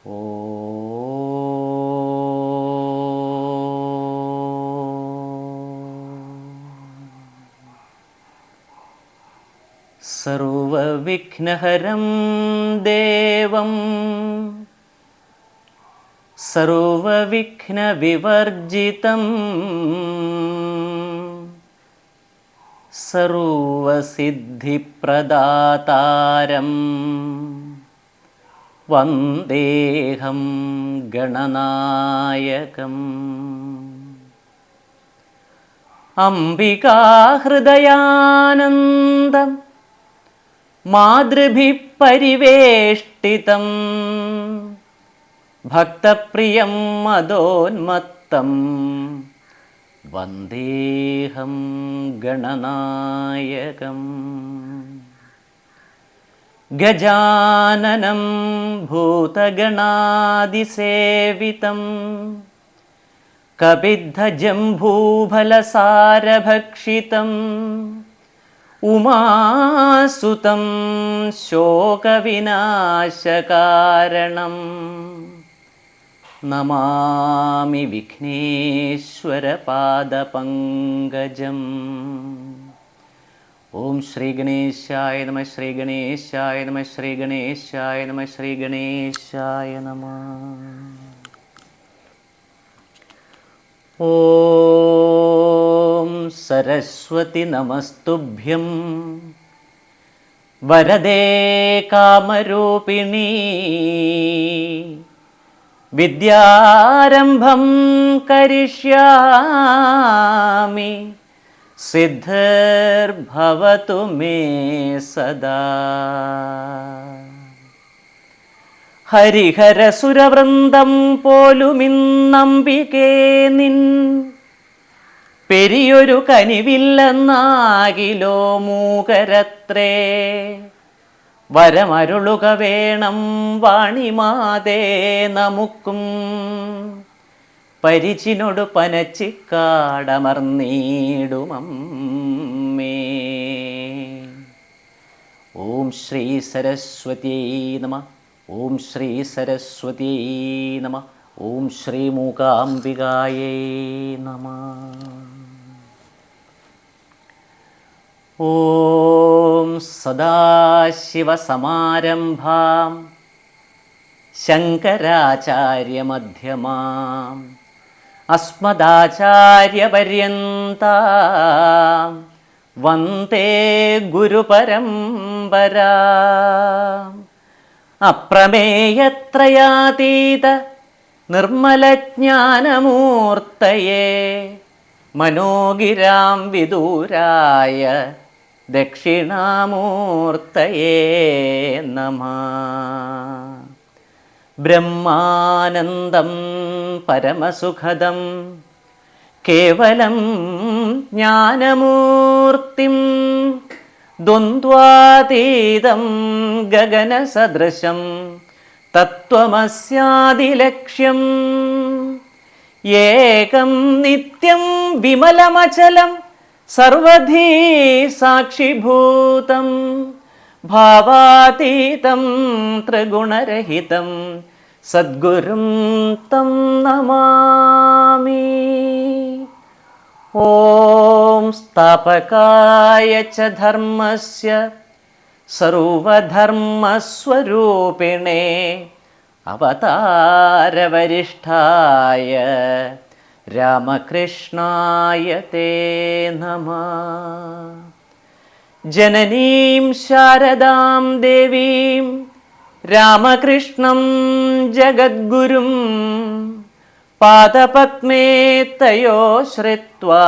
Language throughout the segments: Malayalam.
ഓ സർവവിഘ്നഹരം ദേവം സർവവിഘ്നവിവർജിതം സർവസിദ്ധിപ്രദാതാരം വന്ദേഹം ഗണനായകം. അംബികാഹൃദയാനന്ദം മാതൃഭിഃ പരിവേഷ്ടിതം ഭക്തപ്രിയം മദോന്മത്തം വന്ദേഹം ഗണനായകം. ഗജാനനം ഭൂതഗണാദിസേവിതം കപിദ്ധജംഭൂഫലസാരഭക്ഷിതം ഉമാസുതം ശോകവിനാശകാരണം നമാമി വിഘ്നേശ്വരപാദപങ്കജം. ഓം ശ്രീ ഗണേശായ നമഃ. ശ്രീ ഗണേശായ നമഃ. ശ്രീ ഗണേശായ നമഃ. ശ്രീ ഗണേശായ നമഃ. ഓം സരസ്വതി നമസ്തുഭ്യം വരദേ കാമരൂപിണീ വിദ്യാരംഭം കരിഷ്യാമി സിദ്ധിർഭവതു മേ സദാ. ഹരിഹരസുരവൃന്ദം പോലുമിന്നംബികേ നിൻ പെരിയൊരു കനിവില്ലെന്നാകിലോ മൂകരത്രേ. വരമരുളുക വേണം വാണിമാതേ നമുക്കും പരിചിനൊടു പനച്ചിക്കാടമർന്നീടുമമ്മേ. ഓം ശ്രീ സരസ്വത്യൈ നമഃ. ഓം ശ്രീ സരസ്വത്യൈ നമഃ. ഓം ശ്രീ മൂകാംബികായൈ നമഃ. ഓം സദാശിവസമാരംഭാം ശങ്കരാചാര്യമധ്യമാം അസ്മദാചാര്യപര്യന്താം വന്ദേ ഗുരുപരമ്പരാം. അപ്രമേയത്രയാതീത നിർമ്മലജ്ഞാനമൂർത്തയേ മനോഗിരാം വിദൂരായ ദക്ഷിണാമൂർത്തയേ നമഃ. ബ്രഹ്മാനന്ദം പരമസുഖദം കേവലം ജ്ഞാനമൂർത്തിം ദ്വന്ദ്വാതീതം ഗഗനസദൃശം തത്വമസ്യാദിലക്ഷ്യം ഏകം നിത്യം വിമലമചലം സർവധീ സാക്ഷിഭൂതം ഭാവാതീതം ത്രിഗുണരഹിതം സദ്ഗുരും തം നമാമി. ഓം സ്ഥാപകായ ച ധർമ്മസ്യ സർവധർമ്മസ്വരൂപിണേ അവതാരവരിഷ്ഠായ രാമകൃഷ്ണായ തേ നമഃ. ജനനീം ശാരദാം ദേവീം രാമകൃഷ്ണം ജഗദ്ഗുരും പാദപദ്മേ തയോ ശ്രിത്വാ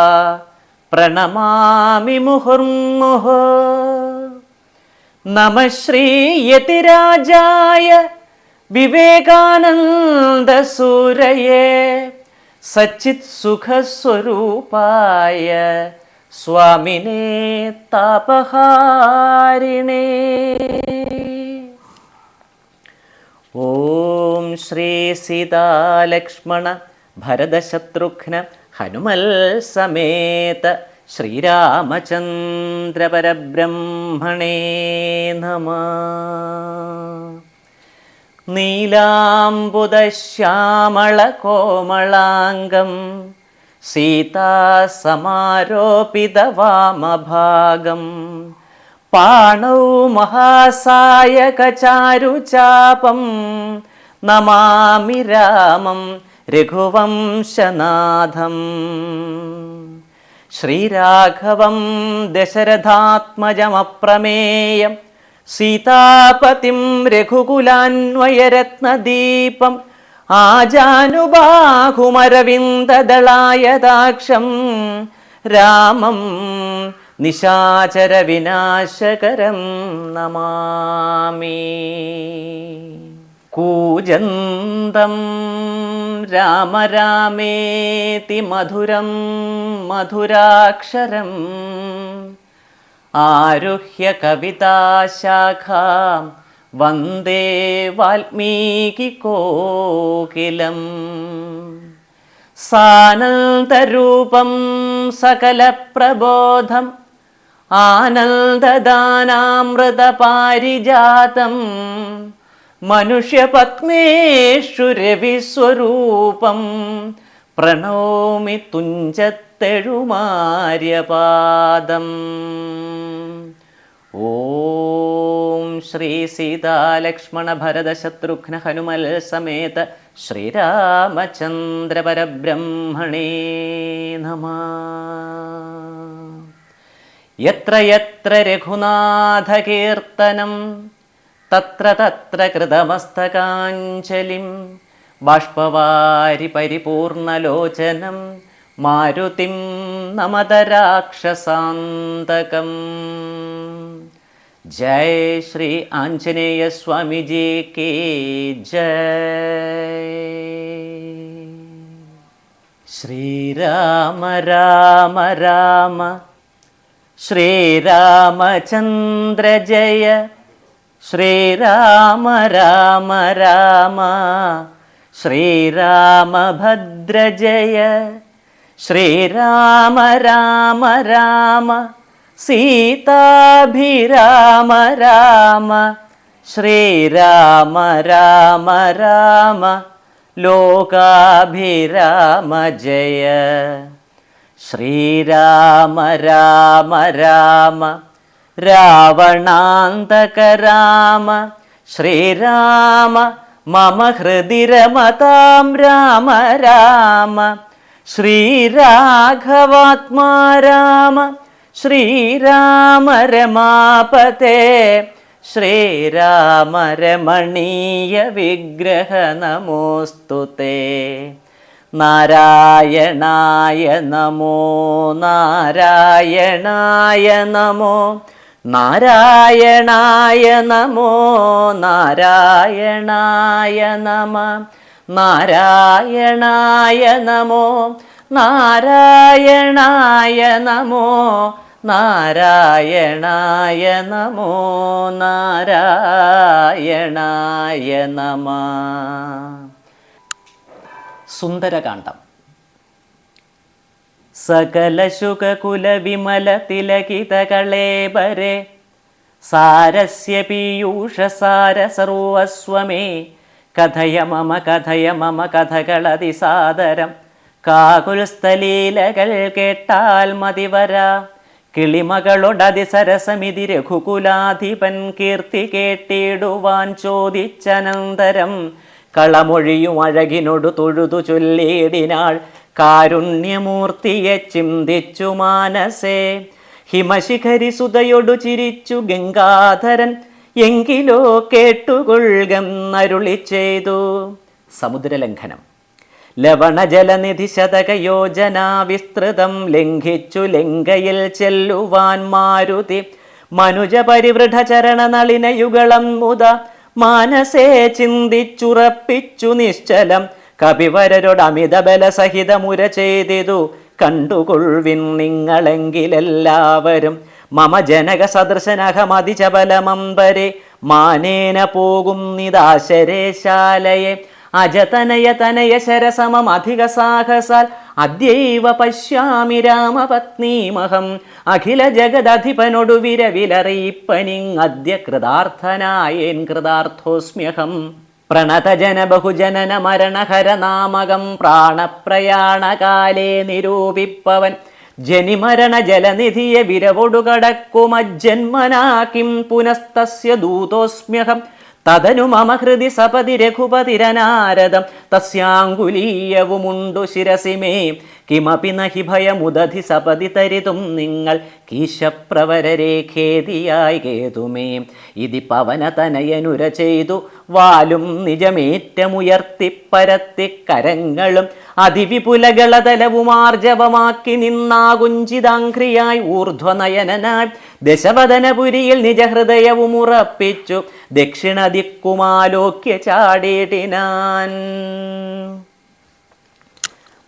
പ്രണമാമി മുഹുർമുഹു. നമഃ ശ്രീയതിരാജായ വിവേകാനന്ദസൂരയേ സച്ചിത് സുഖസ്വരൂപായ സ്വാമിനേ താപഹാരിണേ. ഓം ശ്രീ സീതാലക്ഷ്മണ ഭരതശത്രുഘ്ന ഹനുമൽ സമേത ശ്രീരാമചന്ദ്ര പരബ്രഹ്മണേ നമഃ. നീലാംബുദശ്യാമളകോമളാംഗം സീതാസമാരോപിതവാമഭാഗം പാണൗ മഹാസായകചാരുചാപം നമാമി രാമം രഘുവംശനാഥം. ശ്രീരാഘവം ദശരഥാത്മജമപ്രമേയം സീതാപതിം രഘുകുലാന്വയരത്നദീപം ആജാനുബാഹുമരവിന്ദദളായതാക്ഷം രാമം നിശാചരവിനാശകരം നമാമി. കൂജന്തം രാമ രാമേതി മധുരം മധുരാക്ഷരം ആരുഹ്യ കവിതാശാഖാം വന്ദേ വാൽമീകികോകിലം. സാനന്ദരൂപം സകലപ്രബോധം ആനന്ദദാനാമൃതപാരിജാതം മനുഷ്യപത്മേഷു രവിസ്വരൂപം പ്രണോമി തുഞ്ചത്തെഴുമാര്യപാദം. ഓം ശ്രീ സീതാലക്ഷ്മണ ഭരത ശത്രുഘ്ന ഹനുമൽ സമേത ശ്രീരാമചന്ദ്ര പരബ്രഹ്മണേ നമഃ. യത്ര യത്ര രഘുനാഥ കീർത്തനം തത്ര തത്ര കൃതമസ്തകാഞ്ജലിം ബാഷ്പവാരി പരിപൂർണലോചനം മാരുതിം നമത രാക്ഷസാന്തകം. ജയ ശ്രീ ആഞ്ജനേയ സ്വാമിജി കി ജയ. ശ്രീരാമ രാമ രാമ ശ്രീരാമചന്ദ്ര ജയ. ശ്രീരാമ രാമ രാമ ശ്രീരാമഭദ്ര ജയ. ശ്രീരാമ രാമ രാമ സീതാഭിരാമ രാമ. ശ്രീരാമ രാമ രാമ ലോകാഭിരാമ ജയ. ശ്രീരാമ രാമ രാമ രാവണാന്തക രാമ. ശ്രീരാമ മമ ഹൃദി രമതാം രാമ രാമ. ശ്രീരാഘവാത്മാ രാമ. ശ്രീരാമ രമാപതേ. ശ്രീരാമ രമണീയ വിഗ്രഹ നമോസ്തുതേ. നാരായണായ നമോ നാരായണായ നമോ നാരായണായ നമോ നാരായണായ നമ. നാരായണായ നമോ നാരായണായ നമോ നാരായണായ നമോ നാരായണായ നമ. സുന്ദരകാന്ഡം. സകല ശുകകുല വിമല തിലകിത കളേബരെ സാരസ്യ പീയൂഷസാര സർവസ്വമേ കഥയ മമ കഥകളതിസാദരം. കാകുൽസ്ഥലീലകൾ കേട്ടാൽ മതിവരാ കിളിമകളോടതിസരസമിതി രഘുകുലാധിപൻ കീർത്തി കേട്ടിടുവാൻ ചോദിച്ചനന്തരം കളമൊഴിയും അഴകിനോടു തൊഴുതു ചൊല്ലിയിടിനാൾ കാരുണ്യമൂർത്തിയെ ചിന്തിച്ചു മാനസേ. ഹിമശിഖരി സുതയൊടു ചിരിച്ചു ഗംഗാധരൻ എങ്കിലോ കേട്ടുകൊള്ളുകന്നരുളി ചെയ്തു. സമുദ്രലംഘനം. ലവണജലനിധി ശതകയോജനാ വിസ്തൃതം ലംഘിച്ചു ലങ്കയിൽ ചെല്ലുവാൻ മാരുതി മനുജ പരിവൃഢ ചരണ നളിനയുഗളം മുത മാനസേ ചിന്തിച്ചുറപ്പിച്ചു നിശ്ചലം. കപിവരരോട് അമിത ബലസഹിതമുര ചെയ്തിതു കണ്ടുകൊള്ളിൻ നിങ്ങളെങ്കിലെല്ലാവരും. മമ ജനക സദൃശനഹമതിചബലമമ്പരെ മാനേന പോകുന്നിതാശരേശാലയെ. അജതനയ തനയ ശരസമം അധിക സാഹസാൽ അദ്യൈവ പശ്യാമി രാമപത്നീമഹം. അഖില ജഗദധിപനൊടു വിരവിലറിയിപ്പനിങ് അദ്യ കൃതാർത്ഥനായേൻ കൃതാർത്ഥോസ്മ്യഹം. പ്രണതജന ബഹുജനന മരണഹരനാമകം പ്രാണപ്രയാണകാലേ നിരൂപിപ്പവൻ ജനിമരണ ജലനിധിയെ വിരവൊടുകടക്കുമജ്ജന്മനാ കിം പുനസ്തസ്യ ദൂതോസ്മ്യഹം തദനു മമ ഹൃദി സപതി രഘുപതിരനാരദം തസ്യാങ്കുലീയവുമുണ്ടു ശിരസി മേ കിമപി നഹി ഭയമുദധി സപതി തരിതും നിങ്ങൾ കീശപ്രവരരേഖേതിയായി കേതുമേ ഇതി പവനതനയനുര ചെയ്തു വാലും നിജമേറ്റമുയർത്തിപ്പരത്തി കരങ്ങളും അതിവിപുലകളതലവുമാർജവമാക്കി നിന്നാകുഞ്ചിതാംഘ്രിയായി ഊർധ്വനയനായി ദശവദനപുരിയിൽ നിജഹൃദയവും ഉറപ്പിച്ചു ദക്ഷിണദിക്കുമാലോക്യ ചാടേടിനാൻ.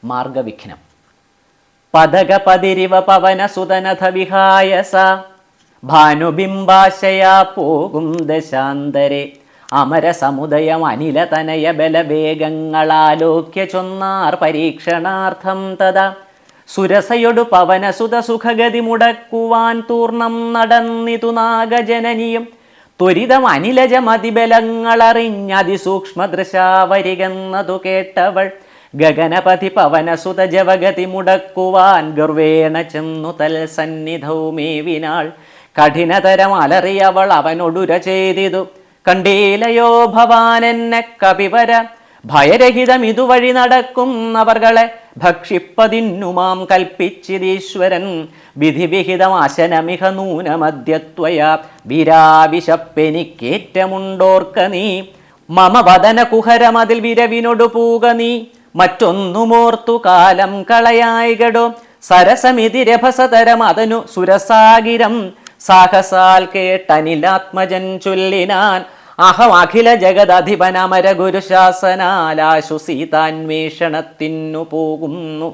മാർഗവിഘ്നം. പദകപതിരിവ പവനസുതനഥ വിഹായസ ഭാനുബിംബാശയാ പോകും ദശാന്തരെ അമരസമുദയം അനിലതനയ ബലവേഗങ്ങളാലോക്യ ചൊന്നാർ പരീക്ഷണാർത്ഥം തഥാ സുരസയൊടു പവനസുത സുഖഗതി മുടക്കുവാൻ തൂർണം നടന്നിതു നാഗജനനിയും ത്വരിതം അനിലജമതിബലങ്ങളറിഞ്ഞതിസൂക്ഷ്മദൃശാവരികെന്നതു കേട്ടവൾ ഗഗനപതി പവനസുത ജവഗതി മുടക്കുവാൻ ഗർവേണ ചെന്നു തൽസന്നിധൗ മേവിനാൾ. കഠിനതരം അലറിയവൾ അവനൊടുര ചെയ്തിതു കണ്ടീലയോ ഭവാനെന്നെ കപിവര ഭയരഹിതം ഇതുവഴി നടക്കും അവർകളെ ഭക്ഷിപ്പതിന്നുമാം കൽപ്പിച്ചിതീശ്വരൻ വിധിവിഹിതം അശനമിഹ നൂനമദ്യത്വയ വിരാവിശപ്പെനിക്കേറ്റമുണ്ടോർക്ക നീ മമ വദന കുഹരമതിൽ വിരവിനൊടു പൂക നീ മറ്റൊന്നുമോർത്തു കാലം കളയായികടോ സരസമിതി രഭസതരം അതനു സുരസാഗിരം സാഹസാൽ കേട്ടനിലാത്മജൻ ചൊല്ലിനാൻ അഹം അഖില ജഗദധിപനമര ഗുരുശാസനാലാശു സീതാന്വേഷണത്തിനു പോകുന്നു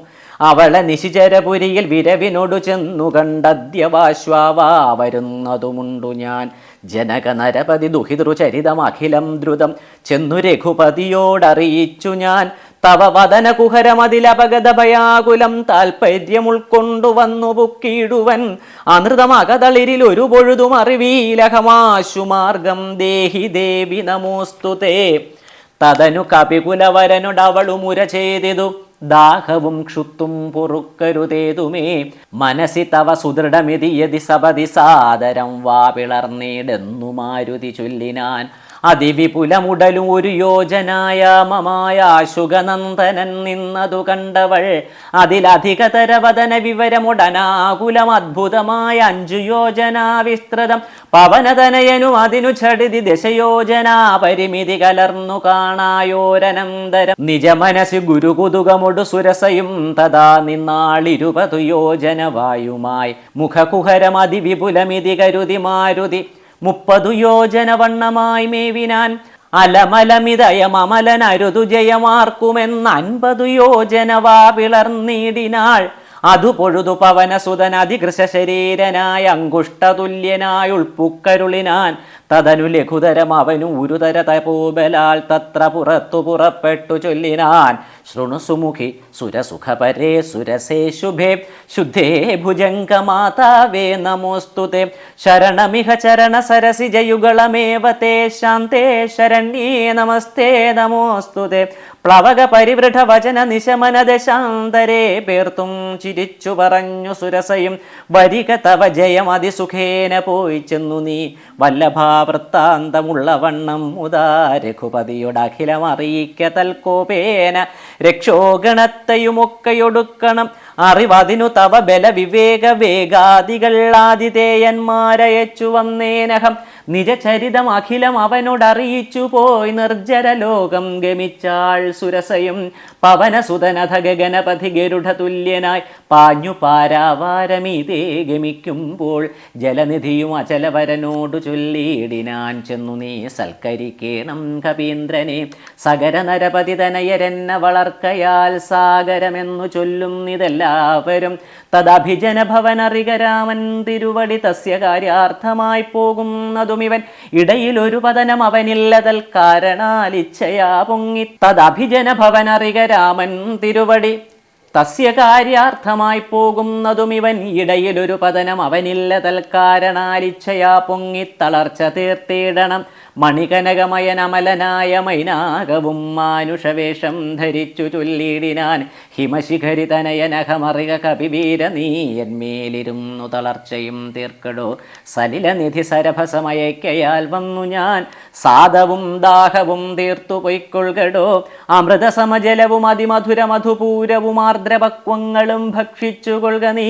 അവളെ നിശിചരപുരിയിൽ വിരവിനോടു ചെന്നു കണ്ടദ്യവാശ്വാവാ വരുന്നതുമുണ്ടു ഞാൻ ജനക നരപതി ദുഹിതൃചരിതം അഖിലം ദ്രുതം ചെന്നു രഘുപതിയോടറിയിച്ചു ഞാൻ തവ വദന കുഹരമതിലപഗത ഭയാകുലം താൽപര്യം ഉൾക്കൊണ്ടുവന്നു പുക്കിയിടുവൻ അനൃതമകതളിരിൽ ഒരു പൊഴുതും അറിവീലഹമാശു മാർഗം ദേഹി ദേവി നമോസ്തുതേ. തതനു കപികുലവരനോടവളു മുര ചെയ്തിതു ദാഹവും ക്ഷുത്തും പൊറുക്കരുതേതുമേ മനസി തവ സുദൃഢമിതി യതി സപതി സാദരം വാ പിളർന്നീടെന്നു മാരുതി ചൊല്ലിനാൻ. അതിവിപുലമുടലും ഒരു യോജനായാമമായ ശുഗനന്ദനൻ നിന്നതു കണ്ടവൾ അതിലധികതരവദന വിവരമുടനാകുലം അദ്ഭുതമായ 5 യോജനാ വിസ്തൃതം പവനതനയനും അതിനു ഛടിതി ദശയോജനാ പരിമിതി കലർന്നു കാണായോരനന്തരം നിജമനസി ഗുരുകുതുകമൊടു സുരസയും തഥാ നിന്നാളിരുപതു യോജന വായുമായി മുഖകുഹരം അതിവിപുലമിതി കരുതി മാരുതി 30 യോജന വണ്ണമായി മേവിനാൻ. അലമലമിതയം അമലനരുതു ജയമാർക്കുമെന്ന് 50 യോജന വാ പിളർന്നീടിനാൾ. അതു പൊഴുതു പവനസുതൻ അതികൃശ ശരീരനായ അങ്കുഷ്ടതുല്യനായ ഉൾപ്പുക്കരുളിനാൻ. തതനു ലഘുതരം അവനു ഉരുതര തപോബലാൽ തത്ര പുറത്തു പുറപ്പെട്ടു ചൊല്ലിനാൻ. ശൃണുസുമുഖി സുരസുഖപരേ സുരസേ ശുഭേ ശുദ്ധേ ഭുജംഗമാതാവേ നമോസ്തുതേ ശരണമിഹ ചരണ സരസിജയുഗളമേവ തേ ശാന്തേ ശരണ്യേ നമസ്തേ നമോസ്തുതേ. പ്ലവക പരിവൃഢ വചന നിശമന ദശാന്തരേ പേർത്തും ചിരിച്ചു പറഞ്ഞു സുരസയും വരിക തവ ജയം അതിസുഖേന പോയി ചെന്നു നീ വല്ലഭാവൃത്താന്തമുള്ള വണ്ണം മുതാ രഘുപതിയോടഖിലം അറിയിക്ക തൽക്കോപേന രക്ഷോഗണത്തെയുമൊക്കെയൊടുക്കണം അറിവതിനു തവ ബല വിവേക വേഗാദികൾ ആതിഥേയന്മാരയച്ചു വന്നേനഹം നിജചരിതം അഖിലം അവനോടറിയിച്ചു പോയി നിർജ്ജര ലോകം ഗമിച്ചാൾ സുരസയും പവനസുതനഥ ഗഗനപഥി ഗരുഡ തുല്യനായി പാഞ്ഞു പാരാവാരമീതേ ഗമിക്കുമ്പോൾ ജലനിധിയും അചലവരനോടു ചൊല്ലിയിടിനാൻ ചെന്നു നീ സൽക്കരിക്കേണം കപീന്ദ്രനെ സകര നരപതി തനയരെന്ന വളർക്കയാൽ സാഗരമെന്നു ചൊല്ലുന്നിതെല്ലാവരും തദഭിജന ഭവനറിക രാമൻ തിരുവടി തസ്യ കാര്യാർത്ഥമായി പോകുന്നതുമിവൻ ഇടയിലൊരു പതനം അവനില്ലതൽ കാരണാലിച്ഛയാ പൊങ്ങി തദഭിജന ഭവനറിക രാമൻ തിരുവടി തസ്യ കാര്യാർത്ഥമായി പോകുന്നതുമിവൻ ഇടയിലൊരു പതനം അവനില്ലതൽ കാരണാലിച്ഛയാ പൊങ്ങി തളർച്ച തീർത്തിടണം മണികനകമയനമലനായ മൈനാകവും മാനുഷവേഷം ധരിച്ചു ചൊല്ലിടിനാൻ, ഹിമശിഖരിതനയനഖമറിക കപിവീര നീയന്മേലിരുന്നു തളർച്ചയും തീർക്കടോ, സലിലനിധി സരഭസമയക്കയാൽ വന്നു ഞാൻ സാദവും ദാഹവും തീർത്തു പൊയ്ക്കൊള്ളുകടോ, അമൃതസമജലവും അതിമധുര മധുപൂരവും ആർദ്രപക്വങ്ങളും ഭക്ഷിച്ചു കൊള്ളുക നീ,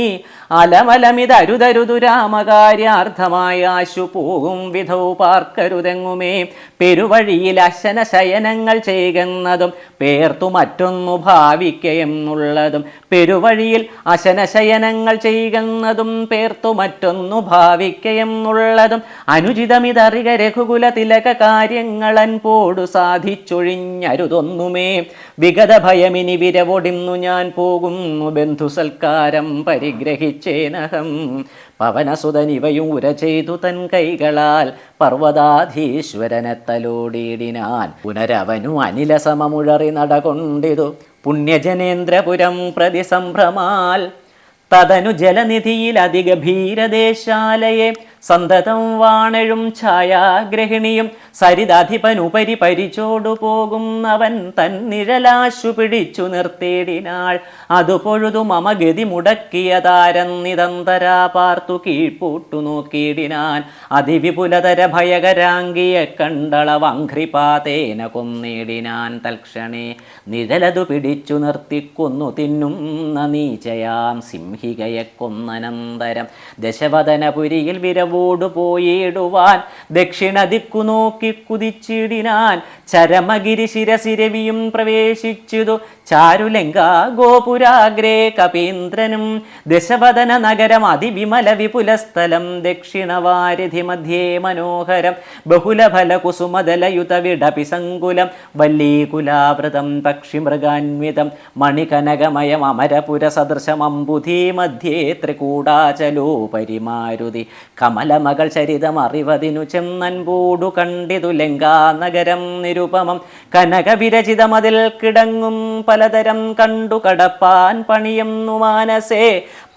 അലമലമിതരുതരുതു രാമകാര്യാർത്ഥമായ ആശു പോകും വിധൗ പാർക്കരുതെങ്ങുമേ, പെരുവഴിയിൽ അശന ശയനങ്ങൾ ചെയ്യുന്നതും പേർത്തു മറ്റൊന്നു ഭാവിക്കയെന്നുള്ളതും, പെരുവഴിയിൽ അശനശയനങ്ങൾ ചെയ്യുന്നതും പേർത്തു മറ്റൊന്നു ഭാവിക്കയെന്നുള്ളതും, അനുചിതമിതറിക രഘുകുല തിലക കാര്യങ്ങളൻപോടു സാധിച്ചൊഴിഞ്ഞരുതൊന്നുമേ, വിഗത ഭയമിനി വിരവൊടിന്നു ഞാൻ പോകുന്നു, ബന്ധുസൽക്കാരം പരിഗ്രഹിച്ചേനഹം, പവനസുതനിവയും ഉര ചെയ്തു തൻ കൈകളാൽ പർവ്വതാധീശ്വരനെ തലോടിയിടിനാൻ, പുനരവനു അനില സമമുഴറി നടകൊണ്ടിതു പുണ്യജനേന്ദ്രപുരം പ്രതി സംഭ്രമാൽ, തതനു ജലനിധിയിൽ അതിഗഭീരദേശാലയെ സന്തതം വാണഴും ഛായാഗ്രഹിണിയും സരിതധിപനുപരി പരിചോടു പോകും അവൻ തന്നിഴലാശു പിടിച്ചു നിർത്തിയിടിനാൾ, അതു പൊഴുതു മമ ഗതി മുടക്കിയതാരന്നിതന്തരാ പാർത്തു കീഴ്പൂട്ടു നോക്കിയിടിനാൻ, അതിവിപുലതര ഭയകരാംഗിയെ കണ്ടളവഘ്രിപാതേന കൊന്നിടിനാൻ തൽക്ഷണേ, നിഴലതു പിടിച്ചു നിർത്തിക്കൊന്നു തിന്നുന്ന നീചയാം സിംഹികയെ കൊന്നനന്തരം, ദശവദനപുരിയിൽ വിരവോടു പോയിടുവാൻ ദക്ഷിണ ദിക്കു നോക്കി കുതിച്ചിടിനാൻ, ചരമഗിരി ശിരസിരവിയും പ്രവേശിച്ചിതു ചാരുലങ്കാ ഗോപുരാഗ്രേ കപീന്ദ്രനും, ദശവദന നഗരം അതിവിമല വിപുലസ്ഥലം ദക്ഷിണവാരിധി മധ്യേ മനോഹരം, ബഹുലഫല കുസുമദലയുത വിടപി സങ്കുലം വല്ലീകുലാവൃതം പക്ഷിമൃഗാന്വിതം, മണികനകമയം അമരപുര സദൃശമംബുധി മധ്യേ ത്രികൂടാചലോപരിമാരുതി, കമലമകൾ ചരിതം അറിവതിനു ചെന്നൻപൂടു കണ്ടിതു ലങ്കാനഗരം നിരുപമം, കനകവിരചിതമതിൽ കിടങ്ങും പലതരം കണ്ടു കടപ്പാൻ പണിയുന്നു മാനസേ,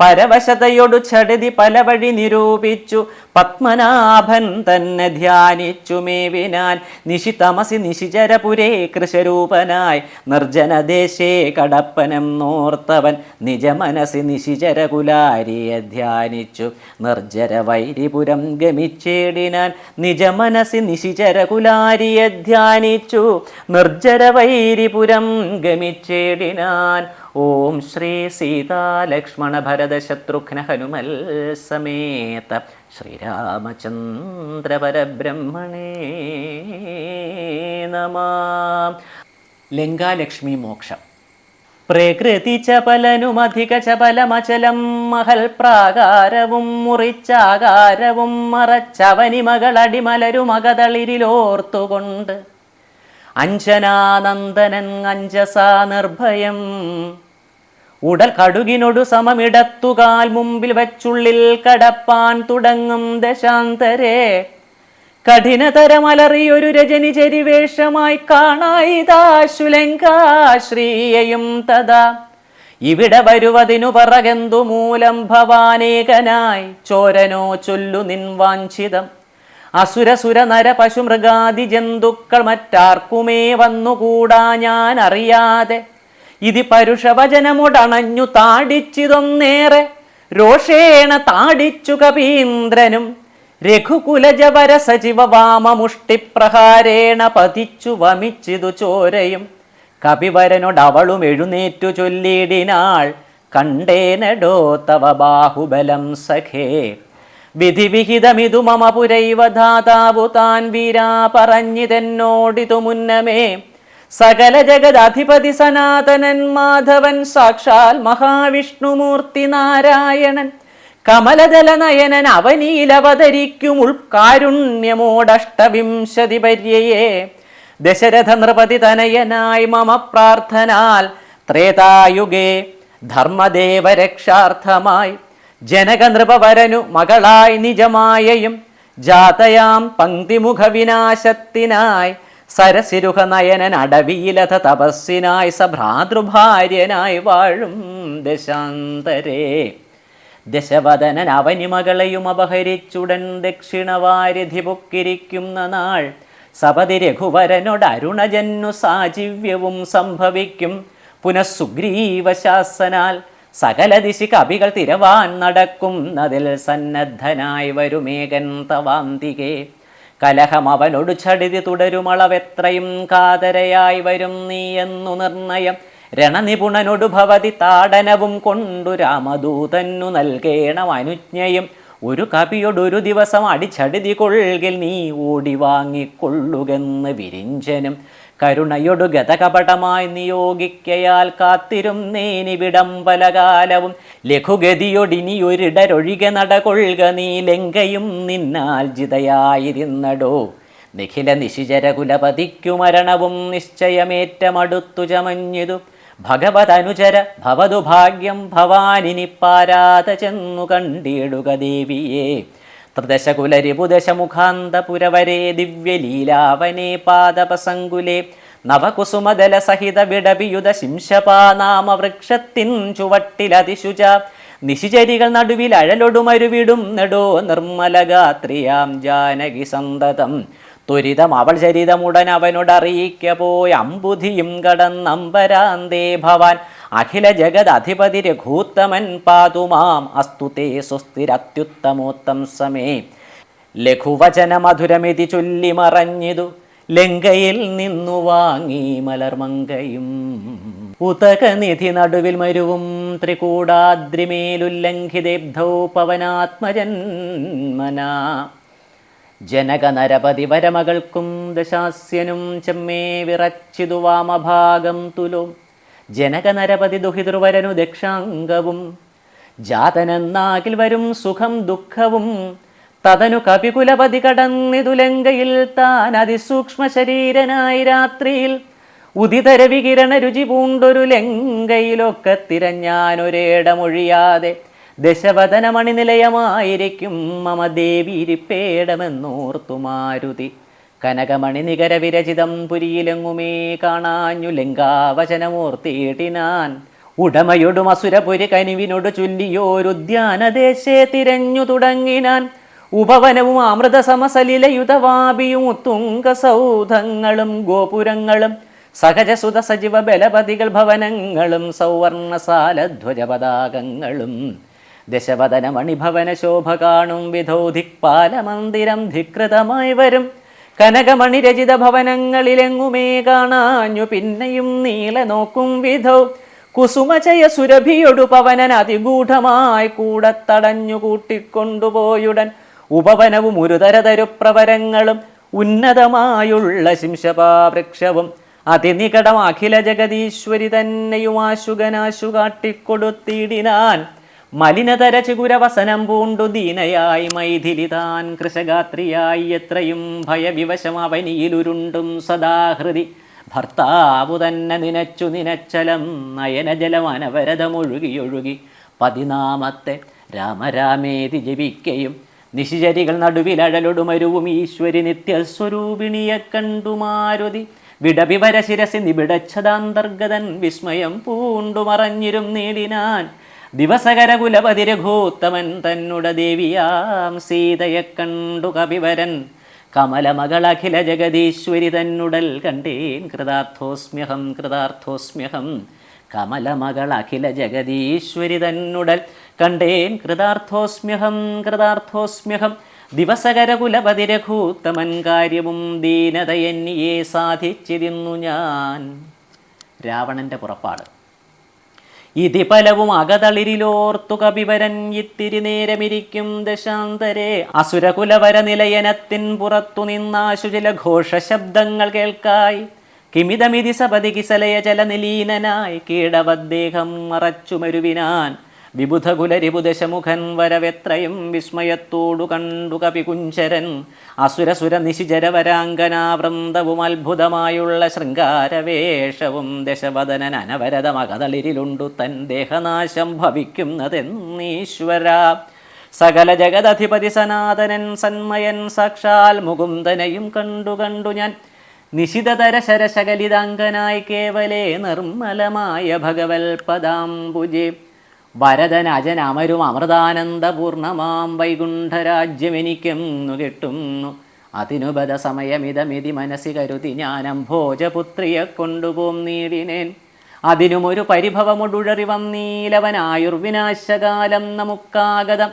പരവശതയൊടു ചടുതി പല വഴി നിരൂപിച്ചു പത്മനാഭൻ തന്നെ ധ്യാനിച്ചു മേവിനാൻ, നിശിതമസി നിശിചരപുരേ കൃശരൂപനായി നിർജ്ജനദേശേ കടപ്പനം നോർത്തവൻ, നിജമനസി നിശിചരകുലാരിയെ ധ്യാനിച്ചു നിർജ്ജര വൈരിപുരം ഗമിച്ചേടിനാൻ, നിജമനസി നിശിചരകുലാരിയെ ധ്യാനിച്ചു നിർജ്ജര വൈരിപുരം ഗമിച്ചേടിനാൻ. ഓം ശ്രീ സീതാലക്ഷ്മണ ഭരത ശത്രുഘ്ന ഹനുമൽ സമേത ശ്രീരാമചന്ദ്ര പരബ്രഹ്മണേ നമഃ. ലങ്കാലക്ഷ്മി മോക്ഷം. പ്രകൃതി ചപലനുമധിക ചപലമചലം മഹൽ പ്രാകാരവും മുറിച്ചാകാരവും മറച്ചവനിമകളടിമലരുമകതളിരിലോർത്തുകൊണ്ട് അഞ്ജനാനന്ദനൻ അഞ്ജസാ നിർഭയം ഉടൽ കടുകിനൊടു സമമിടത്തുകാൽ മുമ്പിൽ വച്ചുള്ളിൽ കടപ്പാൻ തുടങ്ങും ദശാന്തരെ, കഠിനതരമലറിയൊരു രജനി ചരിവേഷമായി കാണായിതാശുലങ്കാശ്രീയയും തഥാ, ഇവിടെ വരുവതിനു പറകെന്തു മൂലം ഭവാനേകനായി ചോരനോ ചൊല്ലു നിൻ വാഞ്ചിതം, അസുരസുര നര പശുമൃഗാദി ജന്തുക്കൾ മറ്റാർക്കുമേ വന്നുകൂടാ ഞാൻ അറിയാതെ, ഇതി പരുഷവചനമുടണഞ്ഞു താടിച്ചിതൊന്നേറെ രോഷേണ താടിച്ചു കപീന്ദ്രനും, രഘുകുലജവര സജീവ വാമമുഷ്ടിപ്രഹാരേണ പതിച്ചു വമിച്ചിതു ചോരയും, കപിവരനോടവളും എഴുന്നേറ്റു ചൊല്ലിടിനാൾ, കണ്ടേനടോ തവ ബാഹുബലം സഖേ, വിധിവിഹിതമിതു മമ പുരൈവ ധാതാവു താൻ വീരാ പറഞ്ഞിതെന്നോടിതു മുന്നമേ, സകല ജഗദധിപതി സനാതനൻ മാധവൻ സാക്ഷാൽ മഹാവിഷ്ണുമൂർത്തി നാരായണൻ, കമലദല നയനൻ അവനീലവതരിക്കും ഉൾക്കാരുണ്യമോടഷ്ടവിംശതി പര്യയെ, ദശരഥ നൃപതി തനയനായി മമ പ്രാർത്ഥനാൽ ത്രേതായുഗേ ധർമ്മദേവരക്ഷാർത്ഥമായി, ജനക നൃപവരനു മകളായി നിജമായയും ജാതയാം പങ്ക്തിമുഖ വിനാശത്തിനായി, സരസിരുഹ നയനൻ അടവിയിലഥ തപസ്സിനായി സഭ്രാതൃഭാര്യനായി വാഴും ദശാന്തരേ, ദശവദനൻ അവനിമകളെയും അപഹരിച്ചുടൻ ദക്ഷിണവാരിധി പൊക്കിരിക്കുന്ന നാൾ, സപതി രഘുവരനോട് അരുണജന്നു സാജീവ്യവും സംഭവിക്കും. പുനഃസുഗ്രീവശാസനാൽ സകല ദിശി കവികൾ തിരവാൻ നടക്കുന്നതിൽ സന്നദ്ധനായി വരുമേകൻ തവാന്തികെ. കലഹം അവനോട് ചടിതി തുടരുമളവെത്രയും കാതരയായി വരും നീ എന്നു നിർണയം. രണനിപുണനോടു ഭവതി താടനവും കൊണ്ടു രാമദൂതന്നു നൽകേണം അനുജ്ഞയും. ഒരു കവിയോടൊരു ദിവസം അടിച്ചടിതി കൊള്ളിൽ നീ ഓടി വാങ്ങിക്കൊള്ളുകെന്ന് വിരിഞ്ചനും. കരുണയൊടു ഗതകപടമായി നിയോഗിക്കയാൽ കാത്തിരുന്നേനിവിടം പലകാലവും. ലഘുഗതിയൊടിനിയൊരിടരൊഴികെ നടകൊള്ളുക നീ ലങ്കയും നിന്നാൽ ജിതയായിരുന്നടോ. നിഖില നിശിചരകുലപതിക്കു മരണവും നിശ്ചയമേറ്റമടുത്തു ചമഞ്ഞിതു. ഭഗവതനുചര ഭവതു ഭാഗ്യം ഭവാനിനി പാരാത ചെന്നു കണ്ടിടുക ദേവിയെ. ത്രിദശകുലരിപുദശമുഖാന്തപുരവരേ ദിവ്യലീലാവനേ പാദപസങ്കുലേ. നവകുസുമദല സഹിത വിടവിയുധ ശിംശപാനാമവൃക്ഷത്തിൻ ചുവട്ടിലതിശുച. നിശിചരികൾ നടുവിൽ അഴലൊടുമരുവിടും നെടോ നിർമ്മലഗാത്രിയാം ജാനകി സന്തതം. ത്വരിതം അവൾ ചരിതമുടൻ അവനോടറിയിക്ക പോയ അമ്പുധിയും കടന്നമ്പരാന്തേ ഭവാൻ. അഖില ജഗദധിപതി രഘൂത്തമൻ പാതുമാം അസ്തുതേ സ്വസ്തിരത്യുത്തമോത്തം സമേ. ലഘുവചന മധുരമിതി ചൊല്ലി മറഞ്ഞിതു ലങ്കയിൽ നിന്നു വാങ്ങി മലർമങ്കയും. ഉതകനിധി നടുവിൽ മരുവും ത്രികൂടാദ്രിമേലുല്ലംഘിതേബ്ധൗ പവനാത്മജന്മനാ. ജനക നരപതി വരമകൾക്കും ദശാസ്യനും ചെമ്മേ വിറച്ചിതു വാമഭാഗം തുലോ. ജനക നരപതി ദുഹിതൃവരനു ദക്ഷാംഗവും. ജാതനെന്നാകിൽ വരും സുഖം ദുഃഖവും. തതനു കപികുലപതി കടന്നിതു ലങ്കയിൽ താൻ അതിസൂക്ഷ്മ ശരീരനായി രാത്രിയിൽ. ഉദിതര വികിരണ രുചി പൂണ്ടൊരു ലങ്കയിലൊക്കെ തിരഞ്ഞാനൊരേടമൊഴിയാതെ. ദശവദനമണിനിലയമായിരിക്കും മമ ദേവീരിപ്പേടമെന്നോർത്തു മാരുതി. കനകമണി നികര വിരചിതം പുരിയിലെങ്ങുമേ കാണാഞ്ഞു ലങ്കാവചനമൂർത്തിയിട്ടിനാൻ. ഉടമയൊടും അസുരപുരി കനിവിനോട് ചൊല്ലിയോരുദ്യാനദേശേ തിരഞ്ഞു തുടങ്ങിനാൻ. ഉപവനവും അമൃത സമസലിലയുതവാപിയും ഉത്തുംഗ സൗധങ്ങളും ഗോപുരങ്ങളും സഹജസുത സജീവ ബലപതികൾ ഭവനങ്ങളും സൗവർണസാലധ്വജ പതാകങ്ങളും. ദശവദന മണിഭവന ശോഭ കാണും വിധോ ധിക്പാലമന്ദിരം ധികൃതമായി വരും. കനകമണി രചിത ഭവനങ്ങളിലെങ്ങുമേ കാണാഞ്ഞു പിന്നെയും നീല നോക്കും വിധോ. കുസുമചയ സുരഭിയൊടു പവനൻ അതിഗൂഢമായി കൂടത്തടഞ്ഞു കൂട്ടിക്കൊണ്ടുപോയുടൻ. ഉപവനവും ഒരുതരതരുപ്രവരങ്ങളും ഉന്നതമായുള്ള ശിംശപാവൃക്ഷവും. അതിനികടം അഖില ജഗദീശ്വരി തന്നെയും ആശുകനാശു കാട്ടിക്കൊടുത്തിടിനാൻ. മലിനതര ചിഗുരവസനം പൂണ്ടു ദീനയായി മൈഥിലി താൻ കൃശഗാത്രിയായി. എത്രയും ഭയവിവശം അവനിയിലുരുണ്ടും സദാഹൃതി. ഭർത്താവു തന്നെ നിനച്ചു നിനച്ചലം നയനജലം അനവരതമൊഴുകിയൊഴുകി. 14 രാമരാമേതി ജപിക്കയും. നിശിചരികൾ നടുവിലഴലൊടുമരുവും ഈശ്വരി നിത്യസ്വരൂപിണിയെ കണ്ടു മാരുതി. വിടവിവര ശിരസി നിബിടച്ഛതാന്തർഗതൻ വിസ്മയം പൂണ്ടു മറഞ്ഞിരും നേടിനാൻ. ദിവസകര കുലപതി രഘൂത്തമൻ തന്നുട ദേവിയാം സീതയെ കണ്ടു കപിവരൻ. കമലമകളഖില ജഗദീശ്വരി തന്നുടൽ കണ്ടേൻ കൃതാർത്ഥോസ്മ്യഹം കൃതാർത്ഥോസ്മ്യഹം. കമലമകളഖില ജഗദീശ്വരി തന്നുടൽ കണ്ടേൻ കൃതാർത്ഥോസ്മ്യഹം കൃതാർത്ഥോസ്മ്യഹം. ദിവസകര കുലപതി രഘൂത്തമൻ കാര്യവും ദീനതയെന്നിയെ സാധിച്ചിരുന്നു ഞാൻ. രാവണന്റെ പുറപ്പാട്. ഇതി പലവും അകതളിരിലോർത്തു കപിവരൻ ഇത്തിരി നേരമിരിക്കും ദശാന്തരെ. അസുരകുലവര നിലയനത്തിൻ പുറത്തു നിന്നാശു ചില ഘോഷ ശബ്ദങ്ങൾ കേൾക്കായി. കിമിതമിതി സപതി കിസലയ ജലനിലീനനായി കീടവദ്ദേഹം മറച്ചു മരുവിനാൻ. വിബുധകുലരിപുദശമുഖൻ വരവെത്രയും വിസ്മയത്തോടു കണ്ടു കപികുഞ്ചരൻ. അസുരസുര നിശിചരവരാങ്കനാവൃന്ദവും അത്ഭുതമായുള്ള ശൃംഗാരവേഷവും. ദശവദനൻ അനവരതമകതളിരിലുണ്ടു തൻ ദേഹനാശം ഭവിക്കുന്നതെന്നീശ്വര. സകല ജഗദധിപതി സനാതനൻ സന്മയൻ സാക്ഷാൽ മുകുന്ദനെയും കണ്ടു ഞാൻ. നിശിതതര ശരശകലിതാംഗനായി കേവലേ നിർമ്മലമായ ഭഗവൽ പദാംബുജേ. വരദനജനമരും അമൃതാനന്ദപൂർണമാം വൈകുണ്ഠരാജ്യമെനിക്കെന്നു കിട്ടുന്നു. അതിനുബദ സമയമിതമിതി മനസ്സി കരുതി ഞാനം ഭോജപുത്രിയെ കൊണ്ടുപോം നീടിനേൻ. അതിനുമൊരു പരിഭവമൊടുഴറി വന്നീലവനായുർവിനാശകാലം നമുക്കാഗതം.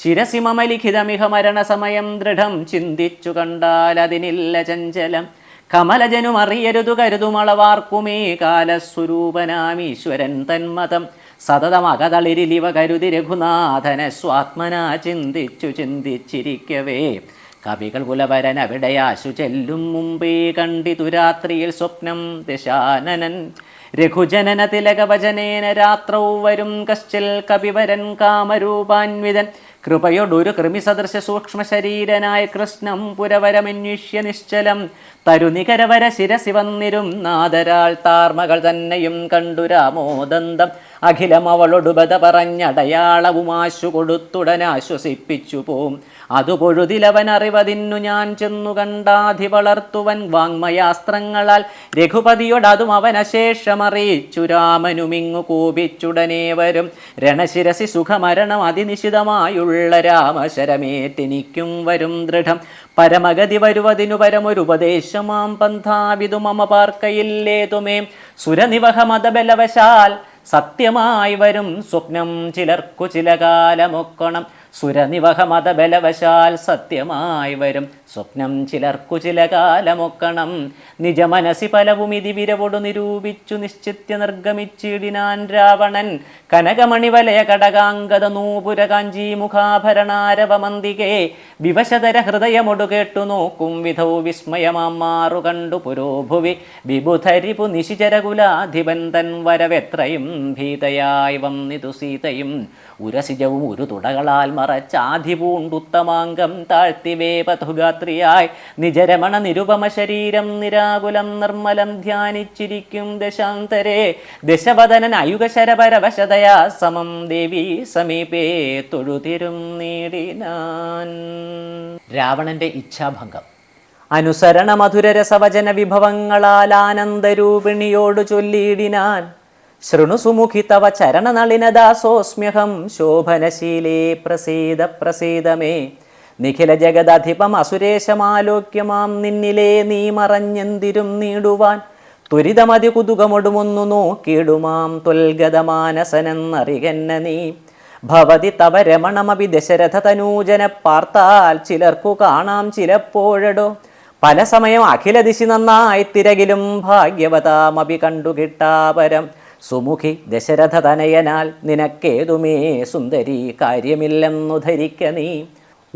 ശിരസിമലിഖിതമിഹ മരണസമയം ദൃഢം ചിന്തിച്ചു കണ്ടാൽ അതിനില്ല ചഞ്ചലം. കമലജനുമറിയരുതു കരുതുമളവാർക്കുമേ കാലസ്വരൂപനാമീശ്വരൻ തന്മതം. സതതമകതളിരിലിവ കരുതി രഘുനാഥന സ്വാത്മനാ ചിന്തിച്ചു ചിന്തിച്ചിരിക്കവേ കവികൾ കുലവരൻ അവിടെയാശു ചെല്ലും മുമ്പേ കണ്ടിതു രാത്രിയിൽ സ്വപ്നം ദശാനനൻ. രഘുജനന തിലകവചനേന രാത്രൗ വരും കശ്ചിൽ കപിവരൻ കാമരൂപാൻവിതൻ. കൃപയൊടൊരു കൃമിസദൃശ സൂക്ഷ്മ ശരീരനായ കൃഷ്ണം പുരവരമന്വേഷ്യ നിശ്ചലം. തരുനികരവര ശിരസി വന്നിരും നാദരാൾ താർമകൾ തന്നെയും കണ്ടു രാമോദന്തം. അഖിലം അവളൊടുബത പറഞ്ഞടയാളവുമാശു കൊടുത്തുടനാശ്വസിപ്പിച്ചു പോം. അതു പൊഴുതിലവൻ അറിവതിന്നു ഞാൻ ചെന്നു കണ്ടാധി വളർത്തുവൻ വാങ്മയാസ്ത്രങ്ങളാൽ. രഘുപതിയോടതും അവനശേഷമറിയിച്ചു രാമനുമിങ്ങു കോപിച്ചുടനെ വരും. രണശിരസി സുഖമരണം അതിനിശിതമായുള്ള രാമശരമേറ്റെനിക്കും വരും ദൃഢം. പരമഗതി വരുവതിനു പരമൊരുപദേശമാം പന്ഥാവിതു മമ പാർക്കയില്ലേതുമേ. സുരനിവഹ മതബലവശാൽ സത്യമായി വരും സ്വപ്നം ചിലർക്കു ചില കാലമൊക്കണം. സുരനിവഹ മതബലവശാൽ സത്യമായി വരും സ്വപ്നം ചിലർക്കു ചില കാലമൊക്കണം. നിജമനസി പലവും ഇതി വിരവൊടു നിരൂപിച്ചു നിശ്ചിത്യ നിർഗമിച്ചിടിനാൻ രാവണൻ. കനകമണിവലയ കടകാംഗത നൂപുര കാഞ്ചീ മുഖാഭരണാരവമന്തികേ. വിവശതര ഹൃദയമൊടു കേട്ടു നോക്കും വിധൗ വിസ്മയമാം മാറു കണ്ടു പുരോഭുവി. വിബുധരിപു നിശിചരകുലാധിപൻ തൻ വരവെത്രയും ഭീതയായി വന്നിതു സീതയും. ഉരസിജവും ഒരു തുടകളാൽ മറച്ചാധിപൂണ്ടുത്തമാംഗം താഴ്ത്തി വേപതുഗാത്രിയായി. നിജരമണ നിരുപമ ശരീരം നിരാകുലം നിർമ്മലം ധ്യാനിച്ചിരിക്കും ദശാന്തരേ. ദശവദനൻ അയുഗശരപരവശതയാ സമം ദേവി സമീപേ തൊഴുതിരും നേടിനാൻ. രാവണന്റെ ഇച്ഛാഭംഗം. അനുസരണ മധുരരസവചന വിഭവങ്ങളാൽ ആനന്ദരൂപിണിയോട് ചൊല്ലിയിടിനാൻ. ശൃണുസുമുഖി തവ ചരണനളിനദാസോസ്മ്യഹം ശോഭനശീലേ പ്രസീദ പ്രസീദമേ. നിഖില ജഗദധിപം അസുരേശമാലോക്യമാം നിന്നിലേ നീ മറഞ്ഞെന്തിരും നീടുവാൻ. ത്വരിതമതി കുതുകമൊടുമൊന്നു നോക്കിയിടുമാം ത്വൽഗതമാനസനെന്നറികന്ന നീ. ഭവതി തവ രമണമപി ദശരഥ തനൂജന പാർത്താൽ ചിലർക്കു കാണാം ചിലപ്പോഴടോ. പല സമയം അഖില ദിശി നന്നായി തിരകിലും ഭാഗ്യവതാമപി കണ്ടുകിട്ടാപരം. സുമുഖി ദശരഥ തനയനാൽ നിനക്കേതുമേ സുന്ദരി കാര്യമില്ലെന്നു ധരിക്ക നീ.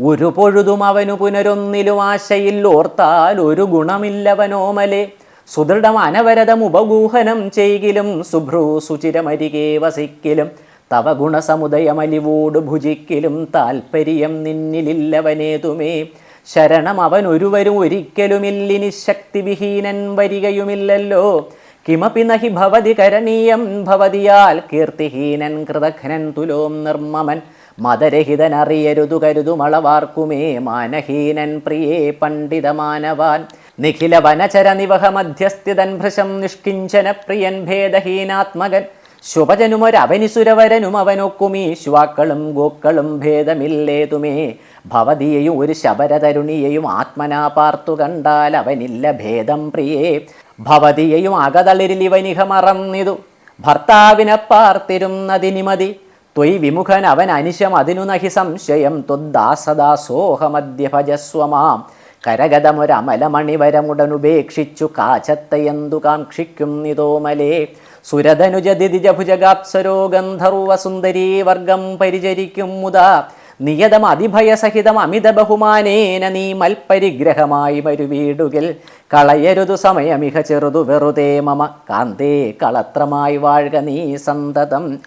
ഒരു പൊഴുതും അവനു പുനരൊന്നിലും ആശയിൽ ഓർത്താൽ ഒരു ഗുണമില്ലവനോമലെ. സുദൃഢം അനവരതം ഉപഗൂഹനം ചെയ്കിലും സുഭ്രൂ സുചിരമരികെ വസിക്കിലും. തവ ഗുണസമുദയമലിവോട് ഭുജിക്കിലും താൽപര്യം നിന്നിലില്ലവനേതുമേ. ശരണം അവനൊരുവരും ഒരിക്കലുമില്ലിനി ശക്തിവിഹീനൻ വരികയുമില്ലല്ലോ. കിമപി നഹി ഭവതി കരണീയം ഭവതിയാൽ കീർത്തിഹീനൻ കൃതഘ്നൻ തുലോം നിർമ്മമൻ. മതരഹിതനറിയരുതു കരുതുമളവാർക്കുമേ മാനഹീനൻ പ്രിയേ പണ്ഡിതമാനവാൻ. നിഖില വനചര നിവഹ മധ്യസ്ഥിതൻ ഭൃശം നിഷ്കിഞ്ചന പ്രിയൻ ഭേദഹീനാത്മകൻ. ശുഭജനുമൊരവനിസുരവരനും അവനൊക്കുമീ ശ്വാക്കളും ഗോക്കളും ഭേദമില്ലേതുമേ. ഭവതിയെയും ഒരു ശബരതരുണിയെയും ആത്മനാ പാർത്തു കണ്ടാൽ അവനില്ല ഭേദം പ്രിയേ. ഭവതിയെയും അകതളിരിലിവനിഹ മറന്നിതു ഭർത്താവിനെ പാർത്തിരുന്നതിനിമതി. ത്വയ് വിമുഖൻ അവൻ അനിശം അതിനു നഹി സംശയം. ത്വദ്ദാസദാസോഹമദ്യ ഭജസ്വമാം. കരഗതമൊരമലമണിവരമുടനുപേക്ഷിച്ചു കാചത്തയെന്തു കാക്ഷിക്കും നിതോമലേ. സുരധനുജദിജഭുജഗാപ്സരോ ഗന്ധർവസുന്ദരീ വർഗം പരിചരിക്കും മുതാ. നിയതം അതിഭയസഹിതം അമിത ബഹുമാനേന നീ മൽപരിഗ്രഹമായി മരുവീടുകിൽ. കളയരുതു സമയമിഹ ചെറുതു വെറുതേ മമ കാന്തേ കളത്രമായി വാഴുക നീ സന്തതം.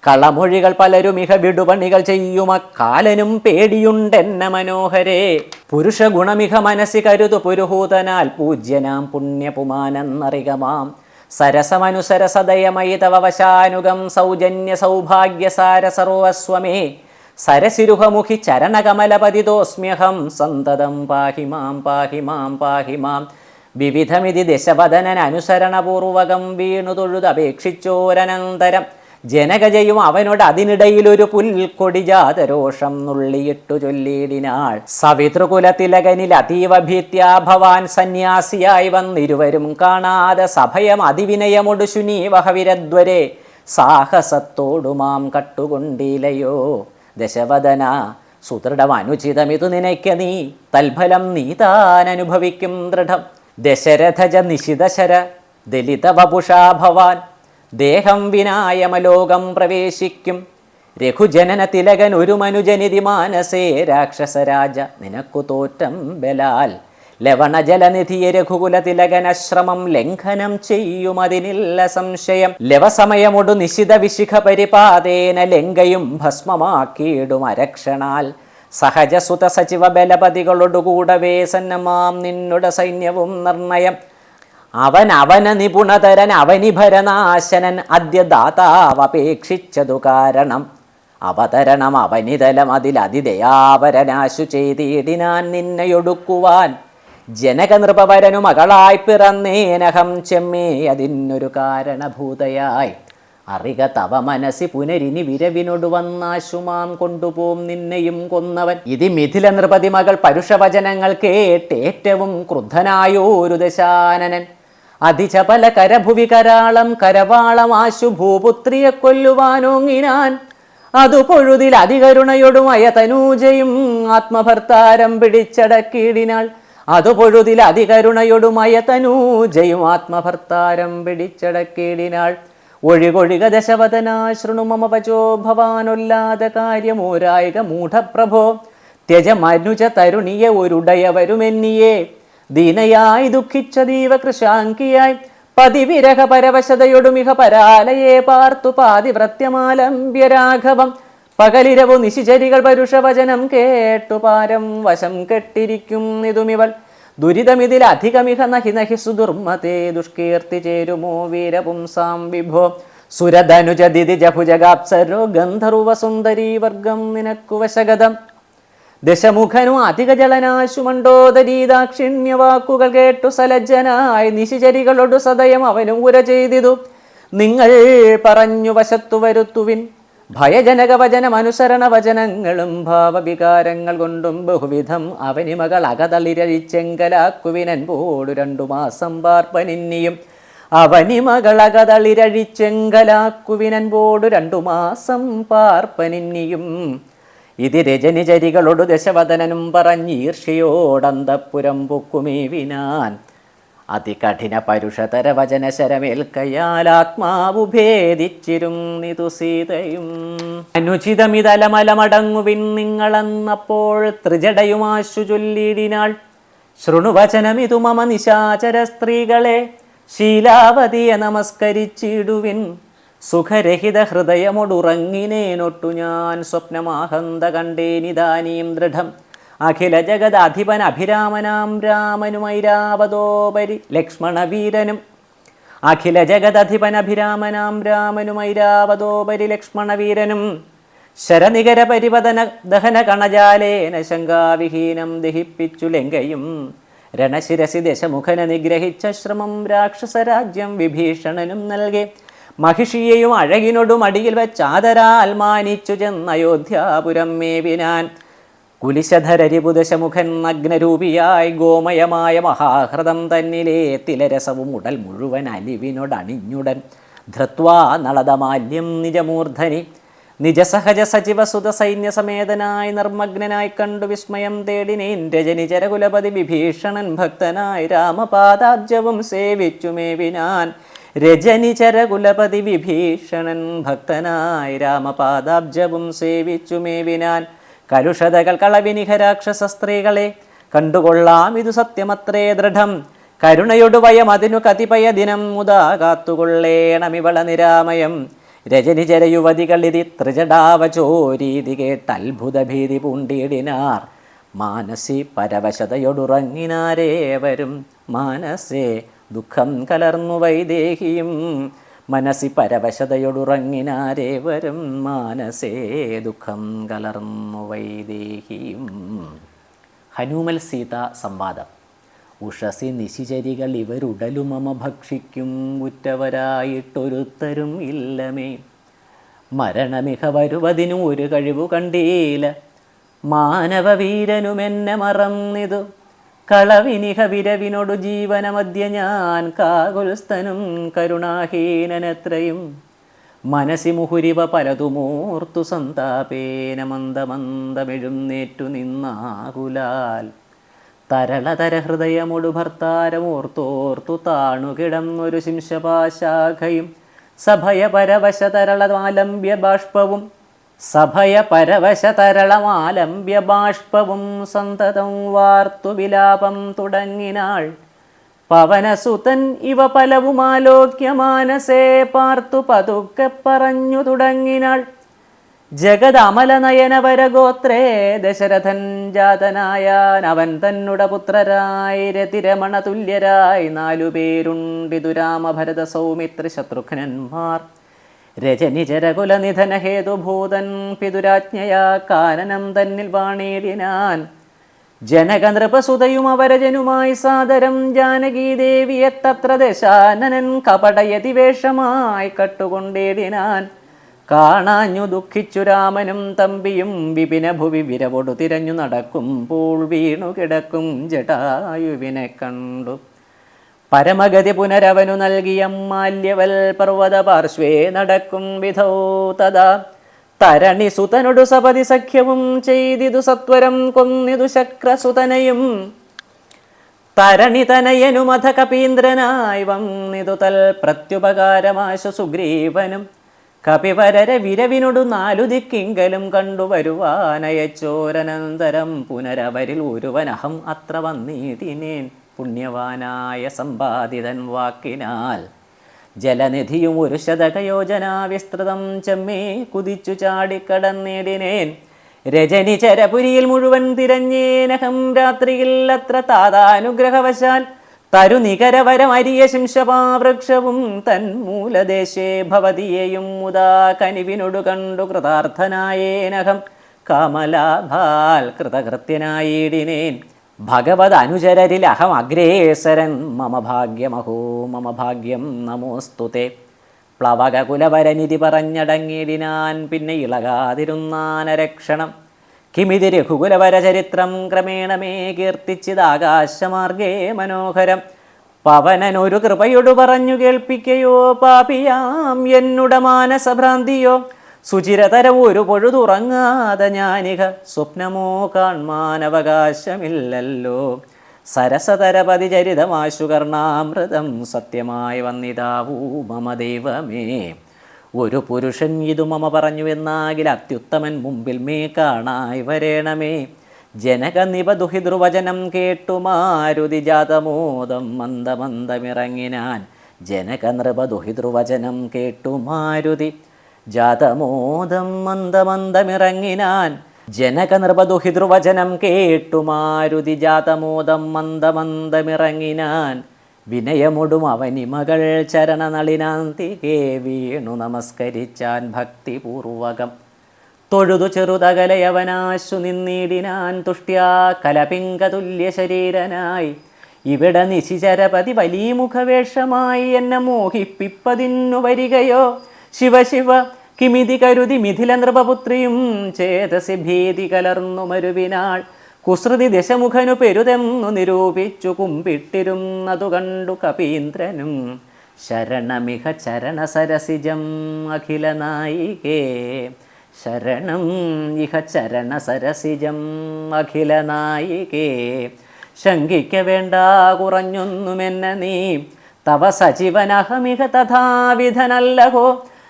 കളമൊഴികൾ പലരുമിഹ വിടുപണികൾ ചെയ്യുമ കാലനും പേടിയുണ്ടെന്ന മനോഹരേ. പുരുഷ ഗുണമിഹ മനസ്സി കരുതു പുരുഹൂതനാൽ പൂജ്യനാം പുണ്യപുമാനെന്നറികമാം. സരസമനുസര സദയമയി തവ വശാനുഗം സൗജന്യ സൗഭാഗ്യസാര സർവസ്വമേ. സരസിരുഹമുഖി ചരണകമലപതിതോസ്മ്യഹം സന്തതം പാഹി മാം പാഹി മാം പാഹി മാം. വിവിധമിതി ദശവദനൻ അനുസരണപൂർവകം വീണു തൊഴുതപേക്ഷിച്ചോരനന്തരം. ജനകജയും അവനോട് അതിനിടയിലൊരു പുൽക്കൊടി ജാതരോഷം നുള്ളിയിട്ടു ചൊല്ലിയിടിനാൾ. സവിതൃകുലതിലകനിൽ അതീവ ഭീത്യാ ഭവാൻ സന്യാസിയായി വന്നിരുവരും കാണാതെ സഭയം അതിവിനയമൊടു ശുനീവഹവിരദ്വരെ സാഹസത്തോടുമാം കട്ടുകൊണ്ടിലയോ. ദശവദന സുദൃഢം അനുചിതമിതു നിനയ്ക്ക നീ തൽഫലം നീ താൻ അനുഭവിക്കും ദൃഢം. ദശരഥജ നിശിതശര ദലിത വപുഷാ ഭവാൻ ദേഹം വിനായമലോകം പ്രവേശിക്കും. രഘുജനന തിലകൻ ഒരു മനുജനിധി മാനസേ രാക്ഷസരാജ നിനക്കു തോറ്റം ബലാൽ. ലവണജലനിധിയെ രഘുകുല തിലകനശ്രമം ലംഘനം ചെയ്യുമതിനില്ല സംശയം. ലവസമയമൊടു നിശിത വിശിഖ പരിപാതേന ലങ്കയും ഭസ്മമാക്കിയിടും അരക്ഷണാൽ. സഹജസുത സചിവ ബലപതികളൊടുകൂടവേ സന്നമാം നിന്നുട സൈന്യവും നിർണയം. അവന നിപുണതരൻ അവനിഭരനാശനൻ അദ്യ ദാതാവപേക്ഷിച്ചതു കാരണം. അവതരണം അവനിതലം അതിലതിദയാപരനാശു ചെയ്തിടിനാൻ നിന്നയൊടുക്കുവാൻ. ജനക നൃപവരനു മകളായി പിറന്നേനഹം ചെമ്മേ അതിനൊരു കാരണഭൂതയായി. അറിക തവ മനസ്സി പുനരിനി വിരവിനോട് വന്നാശുമാം കൊണ്ടുപോം നിന്നെയും കൊന്നവൻ. ഇതി മിഥില നൃപതി മകൾ പരുഷവചനങ്ങൾ കേട്ടേറ്റവും ക്രുദ്ധനായോരു ദശാനനൻ. അതിചപല കരഭുവി കരാളം കരവാളമാശു ഭൂപുത്രിയെ കൊല്ലുവാനോങ്ങിനാൻ. അതു പൊഴുതിൽ അതികരുണയൊടുമയ തനൂജയും ആത്മഭർത്താരം പിടിച്ചടക്കിയിടിനാൾ. അതു പൊഴുതിൽ അതികരുണയൊടുമയ തനൂജയും ആത്മഭർത്താരം പിടിച്ചടക്കിയിടിനാൾ. ഒഴികൊഴിക ദശവദനാ ശൃണു മമ വചോ ഭവാനൊല്ലാതെ കാര്യമോരായിക മൂഢപ്രഭോ. ത്യജമനുജ തരുണിയെ ഒരുടയവരുമെന്നിയെ ദീനയായി ദുഃഖിച്ച ദീവകൃശാങ്കിയായി. പതിവിരഹ പരവശതയൊടുമിഹ പരാലയെ പാർത്തു പാതിവ്രത്യമാലംബ്യ രാഘവം. പകലിരവു നിശിചരികൾ പരുഷവചനം കേട്ടു പാരം വശം കെട്ടിരിക്കും ഇതുമിവൾ. ദുരിതമിതിലധികമിഹ നഹി നഹി സുദുർമതേ ദുഷ്കീർത്തി ചേരുമോ വീരപുംസാം വിഭോ. സുരധനുജ ദിതിജഭുജഗാപ്സരോ ഗന്ധർവ സുന്ദരീ വർഗം നിനക്കു വശഗതം. ദശമുഖനു അധികജളനാശു മണ്ഡോദരീദാക്ഷിണ്യവാക്കുകൾ കേട്ടു സലജ്ജനായി നിശിചരികളോടു സദയം അവനും ഉര ചെയ്തിതു. നിങ്ങൾ പറഞ്ഞു വശത്തു വരുത്തുവിൻ ഭയജനക വചനം അനുസരണ വചനങ്ങളും ഭാവവികാരങ്ങൾ കൊണ്ടും ബഹുവിധം അവനിമകൾ അകതളിരഴിച്ചെങ്കലാക്കുവിനൻപോടു 2 മാസം പാർപ്പനിന്നിയും. അവനിമകൾ അകതളിരഴിച്ചെങ്കലാക്കുവിനൻപോടു 2 മാസം പാർപ്പനിന്നിയും. ഇത് രജനിചരികളോടു ദശവദനനും പറഞ്ഞീർഷയോടന്തപ്പുരം പൊക്കുമേവിനാൻ. അതികഠിന പരുഷതര വചന ശരമേൽക്കയാൽ ആത്മാവു ഭേദിച്ചിരുന്നിതു സീതയും. അനുചിതമിതലമലമടങ്ങുവിൻ നിങ്ങളെന്നപ്പോൾ ത്രിജടയുമാശു ചൊല്ലിടിനാൾ. ശൃണുവചനമിതു മമ നിശാചര സ്ത്രീകളെ ശീലാവതിയെ നമസ്കരിച്ചിടുവിൻ. സുഖരഹിത ഹൃദയമൊടുറങ്ങിനേനൊട്ടു ഞാൻ സ്വപ്നമാഹന്ത കണ്ടേനിതാനീം ദൃഢം. അഖില ജഗദധിപൻ അഭിരാമനാം രാമനുമൈരാവതോപരി ലക്ഷ്മണവീരനും. അഖില ജഗദധിപൻ അഭിരാമനാം രാമനുമൈരാവതോപരി ലക്ഷ്മണവീരനും. ശരനികര പരിപതന ദഹന കണജാലേന ശങ്കാവിഹീനം ദഹിപ്പിച്ചു ലങ്കയും. രണശിരസി ദശമുഖന നിഗ്രഹിച്ച ശ്രമം രാക്ഷസരാജ്യം വിഭീഷണനും നൽകി. മഹിഷിയെയും അഴകിനോടും അടിയിൽ വെച്ചാദരാൽ മാനിച്ചു ചെന്നയോധ്യാപുരം മേവിനാൻ. കുലിശധരരിപുദശമുഖൻ നഗ്നരൂപിയായി ഗോമയമായ മഹാഹൃതം തന്നിലെ തിലരസവും ഉടൽ മുഴുവൻ അലിവിനോടണിഞ്ഞുടൻ ധൃത്വാ നളതമാല്യം നിജമൂർധനി. നിജസഹജ സചിവസുത സൈന്യസമേതനായി നിർമ്മഗ്നനായി കണ്ടു വിസ്മയം തേടിനേൻ രജനിചരകുലപതി വിഭീഷണൻ ഭക്തനായി രാമപാദാബ്ജവും സേവിച്ചുമേവിനാൻ. രജനിചരകുലപതി വിഭീഷണൻ ഭക്തനായി രാമപാദാബ്ജവും സേവിച്ചുമേവിനാൻ. കലുഷതകൾ കളവിനിഹ രാക്ഷസ സ്ത്രീകളെ കണ്ടുകൊള്ളാം ഇതു സത്യമത്രേ ദൃഢം. കരുണയൊടു വയം അതിനു കതിപയ ദിനം മുതാ കാത്തുകൊള്ളേണമിവള നിരാമയം. രജനിചര യുവതികളിതി ത്രിജടാവചോരീതി കേട്ടത്ഭുത ഭീതി പൂണ്ടിയിടിനാർ. മാനസി പരവശതയൊടുറങ്ങിനാരേവരും മാനസേ ദുഃഖം കലർന്നു വൈദേഹിയും. മനസ്സി പരവശതയൊടുറങ്ങിനാരേവരും മാനസേ ദുഃഖം കലർന്നു വൈദേഹിയും. ഹനുമൽ സീത സംവാദം. ഉഷസി നിശിചരികൾ ഇവരുടലുമമ ഭക്ഷിക്കും ഉറ്റവരായിട്ടൊരുത്തരും ഇല്ലമേ. മരണമിഹ വരുവതിനു ഒരു കഴിവു കണ്ടീല. മാനവവീരനുമെന്നെ മറന്നിതു കളവിനിഹ വിരവിനോടു ജീവനമധ്യ ഞാൻ. കാകുൽസ്ഥനും കരുണാഹീനനെത്രയും മനസ്സി മുഹുരിവ പലതുമോർത്തു സന്താപേന മന്ദമന്ദമെഴുന്നേറ്റു നിന്നാകുലാൽ. തരളതര ഹൃദയമൊടു ഭർത്താരമോർത്തോർത്തു താണുകിടന്നൊരു ശിംശപാശാഖയും സഭയ പരവശ തരളമാലംബ്യ ബാഷ്പവും സന്തതം വാർത്തു വിലാപം തുടങ്ങിനാൾ. പവനസുതൻ ഇവ പലവുമാലോക്യ മാനസേ പാർത്തു പതുക്കെ പറഞ്ഞു തുടങ്ങിനാൾ. ജഗദമലനയനവരഗോത്രേ ദശരഥൻ ജാതനായാൻ അവൻ തന്നുട പുത്രരായി രതിരമണ തുല്യരായി 4 പേരുണ്ടിതു രാമഭരത സൗമിത്ര ശത്രുഘ്നന്മാർ. രജനിചരകുല നിധന ഹേതുഭൂതൻ പിതുരാജ്ഞയാ കാനനം തന്നിൽ വാണേടിനാൻ. ജനകനൃപസുതയും അവരജനുമായി സാദരം ജാനകീദേവിയെ തത്ര ദശാനനൻ കപടയതിവേഷമായി കട്ടുകൊണ്ടേടിനാൻ. കാണാഞ്ഞു ദുഃഖിച്ചു രാമനും തമ്പിയും വിപിന ഭുവി വിരവൊടു തിരഞ്ഞു നടക്കുമ്പോൾ വീണു കിടക്കും ജടായുവിനെ കണ്ടു. പരമഗതി പുനരവനു നൽകിയ മാല്യവൽ പർവ്വത പാർശ്വേ നടക്കും വിധൗ തഥാ തരണി സുതനൊടു സപതി സഖ്യവും ചെയ്തിതു സത്വരം കൊന്നിതു ശക്രസുതനയും. തരണി തനയനുമധ കപീന്ദ്രനായി വന്നിതു തൽ പ്രത്യുപകാരമാശു സുഗ്രീവനും. കപിവരര വിരവിനൊടു 4 ദിക്കിങ്കലും കണ്ടു വരുവാനയച്ചോരനന്തരം പുനരവരിൽ ഒരുവനഹം അത്ര വന്നീതിനേൻ. പുണ്യവാനായ സമ്പാദിതൻ വാക്കിനാൽ ജലനിധിയും ഒരു ശതകയോജന വിസ്തൃതം ചെമ്മേ കുതിച്ചു ചാടിക്കടന്നേടിനേൻ. രജനി ചരപുരിയിൽ മുഴുവൻ തിരഞ്ഞേനഹം രാത്രിയിൽ അത്ര താതാനുഗ്രഹവശാൽ. തരുനികരവരമരിയ ശിംശപാവൃക്ഷവും തന്മൂലദേശേ ഭവതിയെയും മുതാ കനിവിനൊടു കണ്ടു കൃതാർത്ഥനായേനഹം. കാമലാഭാൽ കൃതകൃത്യനായിടിനേൻ. ഭഗവത് അനുചരരിൽ അഹം അഗ്രേസരൻ. മമ ഭാഗ്യമഹോ മമ ഭാഗ്യം നമോസ്തുതേ. പ്ലവകകുലവരനിധി പറഞ്ഞടങ്ങിടിനാൻ. പിന്നെ ഇളകാതിരുന്നാനരക്ഷണം. കിമിതി രഘുകുലവരചരിത്രം ക്രമേണ മേ കീർത്തിച്ചിതാകാശമാർഗേ മനോഹരം. പവനനൊരു കൃപയൊടു പറഞ്ഞു കേൾപ്പിക്കയോ പാപിയാം എന്നുട മാനസഭ്രാന്തിയോ. സുചിരതരം ഒരു പൊഴുതുറങ്ങാതെ ഞാനിക സ്വപ്നമോ കാൺമാനവകാശമില്ലല്ലോ. സരസതരപതി ചരിതമാശു കർണാമൃതം സത്യമായി വന്നിതാവൂ മമ ദൈവമേ. ഒരു പുരുഷൻ ഇതു മമ പറഞ്ഞു എന്നാകിൽ അത്യുത്തമൻ മുമ്പിൽ മേ കാണായി വരേണമേ. ജനകനിപദുഹിതൃവചനം കേട്ടു മാരുതി ജാതമോദം മന്ദമന്ദമിറങ്ങിനാൻ. ജനകനൃപദുഹിതൃവചനം കേട്ടു മാരുതി ജാതമോദം മന്ദമന്ദമിറങ്ങിനാൻ. ജനകനൃപദുഹിതൃവചനം കേട്ടു മാരുതി ജാതമോദം മന്ദമന്ദമിറങ്ങിനാൻ. വിനയമൊടും അവനിമകൾ ചരണനളിനാന്തികേ വീണു നമസ്കരിച്ചാൻ ഭക്തിപൂർവകം. തൊഴുതു ചെറുതകലയവനാശു നിന്നിടിനാൻ തുഷ്ട്യാ കലപിംഗതുല്യ ശരീരനായി. ഇവിടെ നിശിചരപതി വലിമുഖവേഷമായി എന്നെ മോഹിപ്പിപ്പതിന്നു വരികയോ. ശിവശിവ കിമിതി കരുതി മിഥില നൃപപുത്രിയും ചേതസി ഭീതി കലർന്നു മരുവിനാൾ. കുസൃതി ദശമുഖനു പെരുതെന്നു നിരൂപിച്ചു കുമ്പിട്ടിരുന്നതു കണ്ടു കപീന്ദ്രനും. ശരണമിഹ ചരണസരസിജം അഖില നായികേ. ശരണം ഇഹ ചരണസരസിജം അഖില നായികേ. ശങ്കിക്ക വേണ്ട കുറഞ്ഞൊന്നുമെന്നെ നീ. തവ സജീവനഹമിഹ തഥാവിധനല്ലഹോ.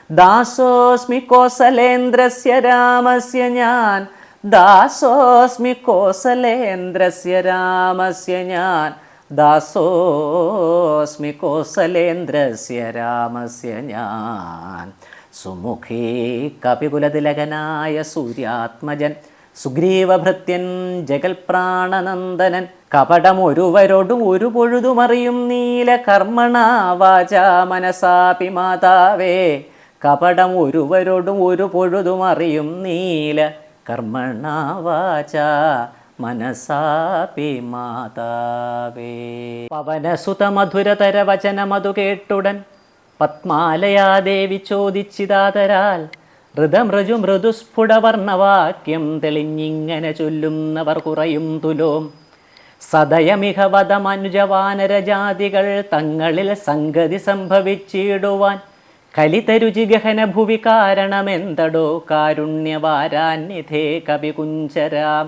ദാസോസ്മി കോസലേന്ദ്രസ്യ രാമസ്യ ഞാൻ. ദാസോസ്മി കോസലേന്ദ്രസ്യ രാമസ്യ ഞാൻ. ദാസോസ്മി കോസലേന്ദ്രസ്യ രാമസ്യ ഞാൻ. സുമുഖീ കപികുലതിലകനായ സൂര്യാത്മജൻ സുഗ്രീവഭൃത്യൻ ജഗൽപ്രാണനന്ദനൻ. കപടമൊരുവരോടും ഒരു പൊഴുതുമറിയും നീല കർമ്മണ വാചാ മനസാപി മാതാവേ. കപടം ഒരുവരോടും ഒരു പൊഴുതുമറിയും നീല കർമ്മണ വാചാ മനസാപി മാതാവേ. പവനസുത മധുരതര വചനമതു കേട്ടുടൻ പത്മാലയാദേവി ചോദിച്ചിതാതരാൽ. ഋതമൃജു മൃദുസ്ഫുടവർണവാക്യം തെളിഞ്ഞിങ്ങനെ ചൊല്ലുന്നവർ കുറയും തുലോം. സദയമിഹ വധമനുജവാനരജാതികൾ തങ്ങളിൽ സംഗതി സംഭവിച്ചിടുവാൻ കലിതരുചി ഗഹന ഭുവി കാരണമെന്തടോ കാരുണ്യവാരാന്യഥേ കവികുഞ്ചരാം.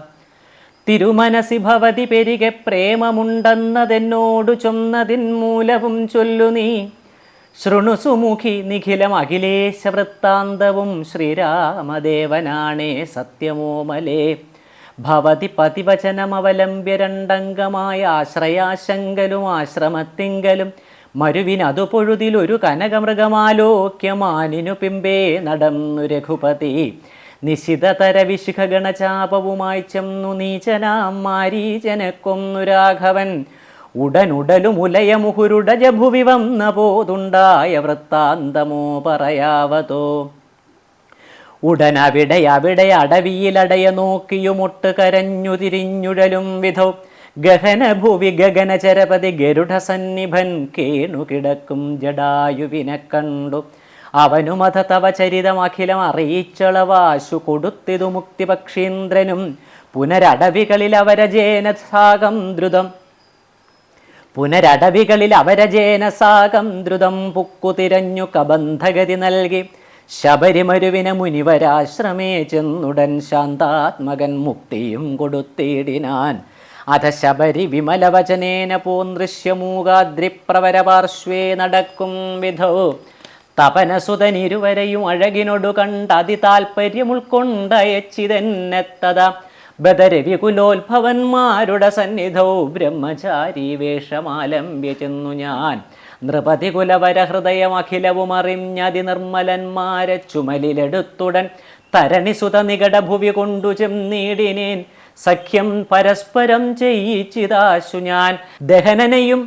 തിരുമനസി ഭവതി പെരികെ പ്രേമമുണ്ടെന്നതെന്നോടു ചൊന്നതിൻ മൂലവും ചൊല്ലു നീ. ശൃണുസുമുഖി നിഖിലം അഖിലേശ വൃത്താന്തവും ശ്രീരാമദേവനാണേ സത്യമോമലേ. ഭവതി പതിവചനമവലംബ്യ രണ്ടംഗമായ ആശ്രയാശങ്കലും ആശ്രമത്തിങ്കലും മരുവിനതു പൊഴുതിലൊരു കനകമൃഗമാലോക്യമാനിനു പിമ്പേ നടന്നു രഘുപതി. നിശിതതര വിശിഖഗണചാപവുമായി ചെന്നു നീചനാം മാരീചനെ കൊന്നു രാഘവൻ. ഉടനുടലുമുലയമുഹുരുടജ ഭുവി വന്ന പോതുണ്ടായ വൃത്താന്തമോ പറയാവതോ. ഉടനവിടെ അടവിയിലടയ നോക്കിയുമൊട്ട് കരഞ്ഞു തിരിഞ്ഞുഴലും വിധോ. ഗഹനഭുവി ഗഗനചരപതി ഗരുഡസന്നിഭൻ കേണുകിടക്കും ജടായുവിനെ കണ്ടു. അവനുമത തവ ചരിതമഖിലം അറിയിച്ചളവാശു കൊടുത്തിതു മുക്തിപക്ഷീന്ദ്രനും. പുനരടവികളിൽ അവരജേനസാകം ദ്രുതം പുക്കുതിരഞ്ഞു കബന്ധഗതി നൽകി. ശബരിമരുവിന മുനിവരാശ്രമേ ചെന്നുടൻ ശാന്താത്മകൻ മുക്തിയും കൊടുത്തിടിനാൻ. അധ ശബരി വിമലവചനേന പൂന്തൃശ്യമൂകാദ്രിപ്രവരപാർശ്വേ നടക്കും വിധോ. തപനസുതനിരുവരെയും അഴകിനൊടു കണ്ട് അതിതാൽപര്യം ഉൾക്കൊണ്ടയച്ചിതെന്നെത്തത. ബദരവികുലോത്ഭവന്മാരുടെ സന്നിധൗ ബ്രഹ്മചാരി വേഷമാലംബ്യ ചെന്നു ഞാൻ. നൃപതികുലവര ഹൃദയമഖിലവും അറിഞ്ഞതി നിർമ്മലന്മാരെ ചുമലിലെടുത്തുടൻ തരണിസുത നികടഭുവി കൊണ്ടു ചെന്നീടിനേൻ. സഖ്യം പരസ്പരം ചെയ്യിച്ചിതാശു ഞാൻ. ദഹനനെയും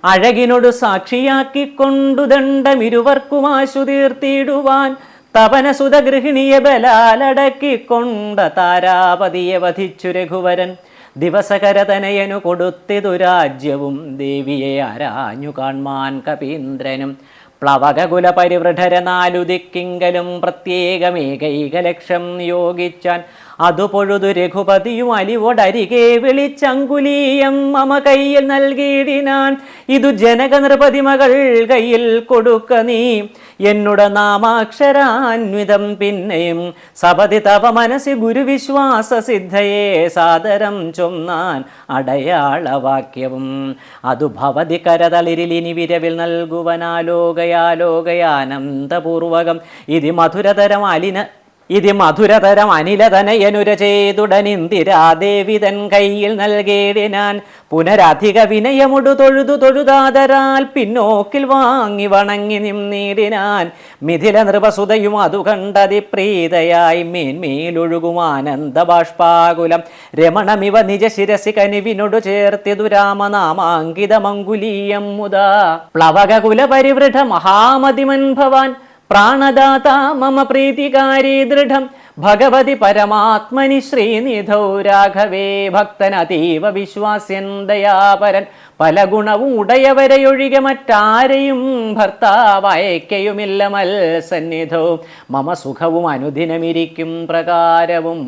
അഴകിനോട് സാക്ഷിയാക്കിക്കൊണ്ടു ദണ്ഡമിരുവർക്കുമാശു തീർത്തിടുവാൻ. തപനസുത ഗൃഹിണിയെ ബലാലടക്കിക്കൊണ്ട താരാപതിയെ വധിച്ചു രഘുവരൻ. ദിവസകരതനയനു കൊടുത്തിതു രാജ്യവും ദേവിയെ ആരാഞ്ഞു കാൺമാൻ കപീന്ദ്രനും. പ്ലവകകുല പരിവൃഢര നാലു ദിക്കിങ്കലും പ്രത്യേകമേകൈക ലക്ഷം നിയോഗിച്ചാൻ. അതു പൊഴുതു രഘുപതിയും അലിവോടരികെ വിളിച്ചങ്കുലീയം മമ കയ്യിൽ നൽകിയിടിനാൻ. ഇതു ജനക നൃപതി മകൾ കയ്യിൽ കൊടുക്ക നീ. എന്നുട നാമാക്ഷരാന്വിതം പിന്നെയും സപതി തവ മനസ്സി ഗുരുവിശ്വാസ സിദ്ധയെ സാദരം ചൊന്നാൻ അടയാളവാക്യവും. അതു ഭവതി കരതളിരിലിനി വിരവിൽ നൽകുവനാലോകയാലോകയാനന്ദപൂർവകം. ഇതി മധുരതരം അനിലതനയനുര ചെയ്തുടനിന്ദിരാദേവി തൻ കയ്യിൽ നൽകേടിനാൻ. പുനരധിക വിനയമുടു തൊഴുതാതരാൽ പിന്നോക്കിൽ വാങ്ങി വണങ്ങി നിന്നീടിനാൻ. മിഥില നൃപസുതയും അതു കണ്ടതി പ്രീതയായി മേന്മേലൊഴുകും ആനന്ദ ബാഷ്പാകുലം. രമണമിവ നിജ ശിരസി കനിവിനോടു ചേർത്തിതു രാമനാമാങ്കിതമങ്കുലീയം മുതാ. പ്ലവകകുല പരിവൃഢ മഹാമതിമൻ ഭവാൻ പ്രാണദാത മമ പ്രീതികാരി ദൃഢം. ഭഗവതി പരമാത്മനി ശ്രീനിധൗ രാഘവേ ഭക്തനതീവ വിശ്വാസ്യൻ ദയാപരൻ. പല ഗുണവും ഉടയവരെയൊഴികെ മറ്റാരെയും ഭർത്താവയക്കയുമില്ല മൽസന്നിധോ. മമ സുഖവും അനുദിനമിരിക്കും പ്രകാരവും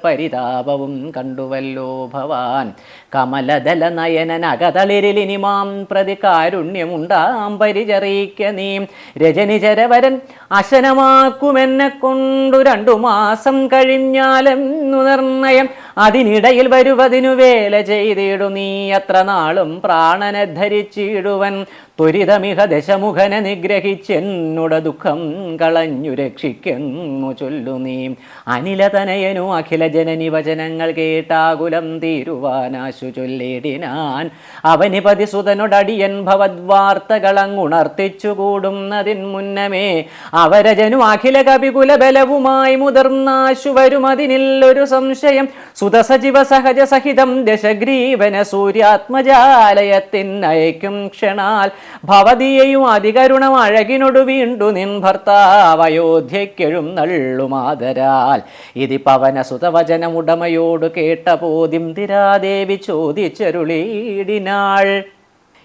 പരിതാപവും കണ്ടുവല്ലോ ഭവാൻ. കമലദല നയനനകതളിരിലിനി മാം പ്രതി കാരുണ്യമുണ്ടാം പരിചറിക്ക നീ. രജനിചരവരൻ അശനമാക്കുമെന്നെ കൊണ്ടു 2 മാസം കഴിഞ്ഞാലെന്നു നിർണയം. അതിനിടയിൽ വരുവതിനു വേല ചെയ്തിടു നീ. അത്ര നാളും പ്രാണനെ ധരിച്ചിടുവൻ. ത്വരിതമിഹ ദശമുഖനെ നിഗ്രഹിച്ചെന്നുട ദുഃഖം കളഞ്ഞു രക്ഷിക്കുന്നു ചൊല്ലു നീ. അനിലതനയനു അഖില ജനനി വചനങ്ങൾ കേട്ടാകുലം തീരുവാനാശു ചൊല്ലിടിനാൻ. അവനിപതി സുതനോടടിയൻ ഭവദ്വാർത്തകളങ്ങുണർത്തിച്ചു കൂടുന്നതിൻ മുന്നമേ അവരജനു അഖില കവികുല ബലവുമായി മുതിർന്നാശു വരുമതിനില്ലൊരു സംശയം. സുതസജീവ സഹജ സഹിതം ദശഗ്രീവന സൂര്യാത്മജാലയത്തിനയക്കും ക്ഷണാൽ. ഭവതിയെയും അതികരുണം അഴകിനോടു വീണ്ടു നിൻ ഭർത്താവ് അയോധ്യക്കെഴുന്നള്ളുമാതരാൽ. ഇതി പവന സുതവചനമുടമയോട് കേട്ട പോതിം തിരാദേവി ചോദിച്ചരുളീടിനാൾ.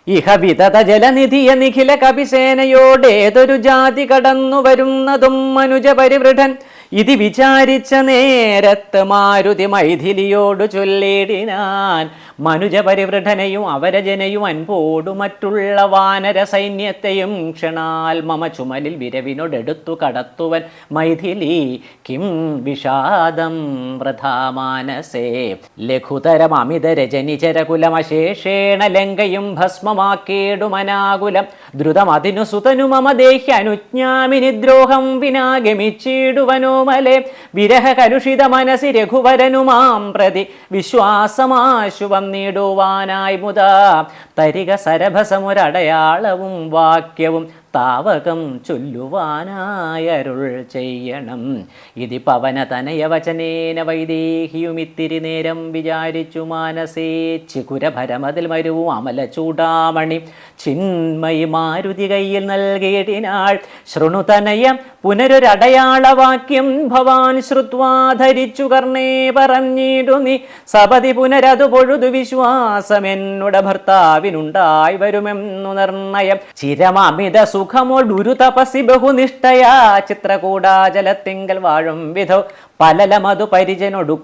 ഇഹ വിതത ജലനിധിയ നിഖില കപിസേനയോടേതൊരു ജാതി കടന്നു വരുന്നതും മനുജ പരിവൃഢൻ ഇതി വിചാരിച്ച നേരത്ത് മാരുതി മൈഥിലിയോടു ചൊല്ലിടിനാൻ. മനുജ പരിവൃഢനെയും അവരജനെയും അൻപോടു മറ്റുള്ള വാനര സൈന്യത്തെയും ക്ഷണാൽ മമ ചുമലിൽ വിരവിനോടെടുത്തു കടത്തുവൻ മൈഥിലി കിം വിഷാദം വൃഥാമാനസേ. ലഘുതരം അമിത രജനിചരകുലമശേഷേണ ലങ്കയും ഭസ്മമാക്കേടുമനാകുലം ദ്രുതം അതിനു സുതനു മമ ദേഹ്യ അനുജ്ഞാമിനി ദ്രോഹം വിനാഗമിച്ചിടുവനോ മലേ. വിരഹ കലുഷിത മനസി രഘുവരനുമാം പ്രതി വിശ്വാസമാശു വന്നിടുവാനായി മുതാ തരിക സരഭസമൊരടയാളവും വാക്യവും താവകം ചൊല്ലുവാനായരുൾ ചെയ്യണം. ഇതി പവന തനയ വചനേന വൈദേഹിയുമിത്തിരി നേരം വിചാരിച്ചു മാനസേ. ചികുരഭരമതിൽ മരുവും അമല ചൂടാമണി ചിന്മയി മാരുതി കയ്യിൽ നൽകിയിടിനാൾ. ശൃണുതനയ പുനരൊരടയാളവാക്യം ഭവാൻ ശ്രുത്വാ ധരിച്ചു കർണേ പറഞ്ഞിടു നീ. സപതി പുനരതു പൊഴുതു വിശ്വാസമെന്നുട ഭർത്താവിനുണ്ടായി വരുമെന്നു നിർണയം. ചിരമമിത സുഖമോടുരു തപസി ബഹുനിഷ്ഠയാ ചിത്രകൂടാചലത്തിങ്കൽ വാഴും വിധോ പലലമതു പരിചനൊടു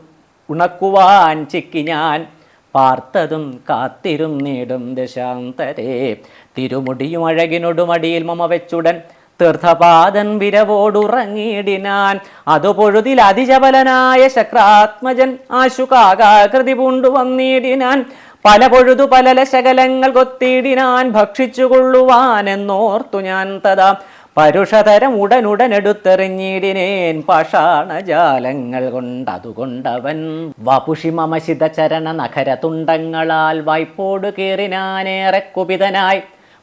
ഉണക്കുവാൻ ചിക്കി ഞാൻ പാർത്തതും കാത്തിരും നേടും ദശാന്തരേ. തിരുമുടിയും അഴകിനൊടുമടിയിൽ മമ വെച്ചുടൻ തീർത്ഥപാദൻ വിരവോടുറങ്ങിയിടിനാൻ. അതു പൊഴുതിൽ അതിജബലനായ ശക്രാത്മജൻ ആശുകാകൃതി പൂണ്ടു വന്നിടിനാൻ. പല പൊഴുതു പലല ശകലങ്ങൾ കൊത്തിയിടിനാൻ ഭക്ഷിച്ചുകൊള്ളുവാൻ എന്നോർത്തു ഞാൻ തഥാ പരുഷതരം ഉടനുടനെടുത്തെറിഞ്ഞിടിനേൻ പാഷാണജാലങ്ങൾ കൊണ്ടതുകൊണ്ടവൻ വപുഷി മമശിത ചരണ നഖര തുണ്ടങ്ങളാൽ വായ്പോടു കയറിനാനേറെ കുപിതനായി.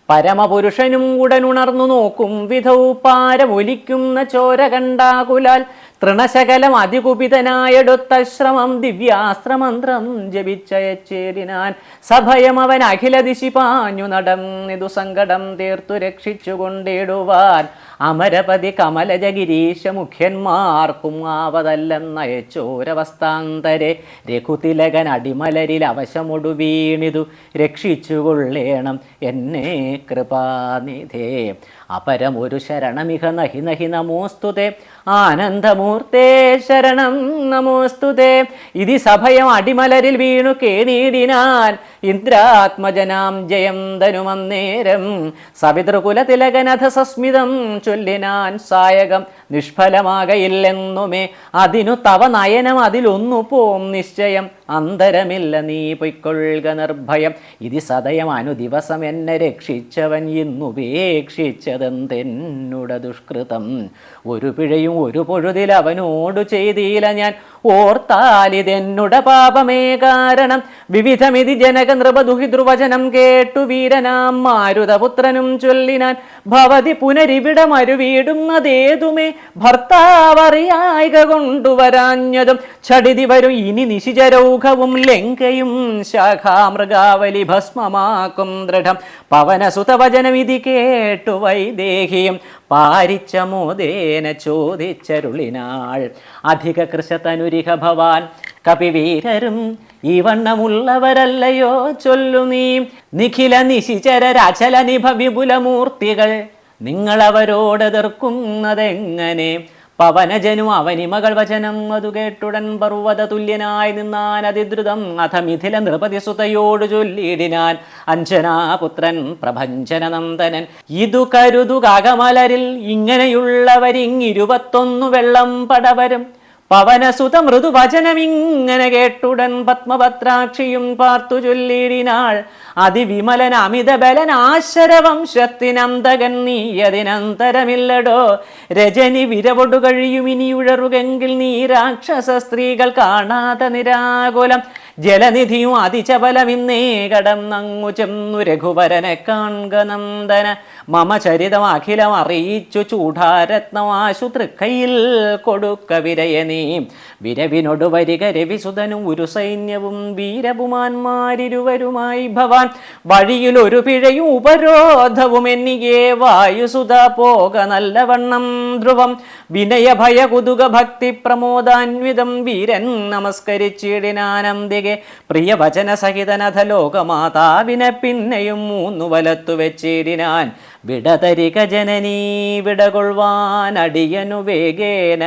പരമപുരുഷനും ഉടനുണർന്നു നോക്കും വിധൗ പാരമൊലിക്കുന്ന ചോര കണ്ടാകുലാൽ തൃണശകലം അതികുപിതനായെടുത്ത ശ്രമം ദിവ്യാസ്ത്രമന്ത്രം ജപിച്ചയച്ചേടിനാൻ. സഭയം അവൻ അഖില ദിശി പാഞ്ഞു നടന്നിതു സങ്കടം തീർത്തു രക്ഷിച്ചുകൊണ്ടിടുവാൻ. അമരപതി കമലജ ഗിരീശ മുഖ്യന്മാർക്കും ആവതല്ലെന്നയച്ചോരവസ്ഥാന്തരെ രഘുതിലകൻ അടിമലരിൽ അവശമൊടു വീണിതു രക്ഷിച്ചുകൊള്ളേണം എന്നെ കൃപാനിധേ. അപരമൊരു ശരണമിഹ നഹി നഹി നമോസ്തുതേ ആനന്ദമൂർത്തേ ശരണം നമോസ്തുതേ. ഇതി സഭയം അടിമലരിൽ വീണു കേണീടിനാൻ ഇന്ദ്രാത്മജനാം ജയന്തനുമന്നേരം. സവിതൃകുലതിലകനഥ സസ്മിതം ചൊല്ലിനാൻ സായകം നിഷ്ഫലമാകയില്ലെന്നുമേ. അതിനു തവ നയനം അതിലൊന്നു പോം നിശ്ചയം അന്തരമില്ല നീ പൊയ്ക്കൊള്ളുക നിർഭയം. ഇതി സദയം അനുദിവസം എന്നെ രക്ഷിച്ചവൻ ഇന്നുപേക്ഷിച്ചതെന്തെന്നുട ദുഷ്കൃതം. ഒരു പിഴയും ഒരു പൊഴുതിൽ അവനോടു ചെയ്തില്ല ഞാൻ ഓർത്താലിതെന്നുട പാപമേ കാരണം. വിവിധമിതി ജനക നൃപദുഹിദ്രുവചനം കേട്ടു വീരനാം മാരുതപുത്രനും ചൊല്ലിനാൻ ഭവതി പുനരിവിടമരുവീടുന്നതേതുമേ ഭർത്താവറിയായിക കൊണ്ടുവരാഞ്ഞതും ഛടിതി വരും ഇനി നിശിചരൗഘവും ലങ്കയും ശാഖാമൃഗാവലി ഭസ്മമാക്കും ദൃഢം. പവനസുതവചനം ഇതി കേട്ടു വൈദേഹിയും പാരിച്ച മോദേന ചോദിച്ചരുളിനാൾ. അധിക കൃശതനുരിഹ ഭവാൻ കപിവീരരും ഈ വണ്ണമുള്ളവരല്ലയോ ചൊല്ലു നീ. നിഖില നിശിചരരചല നിഭ വിപുലമൂർത്തികൾ നിങ്ങളവരോടെതിർക്കുന്നതെങ്ങനെ. പവനജനു അവനിമകൾ വചനം അതു കേട്ടുടൻ പർവ്വത തുല്യനായി നിന്നാൻ അതിദ്രുതം. അഥ മിഥില നൃപതി സുതയോടു ചൊല്ലിടിനാൻ അഞ്ജനാപുത്രൻ പ്രഭഞ്ജനനന്ദനൻ. ഇതു കരുതുകമലരിൽ ഇങ്ങനെയുള്ളവരിങ്ങിരുപത്തൊന്നു വെള്ളം പടവരും. പവനസുത മൃദുവചനമിങ്ങനെ കേട്ടുടൻ പത്മപത്രാക്ഷിയും പാർത്തു ചൊല്ലിടിനാൾ അതിവിമലൻ അമിത ബലൻ ആശരവംശത്തിനന്തകൻ നീയതിനന്തരമില്ലടോ. രജനി വിരവൊടു കഴിയുമിനിയുഴറുകെങ്കിൽ നീ രാക്ഷസ സ്ത്രീകൾ കാണാതെ നിരാകുലം. ജലനിധിയും അതിചബലമിന്നേ കടന്നങ്ങു ചെന്നു രഘുവരനെ കാൺക നന്ദന. മമ ചരിതം അഖിലം അറിയിച്ചു ചൂഢാരത്നമാശു തൃക്കയിൽ കൊടുക്ക വിരയനീ. വിരവിനൊടു വരിക രവിസുതനും ഒരു സൈന്യവും വീരപുമാന്മാരിരുവരുമായി ഭവാൻ. വഴിയിൽ ഒരു പിഴയും ഉപരോധവും എന്നിയേ വായുസുത പോക നല്ലവണ്ണം ധ്രുവം. വിനയ ഭയ കുതുക ഭക്തി പ്രമോദാന്വിതം വീരൻ നമസ്കരിച്ചിടിനാനന്ദികെ. വേഗെ പ്രിയവചന സഹിതനഥ ലോകമാതാവിനെ പിന്നെയും 3 വലത്തു വെച്ചിടിനാൻ. വിടതരിക ജനനീ വിടകൊള്ളുവാൻ അടിയനു വേഗേന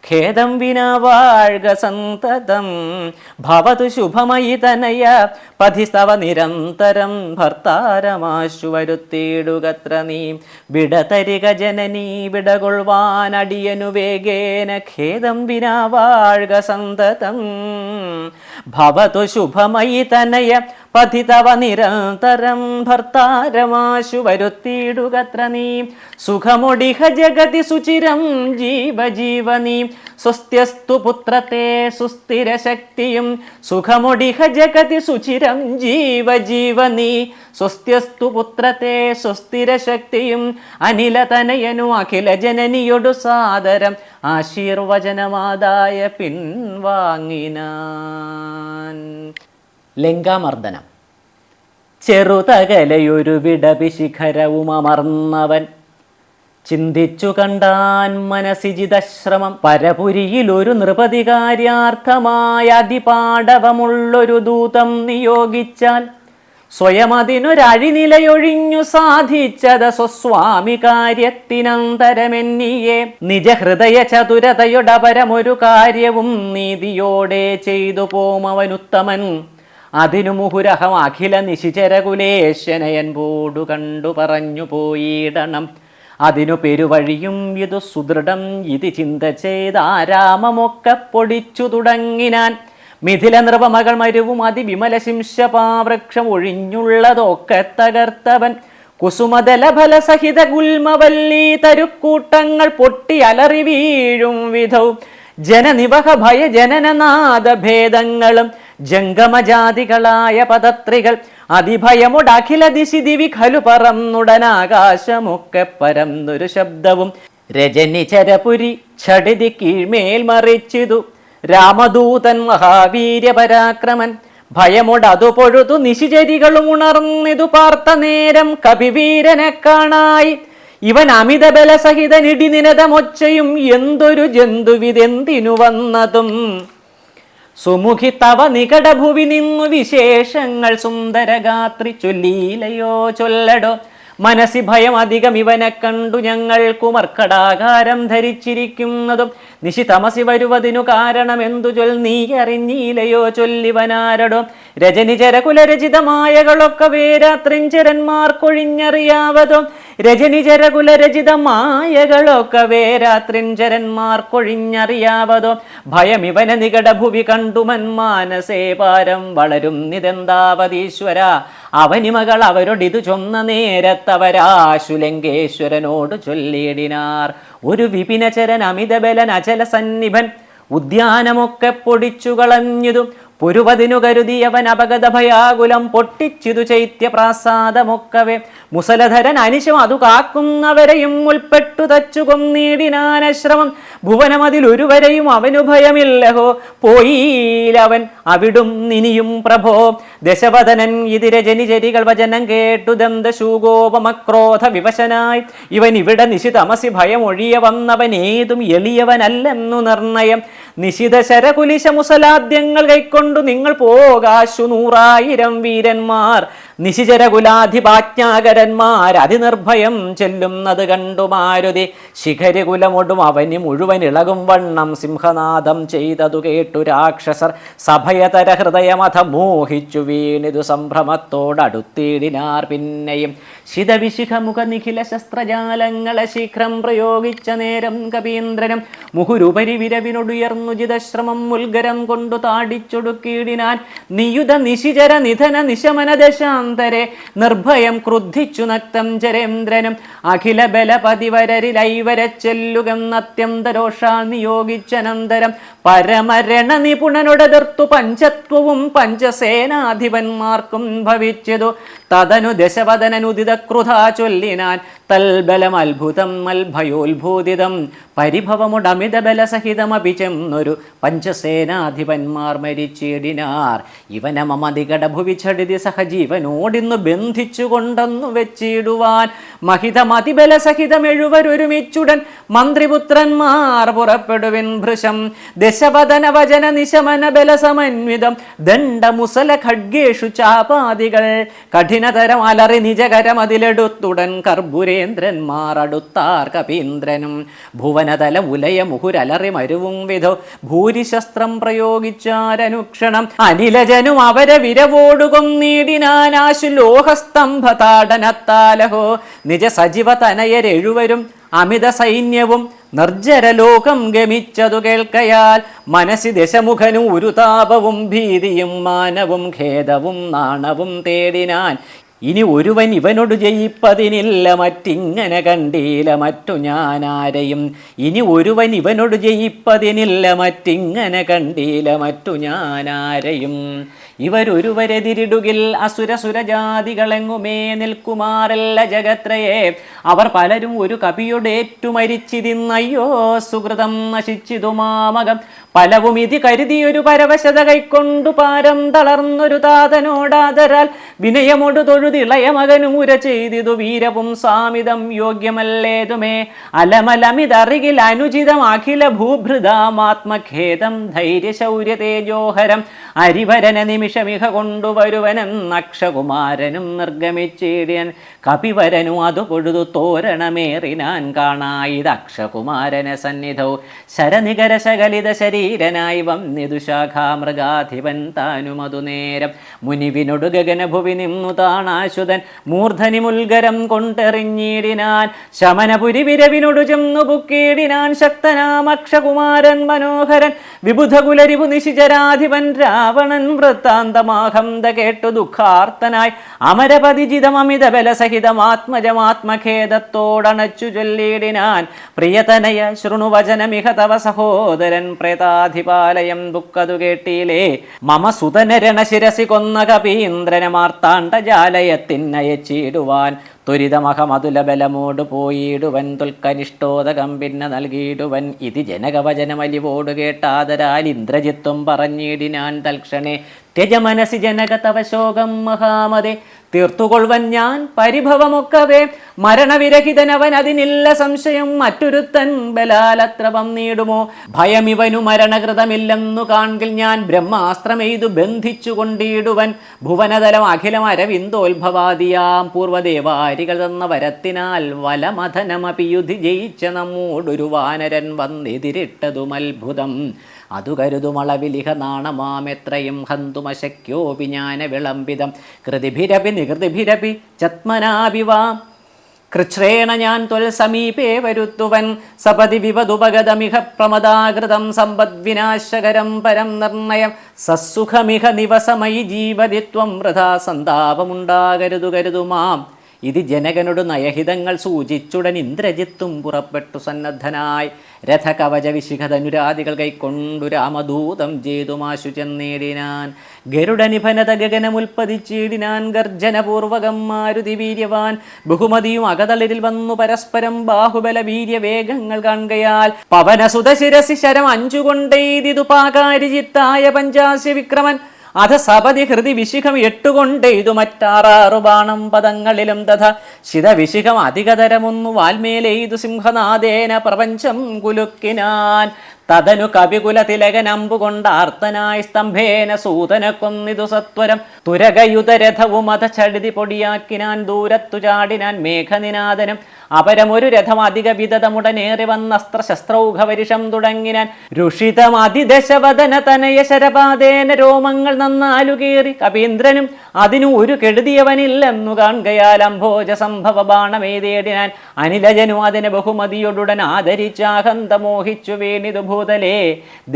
ഖേദം വിനാ വാഴ്ക സന്തതം. ഭവതു ശുഭമയി തനയ പഥിസ്തവ നിരന്തരം ഭർത്താരമാശു വരുത്തിയിടുകത്ര നീ. വിടതരിക ജനനീ വിടകൊള്ളുവാൻ അടിയനു വേഗേന ഖേദം വിനാ വാഴ്ക സന്തതം. ഭവതു ശുഭമയി തനയ പഥിതവ നിരന്തരം ഭർത്താരമാശു വരുത്തിയിടുകത്ര നീ. സുഖമൊടിഹ ജഗതി സുചിരം ജീവജീവനീ. സ്വസ്ത്യസ്തു പുത്രത്തെ സുസ്ഥിരശക്തിയും. സുഖമൊടിഹ ജഗതി സുചിരം ജീവജീവനീ. സ്വസ്ത്യസ്തു പുത്രത്തെ സുസ്ഥിരശക്തിയും. അനിലതനയനു അഖില ജനനിയൊടു സാദരം ആശീർവചനമാതായ പിൻവാങ്ങിനാൻ. ലങ്കാമർദ്ദനം. ചെറുതകലയൊരു വിടപിശിഖരവും അമർന്നവൻ ചിന്തിച്ചു കണ്ടാൻ മനസ്സിജിതശ്രമം. പരപുരിയിലൊരു നൃപതികാര്യാർത്ഥമായ അതിപാടവമുള്ളൊരു ദൂതം നിയോഗിച്ചാൽ സ്വയം അതിനൊരഴിനിലയൊഴിഞ്ഞു സാധിച്ചത സ്വസ്വാമി കാര്യത്തിനന്തരമെന്നിയെ. നിജഹൃദയ ചതുരതയുടപരമൊരു കാര്യവും നീതിയോടെ ചെയ്തു പോമവനുത്തമൻ. അതിനു മുഹുരഹം അഖില നിശിചരകുലേശനയൻ പോടു കണ്ടു പറഞ്ഞു പോയിടണം. അതിനു പെരുവഴിയും ഇതു സുദൃഢം ഇതി ചിന്ത ചെയ്താരാമമൊക്കെ പൊടിച്ചു തുടങ്ങിനാൻ. മിഥില നൃപമകൾ മരുവും അതിവിമല ശിംശപാവൃക്ഷം ഒഴിഞ്ഞുള്ളതൊക്കെ തകർത്തവൻ. കുസുമദലഫല സഹിത ഗുൽമവല്ലീ തരുക്കൂട്ടങ്ങൾ പൊട്ടി അലറി വീഴും വിധവും. ജനനിവഹ ഭയ ജനനനാദ ഭേദങ്ങളും ജംഗമജാതികളായ പദത്രികൾ അതിഭയമുടഖില ദിശി ദിവി ഖലു പറന്നുടനാകാശമൊക്കെ പരന്നൊരു ശബ്ദവും. രജനി ചരപുരി ഛടിതി കീഴ്മേൽ മറിച്ചിതു രാമദൂതൻ മഹാവീര്യ പരാക്രമൻ. ഭയമുടതു പൊഴുതു നിശിചരികളും ഉണർന്നിതു പാർത്ത നേരം കപിവീരനെ കാണായി. ഇവൻ അമിത ബലസഹിതനിടി നിനതമൊച്ചയും എന്തൊരു ജന്തുവിതെന്തിനു വന്നതും. സുമുഖി തവ നികടഭുവി നിന്നു വിശേഷങ്ങൾ സുന്ദരഗാത്രി ചൊല്ലീലയോ ചൊല്ലടോ. മനസ്സി ഭയം അധികം ഇവനെ കണ്ടു ഞങ്ങൾക്കു മർക്കടാകാരം ധരിച്ചിരിക്കുന്നതും. നിശി തമസി വരുവതിനു കാരണമെന്തു നീ അറിഞ്ഞീലയോ ചൊല്ലിവനാരടോ. രജനിചര കുലരചിതമായകളൊക്കെ വേരാത്രിഞ്ചരന്മാർക്കൊഴിഞ്ഞറിയാവതോ. രജനിചര കുലരചിതമായകളൊക്കെ വേരാത്രിഞ്ചരന്മാർക്കൊഴിഞ്ഞറിയാവതോ. ഭയം ഇവനെ നികടഭുവി കണ്ടുമൻ മാനസേ പാരം വളരും നിതെന്താവതീശ്വര. അവനിമകൾ അവരോടിതു ചൊന്ന നേരത്തവരാശു ലങ്കേശ്വരനോട് ചൊല്ലിയിടിനാർ. ഒരു വിപിനചരൻ അമിതബലൻ അചല സന്നിഭൻ ഉദ്യാനമൊക്കെ പൊടിച്ചു കളഞ്ഞിതു. പുരുവതിനു കരുതിയവൻ അപഗത ഭയാകുലം പൊട്ടിച്ചിതു ചൈത്യപ്രാസാദമൊക്കവേ. മുസലധരൻ അനിശം അതു കാക്കുന്നവരെയും ഉൾപ്പെട്ടു തച്ചു കൊന്നീടിനാനശ്രമം. ഭുവനമതിലൊരുവരെയും അവനു ഭയമില്ലഹോ. പോയിലവൻ അവിടും നിനിയും പ്രഭോ. ദശവദനൻ ഇതിര ജനിചരികൾ വചനം കേട്ടു ദന്തശൂകോപമക്രോധ വിവശനായി. ഇവൻ ഇവിടെ നിശിതമസി ഭയം ഒഴിയ വന്നവൻ ഏതും എളിയവനല്ലെന്നു നിർണയം. നിശിത ശരകുലിശ മുസലാദ്യങ്ങൾ കൈക്കൊണ്ടു നിങ്ങൾ പോകാശു 100,000 വീരന്മാർ. നിശിചരകുലാധിപാജ്ഞാകരന്മാർ അതിനിർഭയം ചെല്ലുന്നത് കണ്ടു മാരുതി. ശിഖരികുലമൊടും അവന് മുഴുവൻ ഇളകും വണ്ണം സിംഹനാദം ചെയ്തതു കേട്ടു രാക്ഷസർ. സഭയതര ഹൃദയമഥ മോഹിച്ചു വീണിതു സംഭ്രമത്തോടടുത്തിടിനാർ. പിന്നെയും ശിതവിശിഖമുഖ നിഖില ശസ്ത്രജാലങ്ങളെ ശീഘ്രം പ്രയോഗിച്ച നേരം കപീന്ദ്രനും മുഹുരുപരി വിരവിനൊടുയർന്നു ജിതശ്രമം മുൽഗരം കൊണ്ടു താടിച്ചൊടുക്കിയിടിനാൻ. നിയുധ നിശിചര നിധന നിശമന ദശാന്തരെ നിർഭയം ക്രുദ്ധിച്ചു നക്തം ചരേന്ദ്രനും. അഖില ബലപതിവരരിലൈവര ചെല്ലുകെന്നത്യന്തരോഷാ നിയോഗിച്ചനന്തരം പരമരണ നിപുണനോടെതിർത്തു പഞ്ചത്വവും പഞ്ചസേനാധിപന്മാർക്കും ഭവിച്ചതു. തതനു ദശവദനനുദിത ക്രുധാ ചൊല്ലിനാൻ തൽബലം അത്ഭുതം മൽഭയോത്ഭൂതിതം പരിഭവമുടമിത ബലസഹിതമപി ചെന്നൊരു പഞ്ചസേനാധിപന്മാർ മരിച്ചിടിനാർ. ഇവന മമതികട ഭുവിച്ചടിതി സഹജീവനോടിന്നു ബന്ധിച്ചുകൊണ്ടെന്നു വെച്ചിടുവാൻ മഹിതമതിബലസഹിതം എഴുവരൊരുമിച്ചുടൻ മന്ത്രിപുത്രന്മാർ പുറപ്പെടുവിൻ ഭൃശം. ദശവദന വചന നിശമന ബലസമന്വിതം ദണ്ഡമുസല ഖഡ്ഗേഷു ചാപാദികൾ കഠിനതരം അലറി നിജകരം അതിലെടുത്തുടൻ കർപ്പുരേന്ദ്രന്മാർ അടുത്താർ കപീന്ദ്രനും. ഭുവനതല ഉലയ മുഹുരലറി മരുവും വിധോ ഭൂരിശസ്ത്രം പ്രയോഗിച്ചാരനുക്ഷണം അനിലജനും അവരെ വിരവോടുകൊം നീടിനാനാശു ലോഹസ്തംഭതാടനത്താലഹോ. നിജ സജീവ തനയരെഴുവരും അമിത സൈന്യവും നിർജ്ജരലോകം ഗമിച്ചതു കേൾക്കയാൽ മനസ്സി ദശമുഖനും ഒരു താപവും ഭീതിയും മാനവും ഖേദവും നാണവും തേടിനാൻ. ഇനി ഒരുവൻ ഇവനോട് ജയിപ്പതിനില്ല മറ്റിങ്ങനെ കണ്ടീല മറ്റു ഞാനാരെയും. ഇനി ഒരുവൻ ഇവനോട് ജയിപ്പതിനില്ല മറ്റിങ്ങനെ കണ്ടീല മറ്റു ഞാനാരെയും. ഇവരൊരുവരെതിരിടുകിൽ അസുരസുരജാതികളെങ്ങുമേ നിൽക്കുമാറല്ല ജഗത്രയെ. അവർ പലരും ഒരു കപിയോടേറ്റു മരിച്ചിതിന്നയ്യോ സുഹൃതം നശിച്ചിതു മാമകം. പലവും ഇതി കരുതിയൊരു പരവശത കൈക്കൊണ്ടു പാരം തളർന്നൊരു താതനോടാദരാൽ വിനയമൊടു തൊഴുതിളയ മകനും ഉര ചെയ്തിതു വീരവും സാമിതം യോഗ്യമല്ലേതുമേ. അലമലമിതറികിൽ അനുചിതം അഖില ഭൂഭൃതാമാത്മഖേദം ധൈര്യശൗര്യ തേജോഹരം അരിവരന നിമിഷമിഹ കൊണ്ടുവരുവനെന്നക്ഷകുമാരനും നിർഗമിച്ചിടിയൻ. കപിവരനും അതു പൊഴുതു തോരണമേറിനാൻ കാണായിത് അക്ഷകുമാരന സന്നിധൗ. ശരനികര ശകലിത ശരീരനായി വന്നിതു ശാഖാമൃഗാധിപൻ താനും അതു നേരം. മുനിവിനൊടു ഗഗനഭുവി നിന്നു താണാശുതൻ മൂർധനി മുൽഗരം കൊണ്ടെറിഞ്ഞിടിനാൻ. ശമനപുരി വിരവിനൊടു ചെന്നു പുക്കിടിനാൻ ശക്തനാം അക്ഷകുമാരൻ മനോഹരൻ. വിബുധകുലരിപു നിശിചരാധിപൻ രാവണൻ വൃത്താന്തമാഹന്ത കേട്ടു ദുഃഖാർത്തനായി അമരപതിജിതമമിത ബലസഹിതം ആത്മജമാത്മഖേദത്തോടണച്ചു ചൊല്ലിടിനാൻ. പ്രിയതനയ ശൃണുവചനമിഹ തവ സഹോദരൻ പ്രേതാധിപാലയം ദുഃഖതു കേട്ടിലേ. മമ സുതനരണശിരസി കൊന്ന കപീന്ദ്രന മാർത്താണ്ഡജാലയത്തിനയച്ചിടുവാൻ ത്വരിതമഹമതുല ബലമോട് പോയിടുവൻ. തുൽക്കനിഷ്ടോദകം പിന്നെ നൽകിയിടുവൻ. ഇതി ജനകവചനമലിവോട് കേട്ടാദരാൽ ഇന്ദ്രജിത്വം പറഞ്ഞിടിനാൻ തൽക്ഷണേ. ത്യജമനസി ജനക തവ ശോകം മഹാമതേ. തീർത്തുകൊള്ളുവൻ ഞാൻ പരിഭവമൊക്കവേ. മരണവിരഹിതനവൻ അതിനില്ല സംശയം. മറ്റൊരുത്തൻ ബലാലത്ര വന്നിടുമോ. ഭയമിവനു മരണകൃതമില്ലെന്നു കാൺകിൽ ഞാൻ ബ്രഹ്മാസ്ത്രമെയ്തു ബന്ധിച്ചു കൊണ്ടിടുവൻ. ഭുവനതലം അഖിലം അരവിന്ദോത്ഭവാദിയാം പൂർവദേവാരികൾ തന്ന വരത്തിനാൽ വലമഥനമപിയുധി ജയിച്ച നമ്മോടൊരു വാനരൻ വന്നെതിരിട്ടതും അത്ഭുതം. അതു കരുതുമളവിലിഹ നാണമാമെത്രയും ഹന്തുമശക്യോ വിജ്ഞാന വിളംബിതം. കൃതിഭിരപി നികൃതിഭിരപി ചത്മനാഭിവാം കൃച്ഛ്രേണ ഞാൻ ത്വൽ സമീപേ വരുത്തുവൻ. സപതി വിപതുപഗതമിഹ പ്രമദാകൃതം സമ്പദ്വിനാശകരം പരം നിർണയം. സസുഖമിഹ നിവസമയി ജീവതിത്വം വൃഥാ സന്താപമുണ്ടാകരുതു കരുതുമാം. ഇത് ജനകനോട് നയഹിതങ്ങൾ സൂചിച്ചുടൻ ഇന്ദ്രജിത്തും പുറപ്പെട്ടു സന്നദ്ധനായി. രഥകവച വിശിഖധനുരാദികൾ കൈക്കൊണ്ടു രാമദൂതം ജേതുമാശു ചെന്നേടിനാൻ. ഗരുഡനിഭനത ഗഗനമുൽപ്പതിച്ചിടിനാൻ. ഗർജനപൂർവകം മാരുതി വീര്യവാൻ. ബഹുമതിയും അകതളിരിൽ വന്നു പരസ്പരം ബാഹുബല വീര്യവേഗങ്ങൾ കാണുകയാൽ. പവനസുത ശിരസി ശരം അഞ്ചുകൊണ്ടെയ്തിതു പാകാരിജിത്തായ പഞ്ചാസ്യ വിക്രമൻ. അധ സപതി ഹൃതി വിശിഖം 8 കൊണ്ടെയ്തു മറ്റാറാറു ബാണം പദങ്ങളിലും തഥ ശിതവിശിഖം അധികതരമൊന്നു വാൽമേലെയ്തു സിംഹനാദേന പ്രപഞ്ചം കുലുക്കിനാൻ. തതനു കവികുല തിലകനമ്പുകൊണ്ടാർത്തനായി സ്തംഭേന സൂതന കൊന്നിതു സത്വരം. തുരകയുതരഥവും അധ ചടിതി പൊടിയാക്കിനാൻ. ദൂരത്തു ചാടിനാൻ മേഘനിനാദനം. അപരമൊരു രഥം അധിക വിദതമുടനേറി വന്നസ്ത്രശസ്ത്രൗഘവരിഷം തുടങ്ങിനാൻ. രുഷിതം അതിദശവദന തനയ ശരപാതേന രോമങ്ങൾ നന്നാലുകേറി. കപീന്ദ്രനും അതിനു ഒരു കെടുതിയവനില്ലെന്നു കാൺകയാൽ അംഭോജ സംഭവ ബാണമെയ്തേടിനാൻ. അനിലജനും അതിനെ ബഹുമതിയൊടുടൻ ആദരിച്ചാഹന്ത മോഹിച്ചു വീണിതു ഭൂതലേ.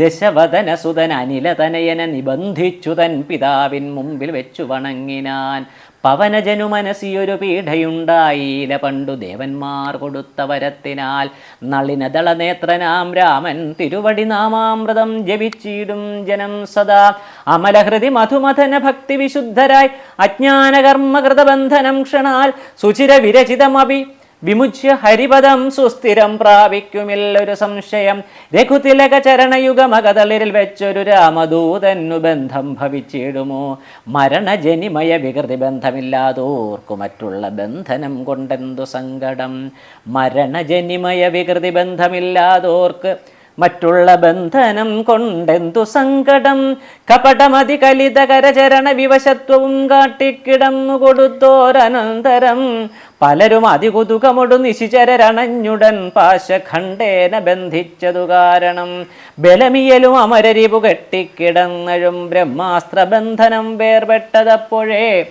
ദശവദന സുതൻ അനിലതനയന നിബന്ധിച്ചു തൻ പിതാവിൻ മുമ്പിൽ വെച്ചു വണങ്ങിനാൻ. പവനജനു മനസ്സിയൊരു പീഠയുണ്ടായില്ല പണ്ടു ദേവന്മാർ കൊടുത്ത വരത്തിനാൽ. നളിനദളനേത്രനാം രാമൻ തിരുവടി നാമാമൃതം ജപിച്ചിടും ജനം സദാ. അമലഹൃതി മധുമഥന ഭക്തി വിശുദ്ധരായി അജ്ഞാനകർമ്മകൃതബന്ധനം ക്ഷണാൽ സുചിര വിരചിതമപി വിമുച്യ ഹരിപദം സുസ്ഥിരം പ്രാപിക്കുമില്ലൊരു സംശയം. രഘുതിലക ചരണയുഗമകതളിരിൽ വെച്ചൊരു രാമദൂതന്നു ബന്ധം ഭവിച്ചിടുമോ? മരണജനിമയ വികൃതി ബന്ധമില്ലാതോർക്കു മറ്റുള്ള ബന്ധനം കൊണ്ടെന്തു സങ്കടം. മരണജനിമയ വികൃതി ബന്ധമില്ലാതോർക്ക് മറ്റുള്ള ബന്ധനം കൊണ്ടെന്തു സങ്കടം. കപടമതി കലിത കരചരണ വിവശത്വവും കാട്ടിക്കിടന്നു കൊടുത്തോരനന്തരം പലരും അതികുതുകമൊടു നിശിചരണഞ്ഞുടൻ പാശഖണ്ഡേന ബന്ധിച്ചതു കാരണം. ബലമിയലും അമരരിപു കെട്ടിക്കിടന്നഴും ബ്രഹ്മാസ്ത്രബന്ധനം വേർപെട്ടതപ്പോഴേ.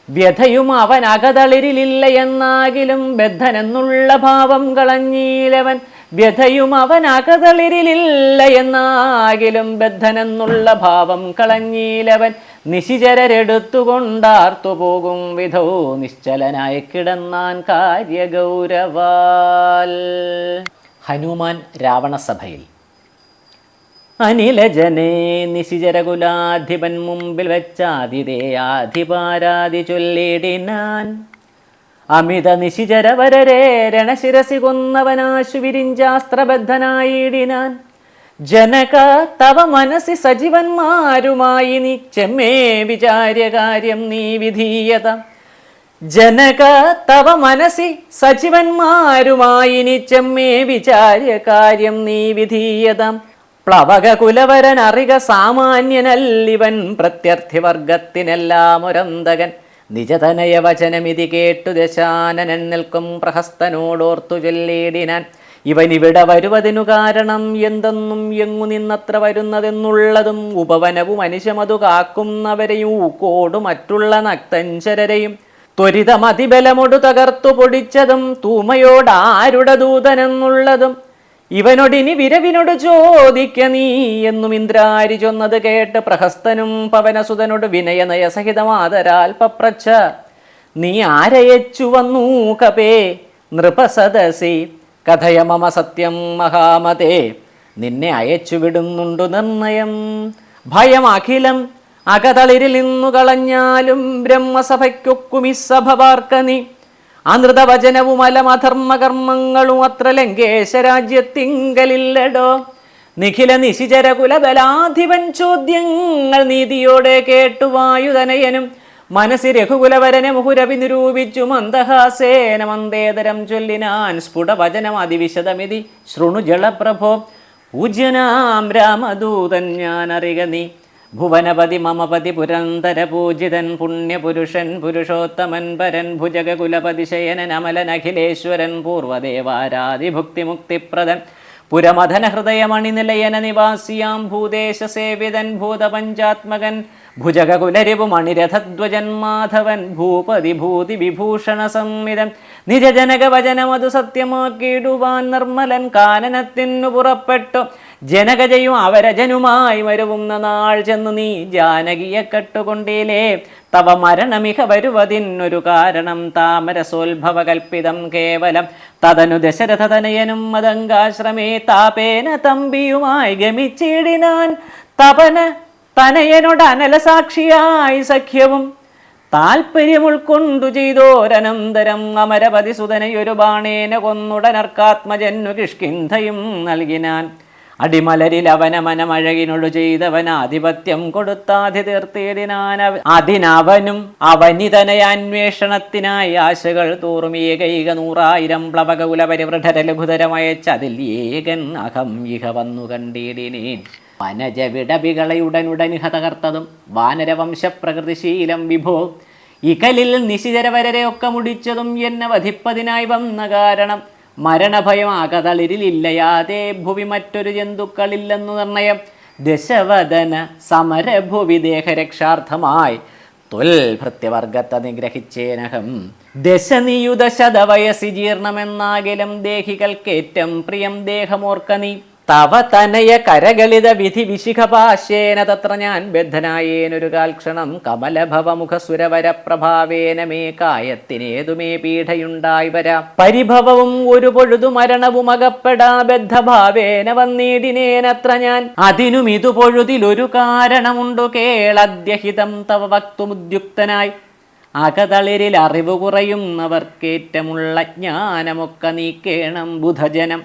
വ്യഥയും അവൻ അകതളിരിലില്ല എന്നാകിലും ബദ്ധനെന്നുള്ള ഭാവം കളഞ്ഞീലവൻ. വ്യഥയും അവൻ അകതളിരിലില്ല എന്നാകിലും ബദ്ധനെന്നുള്ള ഭാവം കളഞ്ഞീലവൻ. നിശിചരരെടുത്തുകൊണ്ടാർത്തു പോകും വിധോ നിശ്ചലനായി കിടന്നാൻ കാര്യഗൗരവാൽ. ഹനുമാൻ രാവണസഭയിൽ. അനിലജനെ നിശിചരകുലാധിപൻ മുമ്പിൽ വെച്ചാതിഥേയാധിപാരാതി ചൊല്ലിടിനാൻ. അമിത നിശിചരവരരെ രണശിരസി കൊന്നവനാശു വിരിഞ്ചാസ്ത്രബദ്ധനായിടിനാൻ. ജനക തവ മനസ്സി സജീവന്മാരുമായി നീ ചെമ്മേ വിചാര്യകാര്യം നീ വിധീയത. ജനക തവ മനസ്സി സജീവന്മാരുമായി നീ ചെമ്മേ വിചാര്യകാര്യം നീ വിധീയത. പ്ലവക കുലവരൻ അറിക സാമാന്യനല്ലിവൻ പ്രത്യർത്ഥിവർഗത്തിനെല്ലാം ഒരന്തകൻ. നിജതനയ വചനമിതി കേട്ടു ദശാനനൻ നിൽക്കും പ്രഹസ്തനോടോർത്തു ചൊല്ലിടിനാൻ. ഇവനിവിടെ വരുവതിനു കാരണം എന്തെന്നും എങ്ങു നിന്നത്ര വരുന്നതെന്നുള്ളതും ഉപവനവും മനുഷ്യമതു കാക്കുന്നവരെയും ഊക്കോടു മറ്റുള്ള നക്തഞ്ചരരെയും ത്വരിതമതിബലമൊടു തകർത്തു പൊടിച്ചതും തൂമയോടാരുടെ ദൂതനെന്നുള്ളതും ഇവനൊടിനി വിരവിനോട് ചോദിക്ക നീ എന്നും ഇന്ദ്രാരി ചൊന്നത് കേട്ട് പ്രഹസ്തനും പവനസുതനോട് വിനയനയ സഹിതമാതരാൽ പപ്രച്ഛ. നീ ആരയച്ചു വന്നു കപേ നൃപസദസി കഥയ മമ സത്യം മഹാമതേ. നിന്നെ അയച്ചു വിടുന്നുണ്ടു നിർണയം. ഭയം അഖിലം അകതളിരിൽ നിന്നു കളഞ്ഞാലും ബ്രഹ്മസഭയ്ക്കൊക്കുമി സഭ പാർക്ക നീ. അനൃതവചനവും അലമധർമ്മകർമ്മങ്ങളും അത്ര ലങ്കേശരാജ്യത്തിങ്കലില്ലടോ. നിഖില നിശിചര കുലബലാധിപൻ ചോദ്യങ്ങൾ നീതിയോടെ കേട്ടു വായുതനയനും മനസ്സി രഘുകുലവരനെ മുഹുരവി നിരൂപിച്ചു മന്ദഹാസേന മന്ദേതരം ചൊല്ലിനാൻ. സ്ഫുടവചനം അതിവിശദമിതി ശൃണു ജളപ്രഭോ. പൂജ്യനാം രാമദൂതൻ ഞാൻ അറിക നീ. ഭുവനപതി മമപതി പുരന്തര പൂജിതൻ പുണ്യപുരുഷൻ പുരുഷോത്തമൻ പരൻ ഭുജകുലപതി ശയനൻ അമലൻ അഖിലേശ്വരൻ പൂർവദേവാരാതിഭുക്തിമുക്തിപ്രദൻ പുരമഥന ഹൃദയമണിനിലയന നിവാസിയാം ഭൂദേശ സേവിതൻ ഭൂതപഞ്ചാത്മകൻ ഭുജകുലരിപു മണിരഥധ്വജൻ മാധവൻ ഭൂപതി ഭൂതി വിഭൂഷണ സംമിതൻ. നിജജനകവചനമതു സത്യമാക്കിയിടുവാൻ നിർമ്മലൻ കാനനത്തിനു പുറപ്പെട്ടു. ജനകജയും അവരജനുമായി വരുവുന്ന നാൾ ചെന്നു നീ ജാനകിയെ കെട്ടുകൊണ്ടിലേ. തവ മരണമിഹ വരുവതിനൊരു കാരണം താമരസോത്ഭവ കൽപ്പിതം കേവലം. തതനു ദശരഥതനയനും മതങ്കാശ്രമേ താപേന തമ്പിയുമായി ഗമിച്ചിടിനാൻ. തപന തനയനോട് അനലസാക്ഷിയായി സഖ്യവും താൽപര്യം ഉൾക്കൊണ്ടു ചെയ്തോരനന്തരം അമരപതി സുതനയൊരു ബാണേന കൊന്നുടനർക്കാത്മജന്നു കിഷ്കിന്ധയും നൽകിനാൻ. അടിമലരിൽ അവനമനമഴകിനോട് ചെയ്തവൻ ആധിപത്യം കൊടുത്താധി തീർത്തിയിടിനാൻ. അതിനവനും അവനിതനയ അന്വേഷണത്തിനായി ആശകൾ തോറും ഏകൈക 100,000 പ്ലവകുലപരിവൃഢര ലഘുതരമയച്ചതിൽ ഏകൻ അഹം ഇഹ വന്നു കണ്ടിടിനേൻ. വനജ വിടവികളയുടനുടനിഹ തകർത്തതും വാനരവംശപ്രകൃതിശീലം വിഭോ. ഇകലിൽ നിശിചരവരരെയൊക്കെ മുടിച്ചതും എന്നെ വധിപ്പതിനായി വന്ന കാരണം. മരണഭയം അകതളിരിലില്ലയാതെ ഭുവി മറ്റൊരു ജന്തുക്കളില്ലെന്നു നിർണയം. ദശവദന സമരഭുവി ദേഹരക്ഷാർത്ഥമായി ത്വൽഭൃത്യവർഗത്തെ നിഗ്രഹിച്ചേനഹം. ദശനിയുത ശതവയസി ജീർണമെന്നാകിലും ദേഹികൾക്കേറ്റം പ്രിയം ദേഹമോർക്ക നീ. തവ തനയ കരകളിത വിധി വിശിഖപാശേന തത്ര ഞാൻ ബദ്ധനായേനൊരു കാൽക്ഷണം കമലഭവമുഖ സുരവര പ്രഭാവേന മേ കായത്തിനേതുമേ പീഠയുണ്ടായി വരാ പരിഭവവും ഒരു പൊഴുതു മരണവും അകപ്പെടാ ബദ്ധഭാവേന വന്നിടിനേനത്ര ഞാൻ അതിനും ഇതു പൊഴുതിലൊരു കാരണമുണ്ടു കേളദ്യഹിതം തവ വക്തുമുദ്യുക്തനായി അകതളിരിൽ അറിവ് കുറയുന്നവർക്കേറ്റമുള്ള ജ്ഞാനമൊക്കെ നീക്കേണം ബുധജനം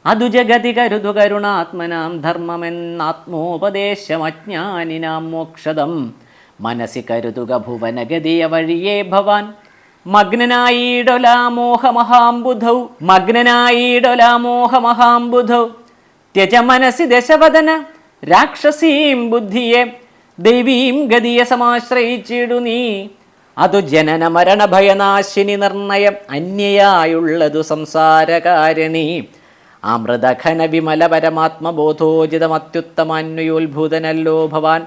അതു ജഗതി കരുതു കരുണാത്മനാം ധർമ്മമെന്നാത്മോപദേശം അജ്ഞാനിനാം മോക്ഷദം മനസ്സി കരുതുക ഭുവനഗതിയ വഴിയേ ഭവാൻ മഗ്നനായിടൊലാമോഹമഹാംബുധൗ ത്യജ മനസ്സി ദശവദന രാക്ഷസീം ബുദ്ധിയെ ദൈവീം ഗതിയെ സമാശ്രയിച്ചിടു നീ അതു ജനന മരണ ഭയനാശിനി നിർണയം അന്യയായുള്ളതു സംസാരകാരണി അമൃതഘന വിമല പരമാത്മബോധോജിതമത്യുത്തമാന്വയോത്ഭൂതനല്ലോ ഭവാൻ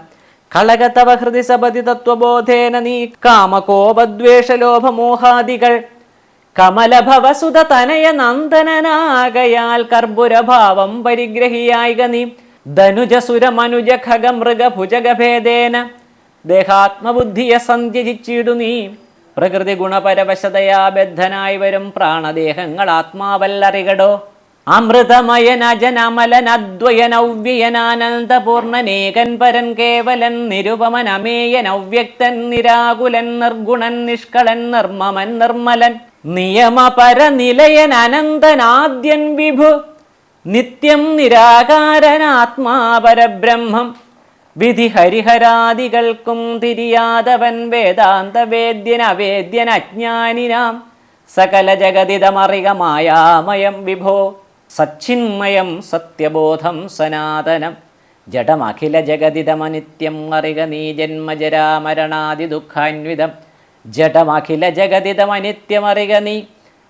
കളകതവ ഹൃദി സപതി തത്വബോധേന നീ കാമകോപദ്വേഷലോഭമോഹാദികൾ കമലഭവസുത തനയ നന്ദനാകയാൽ കർപ്പുരഭാവം പരിഗ്രഹിയായിക നീ ധനുജസുര മനുജ ഖഗ മൃഗ ഭുജഗഭേദേന ദേഹാത്മബുദ്ധിയെ സന്ധ്യജിച്ചിടു നീ പ്രകൃതി ഗുണപരവശതയാ ബദ്ധനായി വരും പ്രാണദേഹങ്ങൾ ആത്മാവല്ലറികടോ അമൃതമയനജനമലനദ്വയനവ്യയനാനന്ദപൂർണനേകൻ പരൻ കേവലൻ നിരുപമൻ അമേയൻ അവ്യക്തൻ നിരാകുലൻ നിർഗുണൻ നിഷ്കളൻ നിർമ്മമൻ നിർമ്മലൻ നിയമപരനിലയൻ അനന്തനാദ്യൻ വിഭു നിത്യം നിരാകാരനാത്മാപരബ്രഹ്മം വിധി ഹരിഹരാദികൾക്കും തിരിയാതവൻ വേദാന്ത വേദ്യൻ അവേദ്യൻ അജ്ഞാനിനാം സകല ജഗതിതമറിക മായാമയം വിഭോ സച്ചിന്മയം സത്യബോധം സനാതനം ജഡമഖില ജഗതിതമനിത്യം അറിക നീ ജന്മജരാമരണാദി ദുഃഖാന്വിതം ജഡമഖില ജഗതിതമനിത്യമറിക നീ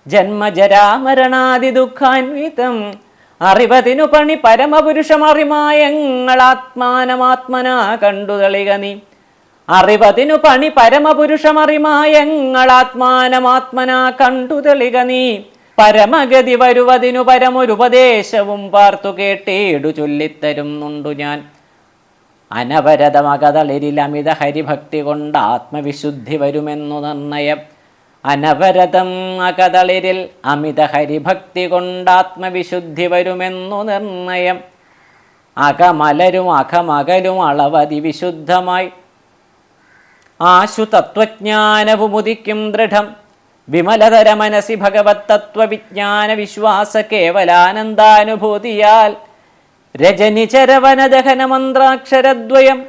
ജന്മജരാമരണാദി ദുഃഖാന്വിതം അറിവതിനു പണി പരമപുരുഷമറിമായങ്ങളാത്മാനമാത്മനാ കണ്ടു തളിക നീ അറിവതിനു പണി പരമപുരുഷമറിമായങ്ങളാത്മാനമാത്മനാ കണ്ടു തെളിക നീ പരമഗതി വരുവതിനു പരമൊരുപദേശവും പാർത്തു കേട്ടേടു ചൊല്ലിത്തരുന്നുണ്ടു ഞാൻ അനവരതമകതളിരിൽ അമിത ഹരിഭക്തി കൊണ്ട് ആത്മവിശുദ്ധി വരുമെന്നു നിർണയം അനവരതം അകതളിരിൽ അമിത ഹരിഭക്തി കൊണ്ട് ആത്മവിശുദ്ധി വരുമെന്നു നിർണയം അകമലരും അകമകലും അളവതി വിശുദ്ധമായി ആശു തത്വജ്ഞാനവുമുദിക്കും ദൃഢം വിമലതര മനസി ഭഗവത് തത്വവിജ്ഞാന വിശ്വാസ കേവലാനന്ദാനുഭൂതിയാൽ രജനിചരവനദഹന മന്ത്രാക്ഷരദ്വയം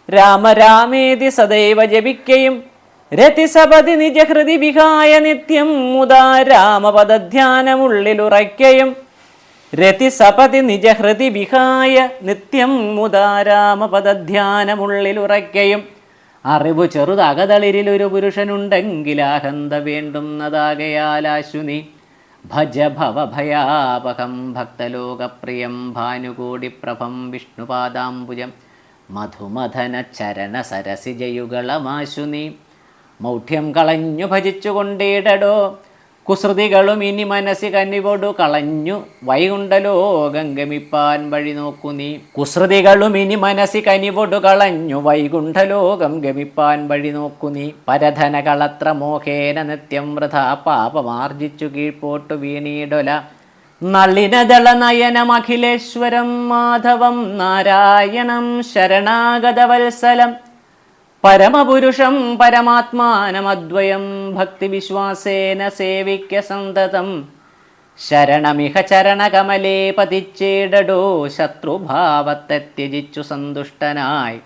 രാമരാമേതി സദൈവ ജപിക്കയും രതിസപതി നിജഹൃതി വിഹായ നിത്യം മുതാ രാമപദധ്യാനമുള്ളിലുറയ്ക്കയും രതിസപതി നിജഹൃതി വിഹായ നിത്യം മുതാ രാമപദധ്യാനമുള്ളിലുറയ്ക്കയും അറിവു ചെറുതകതളിരിലൊരു പുരുഷനുണ്ടെങ്കിലാഹന്ത വേണ്ടുന്നതാകയാലാശു നീ ഭജ ഭവഭയാപകം ഭക്തലോകപ്രിയം ഭാനുകോടിപ്രഭം വിഷ്ണുപാദാംബുജം മധുമഥന ചരണ സരസിജയുകളമാശു നീ മൗഢ്യം കളഞ്ഞു ഭജിച്ചുകൊണ്ടേടടോ കുസൃതികളും ഇനി മനസ്സി കന്നികൊടു കളഞ്ഞു വൈകുണ്ഠലോകം ഗമിപ്പാൻ വഴി നോക്കു നീ കുസൃതികളും ഇനി മനസ്സി കനിവൊടു കളഞ്ഞു വൈകുണ്ഠലോകം ഗമിപ്പാൻ വഴി നോക്കു നീ പരധന കളത്ര മോഹേന നിത്യം വൃഥ പാപമാർജിച്ചു കീഴ്പോട്ടു വീണീടൊല നളിനദള നയനമഖിലേശ്വരം മാധവം നാരായണം ശരണാഗതവത്സലം പരമപുരുഷം പരമാത്മാനമദ്വയം ഭക്തിവിശ്വാസേന സേവിക്ക സന്തതം ശരണമിഹ ചരണകമലേ പതിച്ചേടടോ ശത്രുഭാവത്തെ ത്യജിച്ചു സന്തുഷ്ടനായി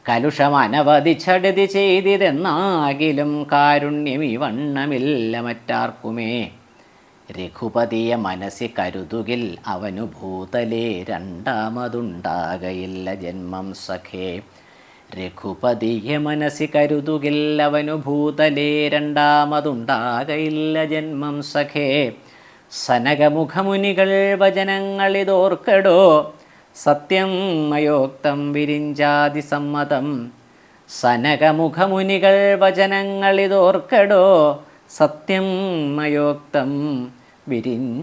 കലുഷമനവധി ഛടതി ചെയ്തിതെന്നാകിലും കാരുണ്യം ഈ വണ്ണമില്ല മറ്റാർക്കുമേ രഘുപതിയെ മനസ്സി കരുതുകിൽ അവനു ഭൂതലേ രണ്ടാമതുണ്ടാകയില്ല ജന്മം സഖേ രഘുപതിയെ മനസ്സി കരുതുകിൽ അവനു ഭൂതലേ രണ്ടാമതുണ്ടാകയില്ല ജന്മം സഖേ സനകമുഖമുനികൾ വചനങ്ങളിതോർക്കടോ സത്യം മയോക്തം വിരിഞ്ചാതി സമ്മതം സനകമുഖമുനികൾ വചനങ്ങളിതോർക്കടോ സത്യം മയോക്തം വിരിഞ്ചാതിസമ്മതം.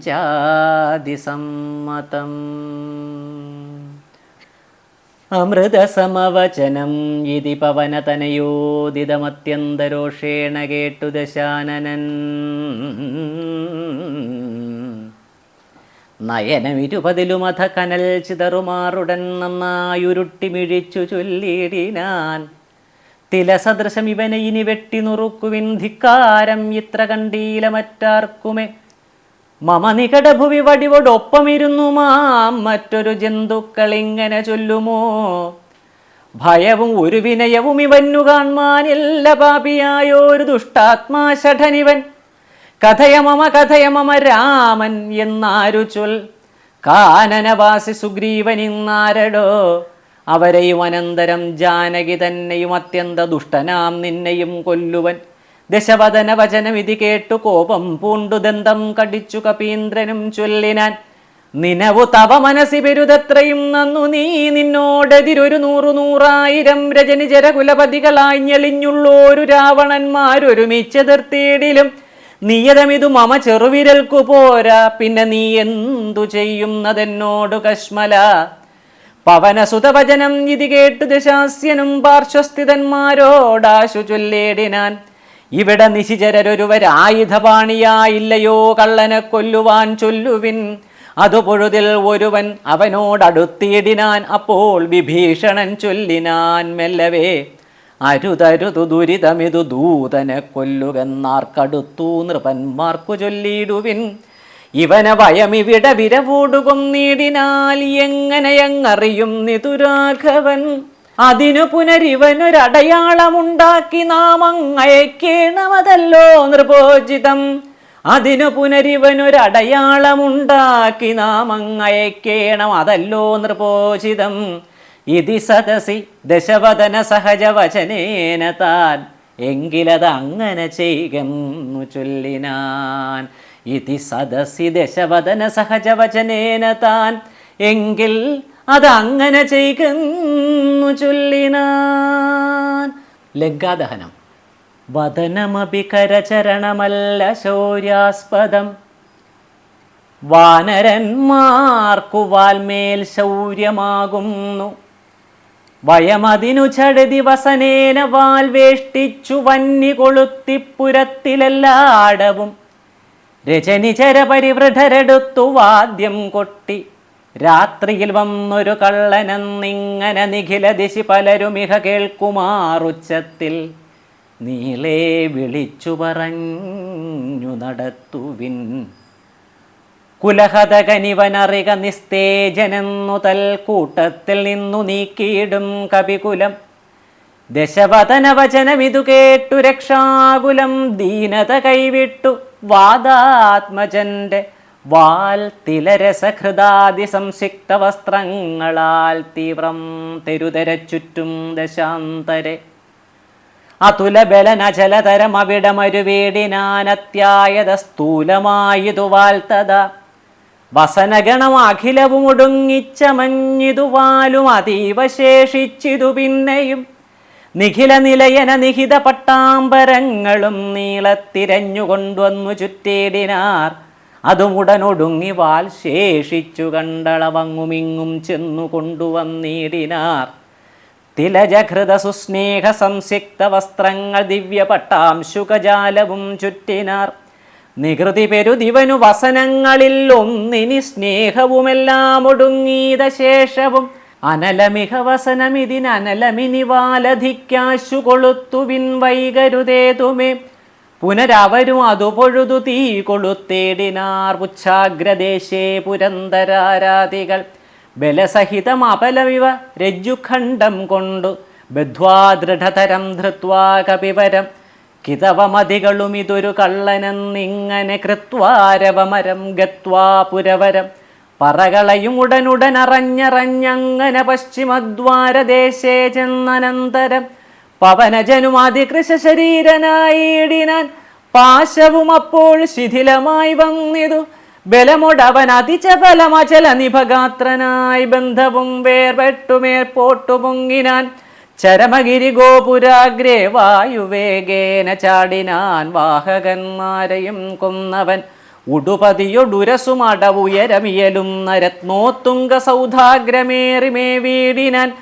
അമൃതസമവചനം ഇതി പവനതനയോദിതമത്യന്തരോഷേണ കേട്ടു ദശാനനൻ. നയനമിരുപതിലുമധ കനൽ ചിതറുമാറുടൻ നന്നായുരുട്ടി മിഴിച്ചു ചൊല്ലിയിടിനാൻ. തിലസദൃശം ഇവനെ ഇനി വെട്ടി നുറുക്കുവിൻ, ധിക്കാരം ഇത്ര കണ്ടീല മറ്റാർക്കുമേ. മമ നികടഭുവി വടിവോടൊപ്പമിരുന്നു മാം മറ്റൊരു ജന്തുക്കൾ ഇങ്ങനെ ചൊല്ലുമോ. ഭയവും ഒരു വിനയവും ഇവന്നു കാൺമാനില്ല പാപിയായൊരു ദുഷ്ടാത്മാഷഠനിവൻ. കഥയമമ രാമൻ എന്നാരു ചൊൽ. കാനനവാസി സുഗ്രീവനിന്നാരടോ. അവരെയും അനന്തരം ജാനകി തന്നെയും അത്യന്ത ദുഷ്ടനാം നിന്നെയും കൊല്ലുവൻ. ദശവദന വചനമിതി കേട്ടു കോപം പൂണ്ടു ദന്തം കടിച്ചു കപീന്ദ്രനും ചൊല്ലിനാൻ. നിനവു തവ മനസ്സി പെരുതത്രയും നന്നു നീ നിന്നോടെതിരൊരു 100,000 രജനിചര കുലപതികളായി ഞെളിഞ്ഞുള്ളോരു രാവണന്മാരൊരുമിച്ചെതിർത്തിയിടിലും നിയതമിതു മമ ചെറുവിരൽക്കു പോരാ. പിന്നെ നീ എന്തു ചെയ്യുന്നതെന്നോടു കശ്മല. പവനസുതവചനം ഇതി കേട്ടു ദശാസ്യനും പാർശ്വസ്ഥിതന്മാരോടാശു ചൊല്ലേടിനാൻ. ഇവിടെ നിശിചരൊരുവരായുധപാണിയായില്ലയോ കള്ളനെ കൊല്ലുവാൻ ചൊല്ലുവിൻ. അതു പൊഴുതിൽ ഒരുവൻ അവനോടടുത്തിയിടിനാൻ. അപ്പോൾ വിഭീഷണൻ ചൊല്ലിനാൻ മെല്ലവേ, അരുതരുതു ദുരിതമിതു ദൂതനെ കൊല്ലുകെന്നാർക്കടുത്തു നൃപന്മാർക്കു ചൊല്ലിയിടുവിൻ. ഇവനെ വയമിവിടെ വിരവോടുകൊന്നിടിനാൽ എങ്ങനെയങ്ങറിയും നിതുരാഘവൻ. അതിനു പുനരിവനൊരടയാളമുണ്ടാക്കി നാം അങ്ങയക്കേണമതല്ലോ നൃപോചിതം. അതിനു പുനരിവനൊരടയാളമുണ്ടാക്കി നാം അങ്ങയക്കേണം അതല്ലോ നൃപോചിതം. ഇതി സദസി ദശവദന സഹജവചനേന താൻ. എങ്കിലത് അങ്ങനെ ചെയ്യുന്നു ചൊല്ലിനാൻ. ഇതി സദസി ദശവദന സഹജവചനേന താൻ. എങ്കിൽ അതങ്ങനെ ചെയ്യുന്നു ചൊല്ലിനാൻ. ലങ്കാദഹനം. വദനമപി കരചരണമല്ല ശൗര്യാസ്പദം. വാനരന്മാർക്കു വാൽമേൽ ശൗര്യമാകുന്നു. വയമതിനു ചടുതി വസനേന വാൽ വേഷ്ടിച്ചു വന്നി കൊളുത്തിപ്പുരത്തിലെല്ലാടവും. രജനിചര പരിവൃഢരെടുത്തു വാദ്യം കൊട്ടി. രാത്രിയിൽ വന്നൊരു കള്ളനെന്നിങ്ങനെ നിഖില ദിശി പലരുമിഹ കേൾക്കുമാറുച്ചത്തിൽ നീളേ വിളിച്ചു പറഞ്ഞു നടത്തുവിൻ. കുലഹതകനിവനറിക നിസ്തേജനെന്നു തൽക്കൂട്ടത്തിൽ നിന്നു നീക്കിയിടും കപികുലം. ദശവദനവചനമിതു കേട്ടു രക്ഷാകുലം ദീനത കൈവിട്ടു വാദാത്മജന്റെ വാൽ തിലരസഹൃദാദി സംസിക്ത വസ്ത്രങ്ങളാൽ തീവ്രം തെരുതരച്ചുറ്റും ദശാന്തരെ. അതുലബലനചലതരം അവിടമരുവേടിനാനത്യായത സ്ഥൂലമായതു വാൽത്തത. വസനഗണം അഖിലവും ഒടുങ്ങിച്ചമഞ്ഞിതു വാലും അതീവ ശേഷിച്ചിതു പിന്നെയും. നിഖില നിലയന നിഹിത പട്ടാമ്പരങ്ങളും നീളത്തിരഞ്ഞുകൊണ്ടുവന്നു ചുറ്റേടിനാർ. അതുമുടനൊടുങ്ങി വാൽ ശേഷിച്ചു കണ്ടളവങ്ങുമിങ്ങും ചെന്നു കൊണ്ടുവന്നിടിനാർ. തിലജഘൃത സുസ്നേഹ സംസിക്ത വസ്ത്രങ്ങൾ ദിവ്യ പട്ടാംശുകജാലവും ചുറ്റിനാർ. നികൃതി പെരുദിവനു വസനങ്ങളിൽ ഒന്നിനി സ്നേഹവുമെല്ലാം ഒടുങ്ങീത ശേഷവും. അനലമിഹ വസനമിതിനനലമിനി വാലധിക്കാശു കൊളുത്തുവിൻ വൈകരുതേതുമേ. പുനരവരും അതു പൊഴുതു തീ കൊളുത്തേടിനാർ. പുച്ഛാഗ്രദേശേ പുരന്തരാരാധികൾ ബലസഹിതം അപലമിവ രജ്ജുഖണ്ഡം കൊണ്ടു ബദ്ധ്വാ ദൃഢതരം ധൃത്വാ കപിവരം. കിതവമതികളും ഇതൊരു കള്ളനെന്നിങ്ങനെ കൃത്വാരവമരം ഗത്വാ പുരവരം. പറകളയും ഉടനുടനറഞ്ഞറഞ്ഞങ്ങനെ പശ്ചിമദ്വാരദേശേ ചെന്നനന്തരം. പവനജനും അതികൃശ ശരീരനായിടിനാൻ. പാശവും അപ്പോൾ ശിഥിലമായി വന്നിതു. ബലമൊടവൻ അതിചബലമചല നിഭഗാത്രനായി. ബന്ധവും വേർപെട്ടുമേർപോട്ടു പൊങ്ങിനാൻ. ചരമഗിരി ഗോപുരാഗ്രേ വായുവേഗേന ചാടിനാൻ. വാഹകന്മാരെയും കൊന്നവൻ ഉടുപതിയൊടുരസുമടവുയരമിയലുന്ന രത്നോത്തുംഗ സൗധാഗ്രമേറിമേ വീടിനാൻ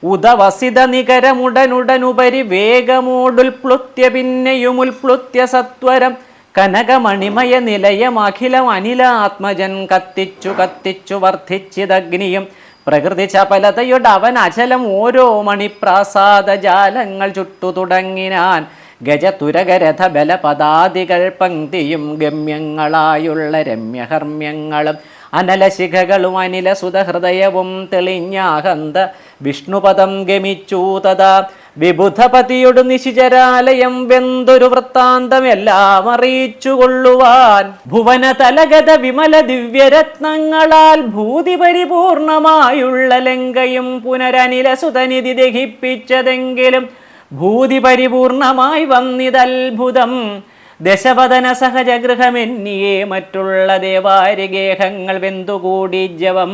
ഉദവസിത നികരമുടനുടനുപരി വേഗമോടുൽപ്ലുത്യ പിന്നെയുമുൽപ്ലുത്യ സത്വരം കനകമണിമയ നിലയം അഖിലം അനിലാത്മജൻ കത്തിച്ചു കത്തിച്ചു വർദ്ധിച്ചിതഗ്നിയും പ്രകൃതി ചപലതയുടെ അവൻ അചലം ഓരോ മണിപ്രാസാദ ജാലങ്ങൾ ചുട്ടു തുടങ്ങിനാൻ. ഗജതുരകരഥ ബലപദാദികൾ പങ്ക്തിയും ഗമ്യങ്ങളായുള്ള രമ്യഹർമ്മ്യങ്ങളും അനലശിഖകളും അനിലസുതഹൃദയവും തെളിഞ്ഞാഹന്ത വിഷ്ണുപദം ഗമിച്ചു. തഥാ വിബുധപതിയൊടു നിശിചരാലയം വെന്തൊരു വൃത്താന്തമെല്ലാം അറിയിച്ചു കൊള്ളുവാൻ ഭുവന തലഗത വിമല ദിവ്യരത്നങ്ങളാൽ ഭൂതി പരിപൂർണമായുള്ള ലങ്കയും പുനരനിലസുതനിധി ദഹിപ്പിച്ചതെങ്കിലും ഭൂതി പരിപൂർണമായി വന്നിതത്ഭുതം. ദശവദന സഹജഗൃഹമെന്നിയേ മറ്റുള്ള ദേവാരിഗേഹങ്ങൾ വെന്തുകൂടി ജവം.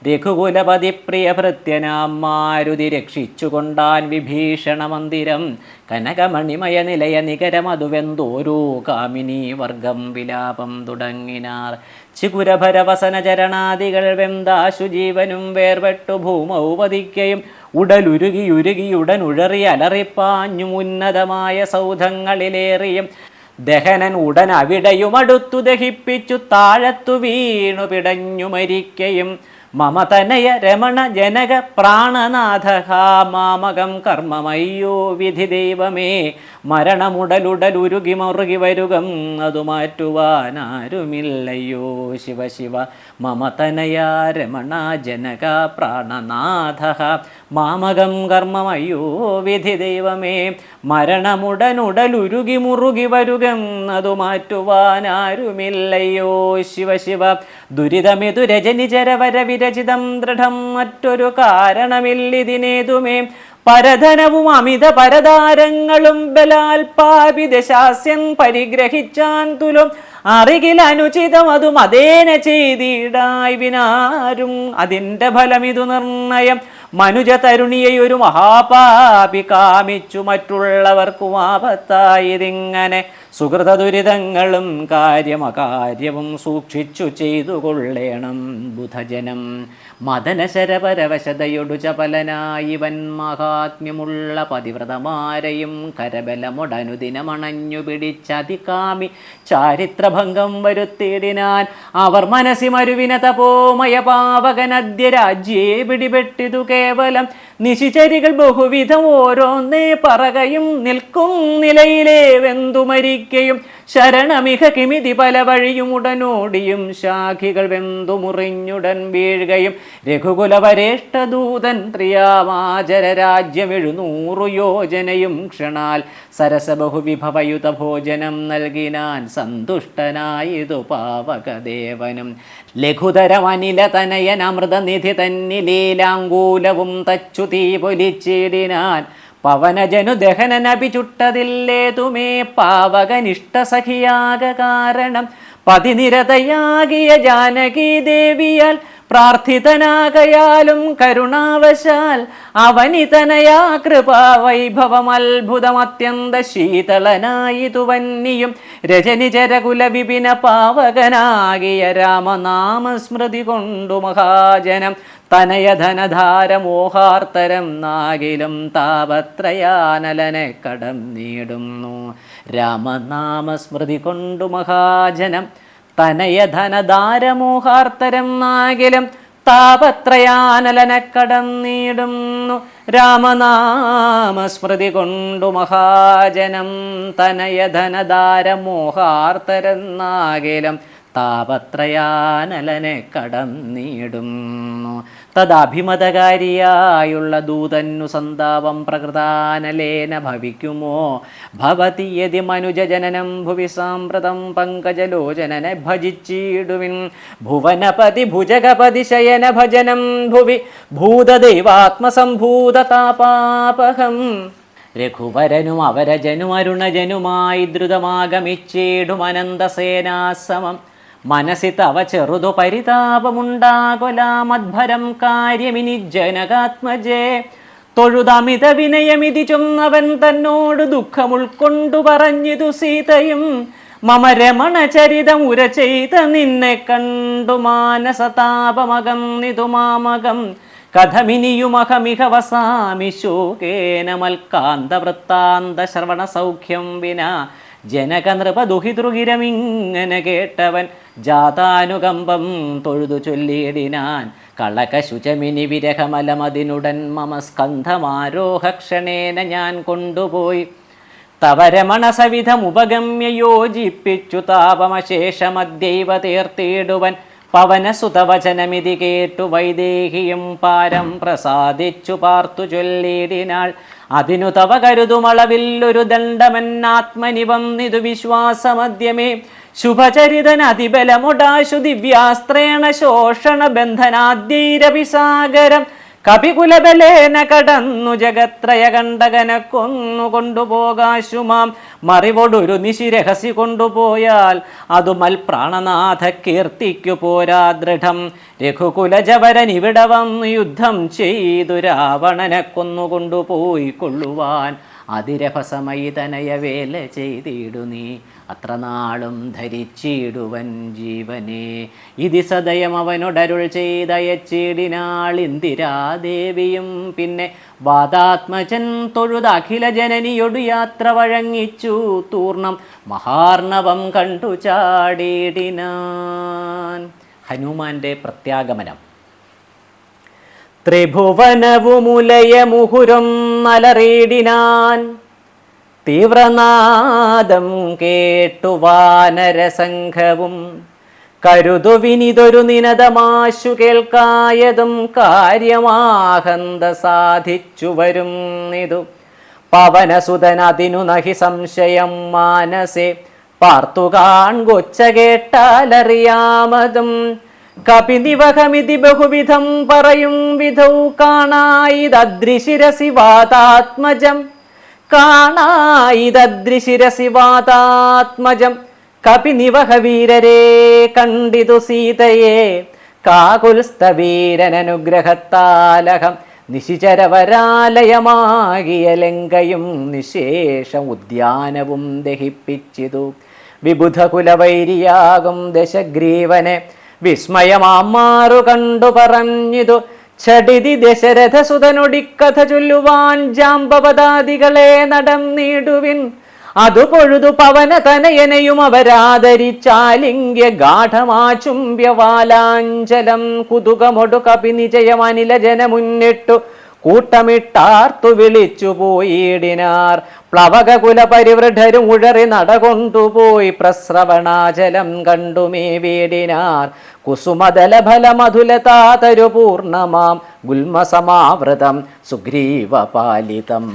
രഘുകുലപതി പ്രിയ ഭൃത്യനാം മാരുതി രക്ഷിച്ചുകൊണ്ടാൻ വിഭീഷണ മന്ദിരം. കനകമണിമയ നിലയ നികരമതുവെന്തോരോ കാമിനി വർഗം വിലാപം തുടങ്ങിനാർ. ചികുരഭരവസന ചരണാദികൾ വെന്താശു ജീവനും വേർപെട്ടു ഭൂമൗ പതിക്കയും ഉടലുരുകിയുടനുഴറി അലറിപ്പാഞ്ഞു ഉന്നതമായ സൗധങ്ങളിലേറിയും ദഹനൻ ഉടൻ അവിടെയുമടുത്തു ദഹിപ്പിച്ചു താഴത്തു വീണു പിടഞ്ഞു മരിക്കയും. മമതനയ രമണ ജനക പ്രാണനാഥ മാമകം കർമ്മമയ്യോ വിധി ദൈവമേ. മരണമുടലുടലുരുകി മറുകി വരുകം അതു മാറ്റുവാനാരുമില്ലയോ ശിവ ശിവ. മമതനയ രമണ ജനക പ്രാണനാഥ മാമകം കർമ്മമയ്യോ വിധി ദൈവമേ. മരണമുടനുടലുരുകി മുറുകി വരുകം അതു മാറ്റുവാനാരുമില്ലയോ ശിവ ശിവ. ദുരിതമിതു രജനിചരവര വിരചിതം ദൃഢം മറ്റൊരു കാരണമില്ലിതിനേതുമേ. പരധനവും അമിത പരതാരങ്ങളും ബലാൽ പാപിദശാസ്യൻ പരിഗ്രഹിച്ചാൻ തുലും അറികിൽ അനുചിതം അതും അതേന ചെയ്തിടായി വിനാരും അതിൻ്റെ ഫലമിതു നിർണയം. മനുജ തരുണിയൊരു മഹാപാപി കാമിച്ചു മറ്റുള്ളവർക്കും ആപത്തായതിങ്ങനെ. സുഹൃത ദുരിതങ്ങളും കാര്യമകാര്യവും സൂക്ഷിച്ചു ചെയ്തു കൊള്ളേണം ബുധജനം. മദനശരപരവശതയൊടു ചപലനായി വൻ മഹാത്മ്യമുള്ള പതിവ്രതമാരെയും കരബലമൊടനുദിനമണഞ്ഞു പിടിച്ചതികാമി ചാരിത്രഭംഗം വരുത്തിയിടിനാൻ. അവർ മനസ്സി മരുവിന തപോമയ പാവകനദ്യ രാജ്യേ പിടിപെട്ടിതു കേവലം. നിശിചരികൾ ബഹുവിധം ഓരോന്നേ പറകയും നിൽക്കും നിലയിലേ വെന്തു മരിക്കയും. ശരണമിഹ കിമിതി പല വഴിയും ഉടനോടിയും ശാഖികൾ വെന്തു മുറിഞ്ഞുടൻ വീഴുകയും. രഘുകുലവരേഷ്ഠദൂതൻ ത്രിയാമാചര രാജ്യം 700 യോജനയും ക്ഷണാൽ സരസബഹുവിഭവയുത ഭോജനം നൽകിനാൻ സന്തുഷ്ടനായിതു പാവകദേവനും. ലഘുതരമനില തനയൻ അമൃതനിധി തന്നിലീലാങ്കൂലവും തച്ചു തീ പൊലിച്ചിടിനാൻ. പവനജനു ദഹനനപി ചുട്ടതില്ലേതുമേ പാവകനിഷ്ഠ സഖിയാക കാരണം. പതിനിരതയാകിയ ജാനകി ദേവിയാൽ പ്രാർത്ഥിതനാകയാലും കരുണാവശാൽ അവനിതനയാ കൃപാവൈഭവം അത്ഭുതമത്യന്ത ശീതളനായിതു വന്നിയും. രജനിചരകുല വിപിന പാവകനാകിയ രാമനാമസ്മൃതി കൊണ്ടു മഹാജനം. തനയധനധാരമോഹാർത്തരം നാകിലും താപത്രയാനലനെ കടന്നിടുന്നു. രാമനാമസ്മൃതി കൊണ്ടു മഹാജനം. തനയധനധാരമോഹാർത്തരം നാകിലും താപത്രയാനലനെ കടന്നിടുന്നു. രാമനാമസ്മൃതി കൊണ്ടു മഹാജനം. തനയധനധാരമോഹാർത്തരം നാകിലും താപത്രയാനലനെ കടന്നിടുന്നു. തദഭിമതകാരിയായുള്ള ദൂതന്നു സന്താപം പ്രകൃതാനലേന ഭവിക്കുമോ. ഭവതി യതി മനുജജനനം ഭുവി സാമ്പ്രതം പങ്കജലോചനനെ ഭജിച്ചിടുവിൻ. ഭുവനപതി ഭുജഗപതി ശയന ഭജനം ഭുവി ഭൂതദൈവാത്മസംഭൂതതാപാപഹം. രഘുവരനും അവരജനും അരുണജനുമായി ദ്രുതമാഗമിച്ചിടും അനന്തസേനാസമം. മനസ്സി തവ ചെറുതു പരിതാപമുണ്ടാകൊലാമദ്ഭരം കാര്യമിനി ജനകാത്മജേ. തൊഴുതമിത വിനയമിതി ചൊന്നവൻ തന്നോട് ദുഃഖം ഉൾക്കൊണ്ടു പറഞ്ഞിതു സീതയും. മമ രമണചരിതം ഉര ചെയ്ത നിന്നെ കണ്ടു മാനസതാപമകന്നിതു മാമകം കഥമിനിയുമഹമിഹ വസാമി ശോകേന മൽക്കാന്ത വൃത്താന്ത ശ്രവണ സൗഖ്യം വിന ജനക നൃപ ദുഹിതൃഗിരമിങ്ങനെ കേട്ടവൻ ജാതാനുകമ്പം തൊഴുതു ചൊല്ലിയിടിനാൻ കളകശുചമിനി വിരഹമലമതിനുടൻ മമ സ്കന്ധമാരോഹക്ഷണേന ഞാൻ കൊണ്ടുപോയി തവരമണ സവിധമുപഗമ്യ യോജിപ്പിച്ചു താപമശേഷമദ്യൈവ തീർത്തിടുവൻ പവനസുതവചനമിതി കേട്ടു വൈദേഹിയും പാരം പ്രസാദിച്ചു പാർത്തു ചൊല്ലിടിനാൾ അതിനു തവ കരുതുമളവില്ലൊരു ദണ്ഡമെന്നാത്മനി വന്നിതു വിശ്വാസമദ്യമേ ശുഭചരിതൻ അതിബലമുടാശു ദിവ്യാസ്ത്രേണ ശോഷണ ബന്ധനാദ്യൈരഭിസാഗരം കപികുലബലേന കടന്നു ജഗത്രയ കണ്ടകന കൊണ്ടുപോകാശുമാം മറിവൊടൊരു നിശിരഹസി കൊണ്ടുപോയാൽ അതു മൽപ്രാണനാഥ കീർത്തിക്കു പോരാ ദൃഢം രഘുകുലജവരൻ ഇവിടെ വന്നു യുദ്ധം ചെയ്തു രാവണനെ കൊന്നുകൊണ്ടുപോയി കൊള്ളുവാൻ അതിരഭസമയി തനയ വേല ചെയ്തിടു നീ അത്ര നാളും ധരിച്ചിടുവൻ ജീവനെ ഇതി സദയം അവനോടരുൾ ചെയ്തയച്ചിടിനാൾ ഇന്ദിരാദേവിയും പിന്നെ വാദാത്മജൻ തൊഴുത അഖില ജനനിയൊടു യാത്ര വഴങ്ങിച്ചു തൂർണം മഹാർണവം കണ്ടു ചാടിയിടിനാൻ. ഹനുമാന്റെ പ്രത്യാഗമനം. ത്രിഭുവനവുമുലയ മുഹുരം നലറിയിടിനാൻ തീവ്രനാദം കേട്ടു വാനരസംഘവും കരുതുവിനിതൊരു നിനദമാശു കേൾക്കായതും കാര്യമാഹന്ത സാധിച്ചു വരുന്നിതു പവനസുതനതിനു നഹി സംശയം മാനസേ പാർത്തു കാൺകൊച്ച കേട്ടാലറിയാമതും കപിനിവഹമിതി ബഹുവിധം പറയും വിധൗ കാണായിതദ്രിശിരസി വാതാത്മജം കാണായിതദ്രിശിരസി വാതാത്മജം കപിനിവഹ വീരരെ കണ്ടിതു സീതയെ കാകുൽസ്ഥവീരനനുഗ്രഹത്താലഹം നിശിചരവരാലയമാകിയ ലങ്കയും നിശേഷം ഉദ്യാനവും ദഹിപ്പിച്ചിതു വിബുധകുലവൈരിയാകും ദശഗ്രീവനെ വിസ്മയമാറു കണ്ടു പറഞ്ഞിതു ഛടിതി ദശരഥസുതനൊടിക്കഥ ചൊല്ലുവാൻ ജാമ്പവതാദികളെ നടന്നിടുവിൻ അതു പൊഴുതു പവന തനയനെയും അവരാദരിച്ചാലിംഗ്യ ഗാഠമാചുംബ്യവാലാഞ്ചലം കുതുകമൊടു കപിനിജയമനില ജനമുന്നിട്ടു കൂട്ടമിട്ടാർത്തു വിളിച്ചു പോയിടിനാർ പ്ലവകകുല പരിവൃഢരും ഉഴറി നടകൊണ്ടുപോയി പ്രസ്രവണാചലം കണ്ടുമേ വീടിനാർ കുസുമദലഫല മധുലതാതരു പൂർണ്ണമാം ഗുൽമസമാവൃതം സുഗ്രീവപാലിതം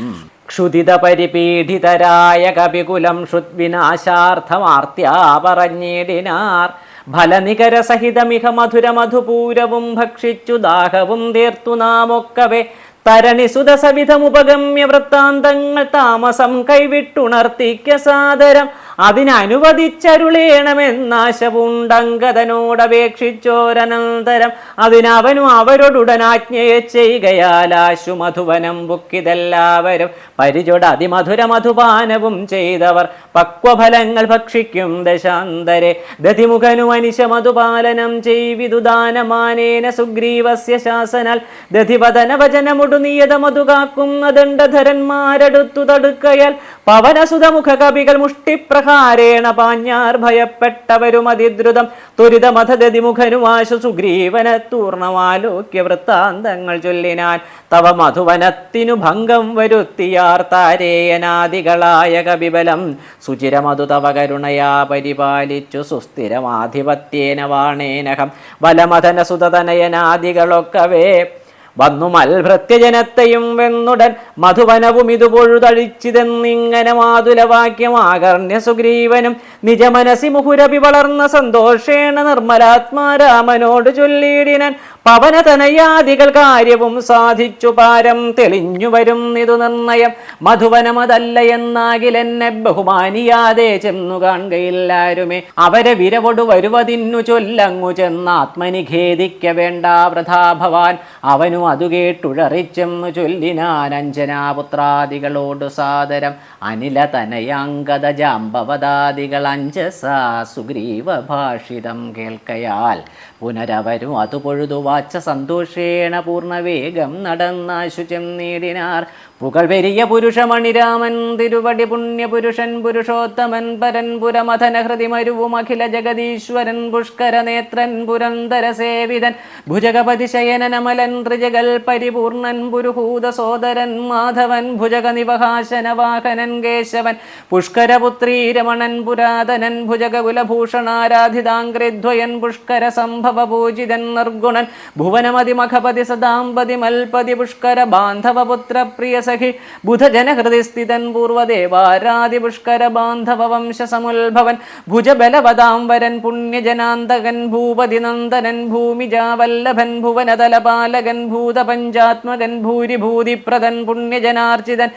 ക്ഷുദിത പരിപീഡിതരായ കപികുലം ശ്രുദ്വിനാശാർത്ഥമാർത്യാ പറഞ്ഞിടിനാർ ഫലനികര സഹിതമിഹ മധുര മധുപൂരവും ഭക്ഷിച്ചു ദാഹവും തീർത്തു നാമൊക്കവേ തരണി സുതസവിധമുപഗമ്യ വൃത്താന്തങ്ങൾ താമസം കൈവിട്ടുണർത്തിക്ക സാദരം അതിനനുവദിച്ചരുളേണമെന്നാശപുണ്ടങ്കതനോടപേക്ഷിച്ചോരനന്തരം അതിനവനും അവരോടുടനാജ്ഞയെ ചെയ്യുകയാലാശു മധുവനം ബുക്കിതെല്ലാവരും പരിചൊട അതിമധുര മധുപാനവും ചെയ്തവർ പക്വഫലങ്ങൾ ഭക്ഷിക്കും ദശാന്തരെ ദധിമുഖനു മനുഷ്യ മധുപാലനം ചെയ്വിദുദാനമാനേന സുഗ്രീവസ്യ ശാസനാൽ ദധിവദന വചനമുടു നിയത മധുകാക്കും ദണ്ഡധരന്മാരടുത്തു തടുക്കയാൽ പവനസുതമുഖ കവികൾ മുഷ്ടിപ്രഹാരേണ പാഞ്ഞാർ ഭയപ്പെട്ടവരും അതിദ്രുതം ത്വരിതമഥദതിമുഖനുമാശു സുഗ്രീവനെ തൂർണമാലോക്യ വൃത്താന്തങ്ങൾ ചൊല്ലിനാൻ തവ മധുവനത്തിനു ഭംഗം വരുത്തിയാർ താരേയനാദികളായ കവിബലം സുചിരമധു തവ കരുണയാ പരിപാലിച്ചു സുസ്ഥിരമാധിപത്യേന വാണേനഹം ബലമഥന സുതനയനാദികളൊക്കവേ വന്നു മൽഭൃത്യജനത്തെയും വെന്നുടൻ മധുവനവും ഇതു പൊഴുതഴിച്ചിതെന്നിങ്ങനെ മാതുലവാക്യമാകർണ്യ സുഗ്രീവനും നിജമനസി മുഹുരപി വളർന്ന സന്തോഷേണ നിർമ്മലാത്മാരാമനോട് ചൊല്ലിയിടിനാൻ പവനതനയാദികൾ കാര്യവും സാധിച്ചു പാരം തെളിഞ്ഞു വരും ഇതു നിർണയം മധുവനമതല്ല എന്നാകിലെന്നെ ബഹുമാനിയാതെ ചെന്നു കാണുകയില്ലാരുമേ അവരെ വിരവൊടു വരുവതിന്നു ചൊല്ലങ്ങു ചെന്നാത്മനി ഖേദിക്ക വേണ്ട വൃഥാ ഭവാൻ അവനു അവനും അതു കേട്ടുഴറിച്ചെന്നു ചൊല്ലിനാൻ അഞ്ജനാപുത്രാദികളോടു സാദരം അനില തനയാങ്കത ജാമ്പവതാദികൾ അഞ്ജസാ സുഗ്രീവ ഭാഷിതം കേൾക്കയാൽ പുനരവരും അതു പൊഴുതു വാച്ച സന്തോഷേണ പൂർണ്ണവേഗം നടന്നാശു ചെന്നീടിനാർ. പുകൾ പെരിയ പുരുഷമണിരാമൻ തിരുവടി പുണ്യപുരുഷൻ പുരുഷോത്തമൻ പരൻ പുരമഥന ഹൃതിമരുവും അഖില ജഗദീശ്വരൻ പുഷ്കര നേത്രൻ പുരന്തര സേവിതൻ ഭുജഗപതി ശയനനമലൻ ത്രിജഗൽ പരിപൂർണൻ പുരുഹൂത സോദരൻ മാധവൻ ഭുജഗ നിവഹാശന വാഹനൻ കേശവൻ പുഷ്കരപുത്രീ രമണൻ പുരാതനൻ ഭുജഗകുലഭൂഷണാരാധിതാംഗ്രിദ്വയൻ പുഷ്കര സംഭവ പൂജിതൻ നിർഗുണൻ ഭുവനമതിമഖപതി സദാംപതി മൽപതി പുഷ്കര ബാന്ധവപുത്ര പ്രിയ സഖി ബുധജനഹൃദി സ്ഥിതൻ പൂർവദേവാരാദി പുഷ്കര ബാന്ധവ വംശസമുത്ഭവൻ ഭുജബലവതാംബരൻ പുണ്യജനാന്തകൻ ഭൂപതി നന്ദനൻ ഭൂമിജാവല്ലഭൻ ഭുവനതലപാലകൻ ഭൂതപഞ്ചാത്മകൻ ഭൂരിഭൂതിപ്രദൻ പുണ്യജനാർച്ചിതൻ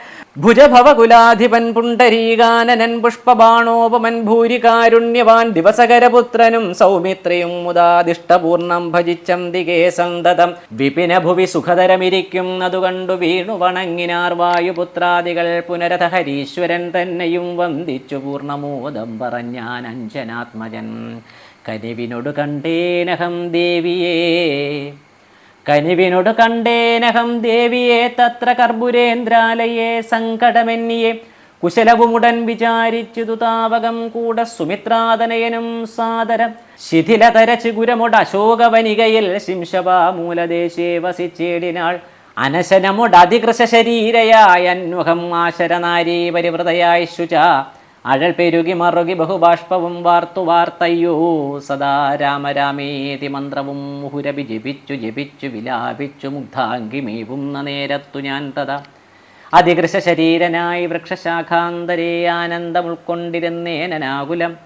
ഭുജഭവകുലാധിപൻ പുണ്ടരീകാനനൻ പുഷ്പബാണോപമൻ ഭൂരികാരുണ്യവാൻ ദിവസകരപുത്രനും സൗമിത്രയും മുദാദിഷ്ടപൂർണം ഭജിച്ചന്തികേ സന്തതം വിപിന ഭുവി സുഖതരമിരിക്കുന്നതു കണ്ടു വീണു വണങ്ങിനാർ വായുപുത്രാദികൾ പുനരഥ ഹരീശ്വരൻ തന്നെയും വന്ദിച്ചു പൂർണ്ണമോദം പറഞ്ഞാൻ അഞ്ജനാത്മജൻ കനിവിനോട് കണ്ടേനഹം ദേവിയേ കനിവിനോട് കണ്ടേനഹം ദേവിയെ തത്ര കർപ്പുരേന്ദ്രാലയെ സങ്കടമെന്നിയെ കുശലവുമുടൻ വിചാരിച്ചു താവകം കൂട സുമിത്രാതനയനും സാദരം ശിഥിലതര ചിഗുരമുട അശോകവനികയിൽ ശിംശവാമൂലദേശേ വസിച്ചേടിനാൾ അനശനമുട അതികൃശ ശരീരയായ അന്വഹം ആശരനാരീ പരിവൃതയായി ശുച അഴൽ പെരുകി മറുകി ബഹുബാഷ്പവും വാർത്തയ്യോ സദാ രാമരാമേതി മന്ത്രവും മുഹുരഭി ജപിച്ചു ജപിച്ചു വിലാപിച്ചു മുഗ്ധാംഗിമേവുന്ന നേരത്തു ഞാൻ തഥാ അതികൃശ ശരീരനായി വൃക്ഷശാഖാന്തരേ ആനന്ദം ഉൾക്കൊണ്ടിരുന്നേനാകുലം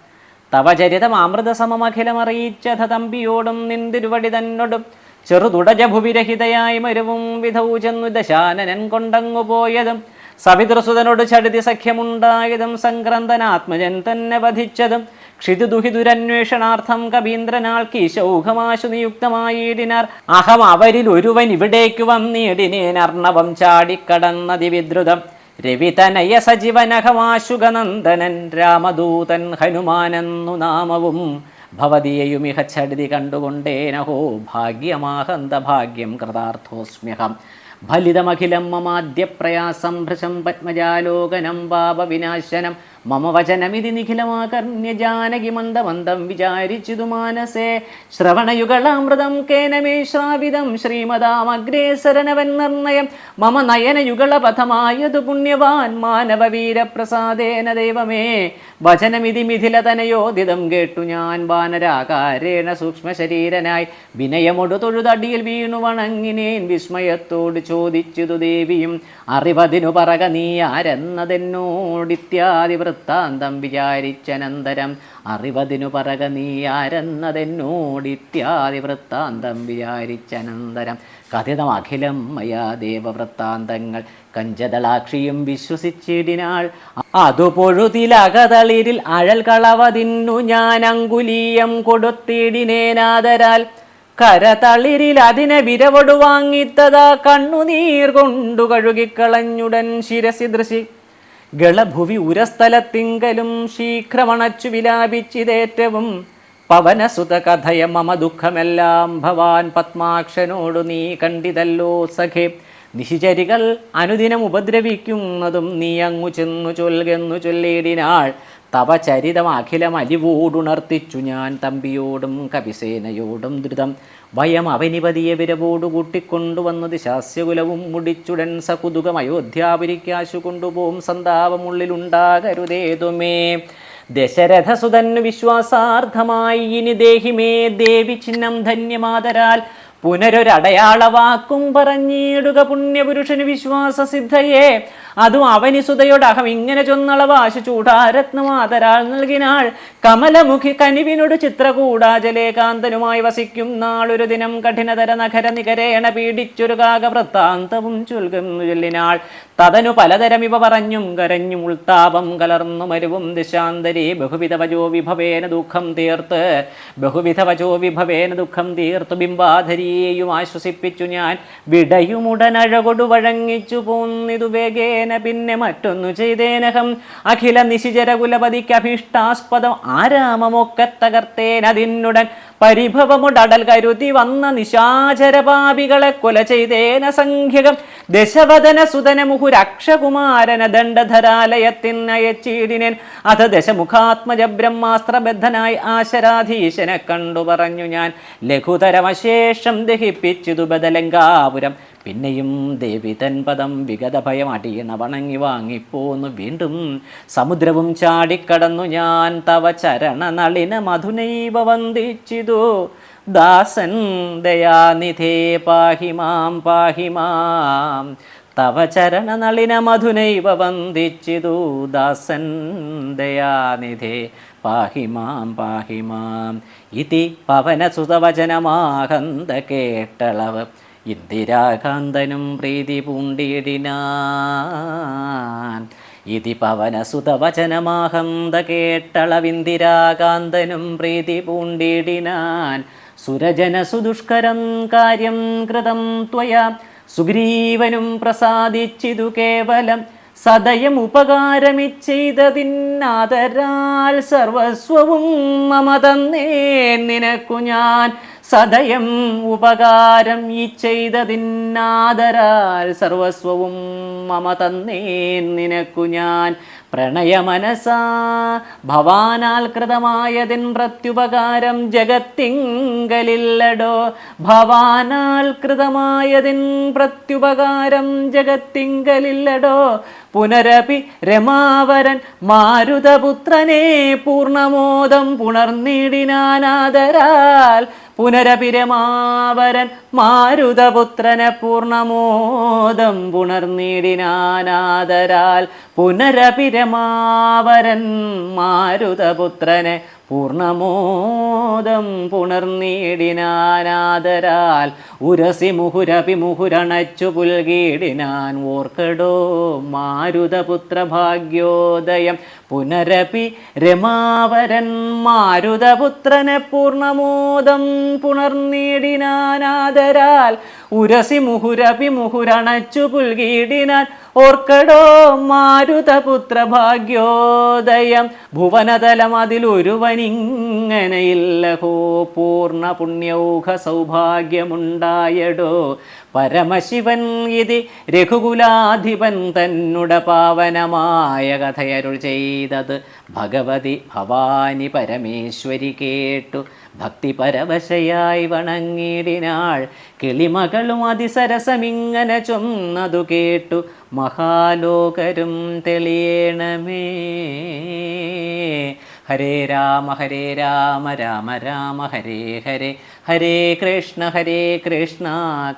തവചരിതം അമൃതസമമഖിലമറിയിച്ചത തമ്പിയോടും നിന്തിരുവടി തന്നോടും ചെറുതുടജ ഭുവിരഹിതയായി മരുവും വിധൗ ചെന്നു ദശാനനൻ കൊണ്ടങ്ങു പോയതും സവിതൃസുതനോട് ചടുതി സഖ്യമുണ്ടായതും സംക്രന്ദനാത്മജൻ തന്നെ വധിച്ചതും ക്ഷിതിദുഹിതുരന്വേഷണാർത്ഥം കവീന്ദ്രനാൾ കീശൗഘമാശു നിയുക്തമായിടിനാർ അഹം അവരിൽ ഒരുവൻ ഇവിടേക്കു വന്നിടിനേൻ അർണവം ചാടിക്കടന്നതി വിദ്രുതം രവിതനയ സജീവനഹമാശുഗനന്ദനൻ രാമദൂതൻ ഹനുമാനെന്നു നാമവും ഭവതിയെയുമിഹ ചടുതി കണ്ടുകൊണ്ടേനഹോ ഭാഗ്യമാഹന്ത ഭാഗ്യം കൃതാർത്ഥോസ്മ്യഹം ഫലിതമഖിലം മമാദ്യപ്രയാസം ഭൃശം പത്മജാലോകനം പാപവിനാശനം മമ വചനമിതി നിഖിലമാകർണ്യ ജാനകി മന്ദമന്ദം വിചാരിച്ചിതു മാനസേ ശ്രവണയുഗളാമൃതം കേനമേ ശ്രാവിതം ശ്രീമതാമഗ്രേസരനവൻ നിർണയം മമ നയനയുഗളപഥമായതു പുണ്യവാൻ മാനവവീരപ്രസാദേന ദൈവമേ വചനമിതി മിഥിലതനയോദിതം കേട്ടു ഞാൻ വാനരാകാരേണ സൂക്ഷ്മശരീരനായി വിനയമൊടു തൊഴുതടിയിൽ വീണു വണങ്ങിനേൻ വിസ്മയത്തോട് ചോദിച്ചതു ദേവിയും അറിവതിനു പറക നീ ആരെന്നതെന്നോടിത്യാദി വൃത്താന്തം വിചാരിച്ചനന്തരം അറിവതിനു പറക നീ ആരെന്നതെന്നോടിത്യാദി വൃത്താന്തം വിചാരിച്ചനന്തരം കഥിതം അഖിലം മയാ ദേവവൃത്താന്തങ്ങൾ കഞ്ചതളാക്ഷിയും വിശ്വസിച്ചിടിനാൾ അതു പൊഴുതിലകതളിരിൽ അഴൽ കളവതിന്നു ഞാൻ അങ്കുലീയം കൊടുത്തിടിനേനാദരാൽ കരതളിരിൽ അതിനെ വിരവൊടു വാങ്ങിത്തതാ കണ്ണുനീർ കൊണ്ടു കഴുകിക്കളഞ്ഞുടൻ ശിരസി ദൃശി ഗളഭുവി ഉരസ്ഥലത്തിങ്കലും ശീഘ്രമണച്ചു വിലാപിച്ചിതേറ്റവും പവനസുത കഥയ മമ ദുഃഖമെല്ലാം ഭവാൻ പത്മാക്ഷനോടു നീ കണ്ടിതല്ലോ സഖേ നിശിചരികൾ അനുദിനം ഉപദ്രവിക്കുന്നതും നീ അങ്ങു ചെന്നു ചൊൽകെന്നു ചൊല്ലിയിടിനാൾ തവ ചരിതം അഖിലം അലിവോടുണർത്തിച്ചു ഞാൻ തമ്പിയോടും കപിസേനയോടും ദ്രുതം വയം അവനിപതിയെ വിരവോടു കൂട്ടിക്കൊണ്ടുവന്നത് ശാസ്യകുലവും മുടിച്ചുടൻ സകുതുകം അയോധ്യാപുരിക്കാശു കൊണ്ടുപോകും സന്താപമുള്ളിലുണ്ടാകരുതേതുമേ ദശരഥസുതന്നു വിശ്വാസാർത്ഥമായി ഇനി ദേഹിമേ ദേവി ചിഹ്നം ധന്യമാതരാൽ പുനരൊരടയാളവാക്കും പറഞ്ഞിടുക പുണ്യപുരുഷന് വിശ്വാസസിദ്ധയെ അതും അവനിസുതയുടെ അഹം ഇങ്ങനെ ചൊന്നളവാശു ചൂടാരത്നമാതരാൾ നൽകിനാൾ. കമലമുഖി കനിവിനോട് ചിത്രകൂടാജലേകാന്തനുമായി വസിക്കും നാളൊരു ദിനം കഠിനതര നഗര നികരേണ പീഡിച്ചൊരു കാകവൃത്താന്തവും ചൊല്ലിനാൾ. തതനു പലതരം ഇവ പറഞ്ഞും കരഞ്ഞും ഉൾത്താപം കലർന്നു മരുവും ദിശാന്തരി ബഹുവിധ വചോ വിഭവേന ദുഃഖം തീർത്ത് ബിംബാധരിയെയും ആശ്വസിപ്പിച്ചു ഞാൻ. വിടയുമുടനഴകൊടു വഴങ്ങിച്ചു പോന്നിതു വേഗേന പിന്നെ മറ്റൊന്നു ചെയ്തേനഹം. അഖില നിശിചരകുലപതിക്ക് അഭീഷ്ടാസ്പദം ആരാമമൊക്കെ തകർത്തേനതിനുടൻ പരിഭവമുടൽ കരുതി വന്ന നിശാചരപാപികളെ കൊല ചെയ്തേന സംഖ്യകം. ദശവദന സുതന മുഹുരക്ഷകുമാരന ദണ്ഡധരാലയത്തിനയച്ചീടിനേൻ. അഥ ദശമുഖാത്മജ ബ്രഹ്മാസ്ത്രബദ്ധനായി ആശരാധീശനെ കണ്ടു പറഞ്ഞു ഞാൻ. ലഘുതരമശേഷം ദഹിപ്പിച്ചിതു ബദലങ്കാപുരം. പിന്നെയും ദേവി തൻ പദം വിഗത ഭയം അടിയണ വണങ്ങി വാങ്ങിപ്പോന്നു വീണ്ടും. സമുദ്രവും ചാടിക്കടന്നു ഞാൻ തവ ചരണ നളിന മധുനൈവ വന്ദിച്ചിതു. ദാസൻ ദയാനിധേ പാഹിമാം പാഹിമാം. തവ ചരണ നളിന മധുനൈവ വന്ദിച്ചിതു. ദാസൻ ദയാനിധേ പാഹിമാം പാഹിമാം. ഇതി പവനസുതവചനമാഹന്ത കേട്ടളവ് ഇന്ദിരാകാന്തനും പ്രീതി പൂണ്ടിയിടിനാൻ. ഇതി പവനസുതവചനമാഹന്ത കേട്ടളവിന്ദിരാകാന്തനും പ്രീതി പൂണ്ടിയിടിനാൻ. സുരജന സുദുഷ്കരം കാര്യം കൃതം ത്വയാ സുഗ്രീവനും പ്രസാദിച്ചിതു കേവലം. സദയം ഉപകാരമിച്ചെയ്തതിന്നാദരാൽ സർവസ്വവും മമ തന്നേ നിനക്കു ഞാൻ. സദയം ഉപകാരം ഈ ചെയ്തതിന്നാദരാൽ സർവസ്വവും മമ തന്നേ നിനക്കു ഞാൻ. പ്രണയമനസാ ഭവാനാൽ കൃതമായതിൻ പ്രത്യുപകാരം ജഗത്തിങ്കലില്ലടോ. ഭവാനാൽ കൃതമായതിൻ പ്രത്യുപകാരം ജഗത്തിങ്കലില്ലടോ. പുനരപി രമാവരൻ മാരുതപുത്രനെ പൂർണ്ണമോദം പുണർന്നിടിനാനാദരാൽ. പുനരപി രമാവരൻ മാരുതപുത്രനെ പൂർണ്ണമോദം പുണർന്നിടിനാനാദരാൽ. പുനരപി രമാവരൻ മാരുതപുത്രനെ പൂർണ്ണമോദം പുണർന്നിടിനാനാദരാൽ. ഉരസി മുഹുരപി മുഹുരണച്ചു പുൽകിടിനാൻ. ഓർക്കടോ മാരുതപുത്ര ഭാഗ്യോദയം. പുനരപി രമാവരൻ മാരുതപുത്രനെ പൂർണ്ണമോദം പുണർന്നിടിനാനാദരാൽ. ഉരസി മുഹുരപി മുഹുരണച്ചു പുൽകിടിനാൻ. ഓർക്കടോ മാരുതപുത്ര ഭാഗ്യോദയം. ഭുവനതലം അതിലൊരുവനിങ്ങനെയില്ലഹോ. പൂർണ്ണ പുണ്യൗഘ സൗഭാഗ്യമുണ്ടായടോ. പരമശിവൻ ഇതി രഘുകുലാധിപൻ തന്നുട പാവനമായ കഥയരുൾ ചെയ്തത് ഭഗവതി ഭവാനി പരമേശ്വരി കേട്ടു ഭക്തി പരവശയായി വണങ്ങിടിനാൾ. കിളിമകളും അതിസരസമിങ്ങനെ ചൊന്നതു കേട്ടു മഹാലോകരും തെളിയണമേ. ഹരേ രാമ രാമ രാമ ഹരേ ഹരേ. ഹരേ കൃഷ്ണ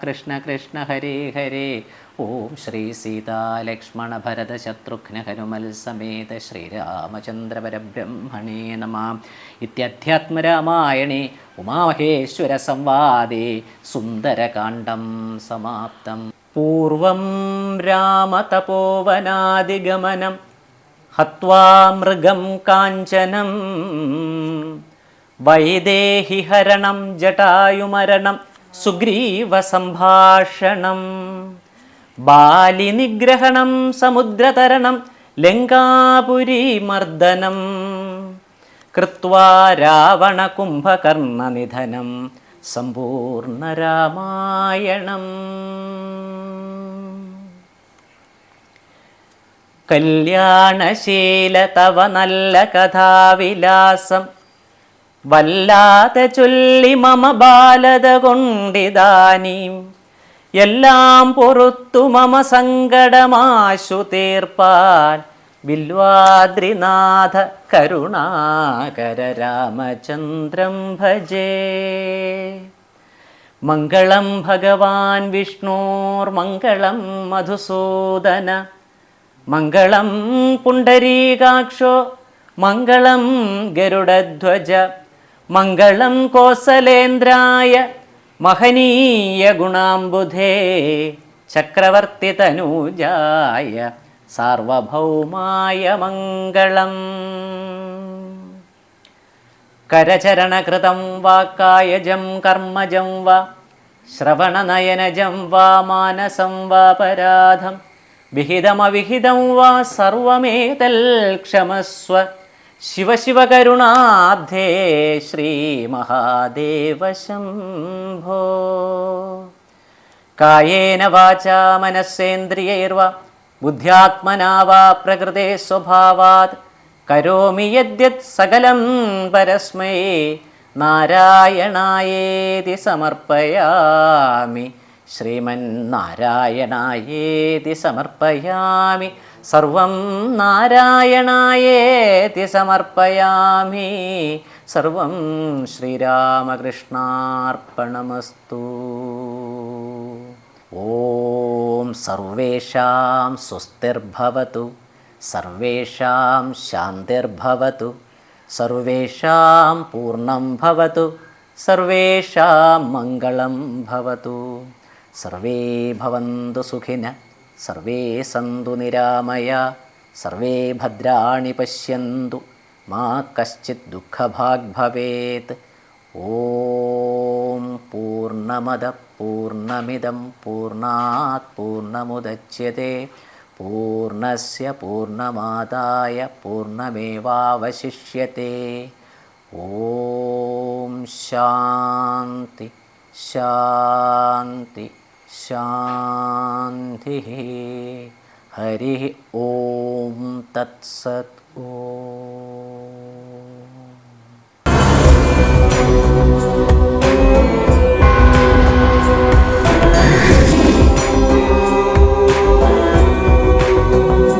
കൃഷ്ണ കൃഷ്ണ ഹരേ ഹരേ. ഓം ശ്രീ സീതാലക്ഷ്മണ ഭരത ശത്രുഘ്ന ഹനുമൽ സമേത ശ്രീരാമചന്ദ്ര പരബ്രഹ്മണേ നമഃ. ഇത്യധ്യാത്മരാമായണേ ഉമാമഹേശ്വര സംവാദേ സുന്ദരകാണ്ഡം സമാപ്തം. പൂർവം രാമതപോവനാദിഗമനം ഹത്വാ മൃഗം കാഞ്ചനം. വൈദേഹിഹരണം ജടായുമരണം സുഗ്രീവ സംഭാഷണം. ബാലിനിഗ്രഹണം സമുദ്രതരണം ലങ്കാപുരി മർദ്ദനം. കൃത്വാ രാവണ കുംഭകർണനിധനം സമ്പൂർണ്ണ രാമായണം. കല്യാണശീല തവ നല്ല കഥാവിലാസം വല്ലാതെ ചൊല്ലി മമ ബാലത കൊണ്ടിതാനീം. എല്ലാം പൊറുത്തു മമ സങ്കടമാശു തീർപ്പാൻ ബില്വാദ്രിനാഥ കരുണാകര രാമചന്ദ്രം ഭജേ. മംഗളം ഭഗവാൻ വിഷ്ണോർ മംഗളം മധുസൂദന. മംഗളം പുണ്ടരീകാക്ഷോ മംഗളം ഗരുഡധ്വജ മംഗളം കോസലേന്ദ്രായ മഹനീയ ഗുണാംബുധേ ചക്രവർത്തി തനൂജായ സാർവഭൗമായ മംഗളം. കരചരണകൃതം വാ കായജം കർമ്മജം വാ ശ്രവണനയനജം വാ മാനസം വാ പരാധം വിഹിതമവിഹിതം വാ സർവമേതൽ ക്ഷമസ്വ ശിവ ശിവ കരുണാബ്ധേ ശ്രീ മഹാദേവ ശംഭോ. കായേന വാചാ മനസ്സേന്ദ്രിയൈർവാ ബുദ്ധ്യാത്മനാ വാ പ്രകൃതേ സ്വഭാവാത് കരോമി യദ്യത് സകലം പരസ്മൈ നാരായണായേതി സമർപ്പയാമി. ശ്രീമന്നാരായണായേതി സമർപ്പയാമി. സർവം നാരായണായേതി സമർപ്പയാമി. സർവം ശ്രീരാമകൃഷ്ണാർപ്പണമസ്തു. ഓം സർവേഷാം സ്വസ്തിർഭവതു, സർവേഷാം ശാന്തിർഭവതു, സർവേഷാം പൂർണ്ണം ഭവതു, സർവേഷാം മംഗളം ഭവതു. സർവേ ഭവന്തു സുഖിനഃ, സർവേ സന്തു നിരാമയാ, സർവേ ഭദ്രാണി പശ്യന്തു, മാ കശ്ചിത് ദുഃഖഭാഗ് ഭവേത്. ഓം പൂർണ്ണമദ പൂർണ്ണമിദം പൂർണ്ണാത് പൂർണ്ണമുദച്യത്തെ പൂർണ്ണസ്യ പൂർണ്ണമാദായ പൂർണ്ണമേവാവശിഷ്യത്തെ. ഓം ശാന്തി ശാന്തി ശാന്തി. ഹരി ഓം തത്സത്. ഓം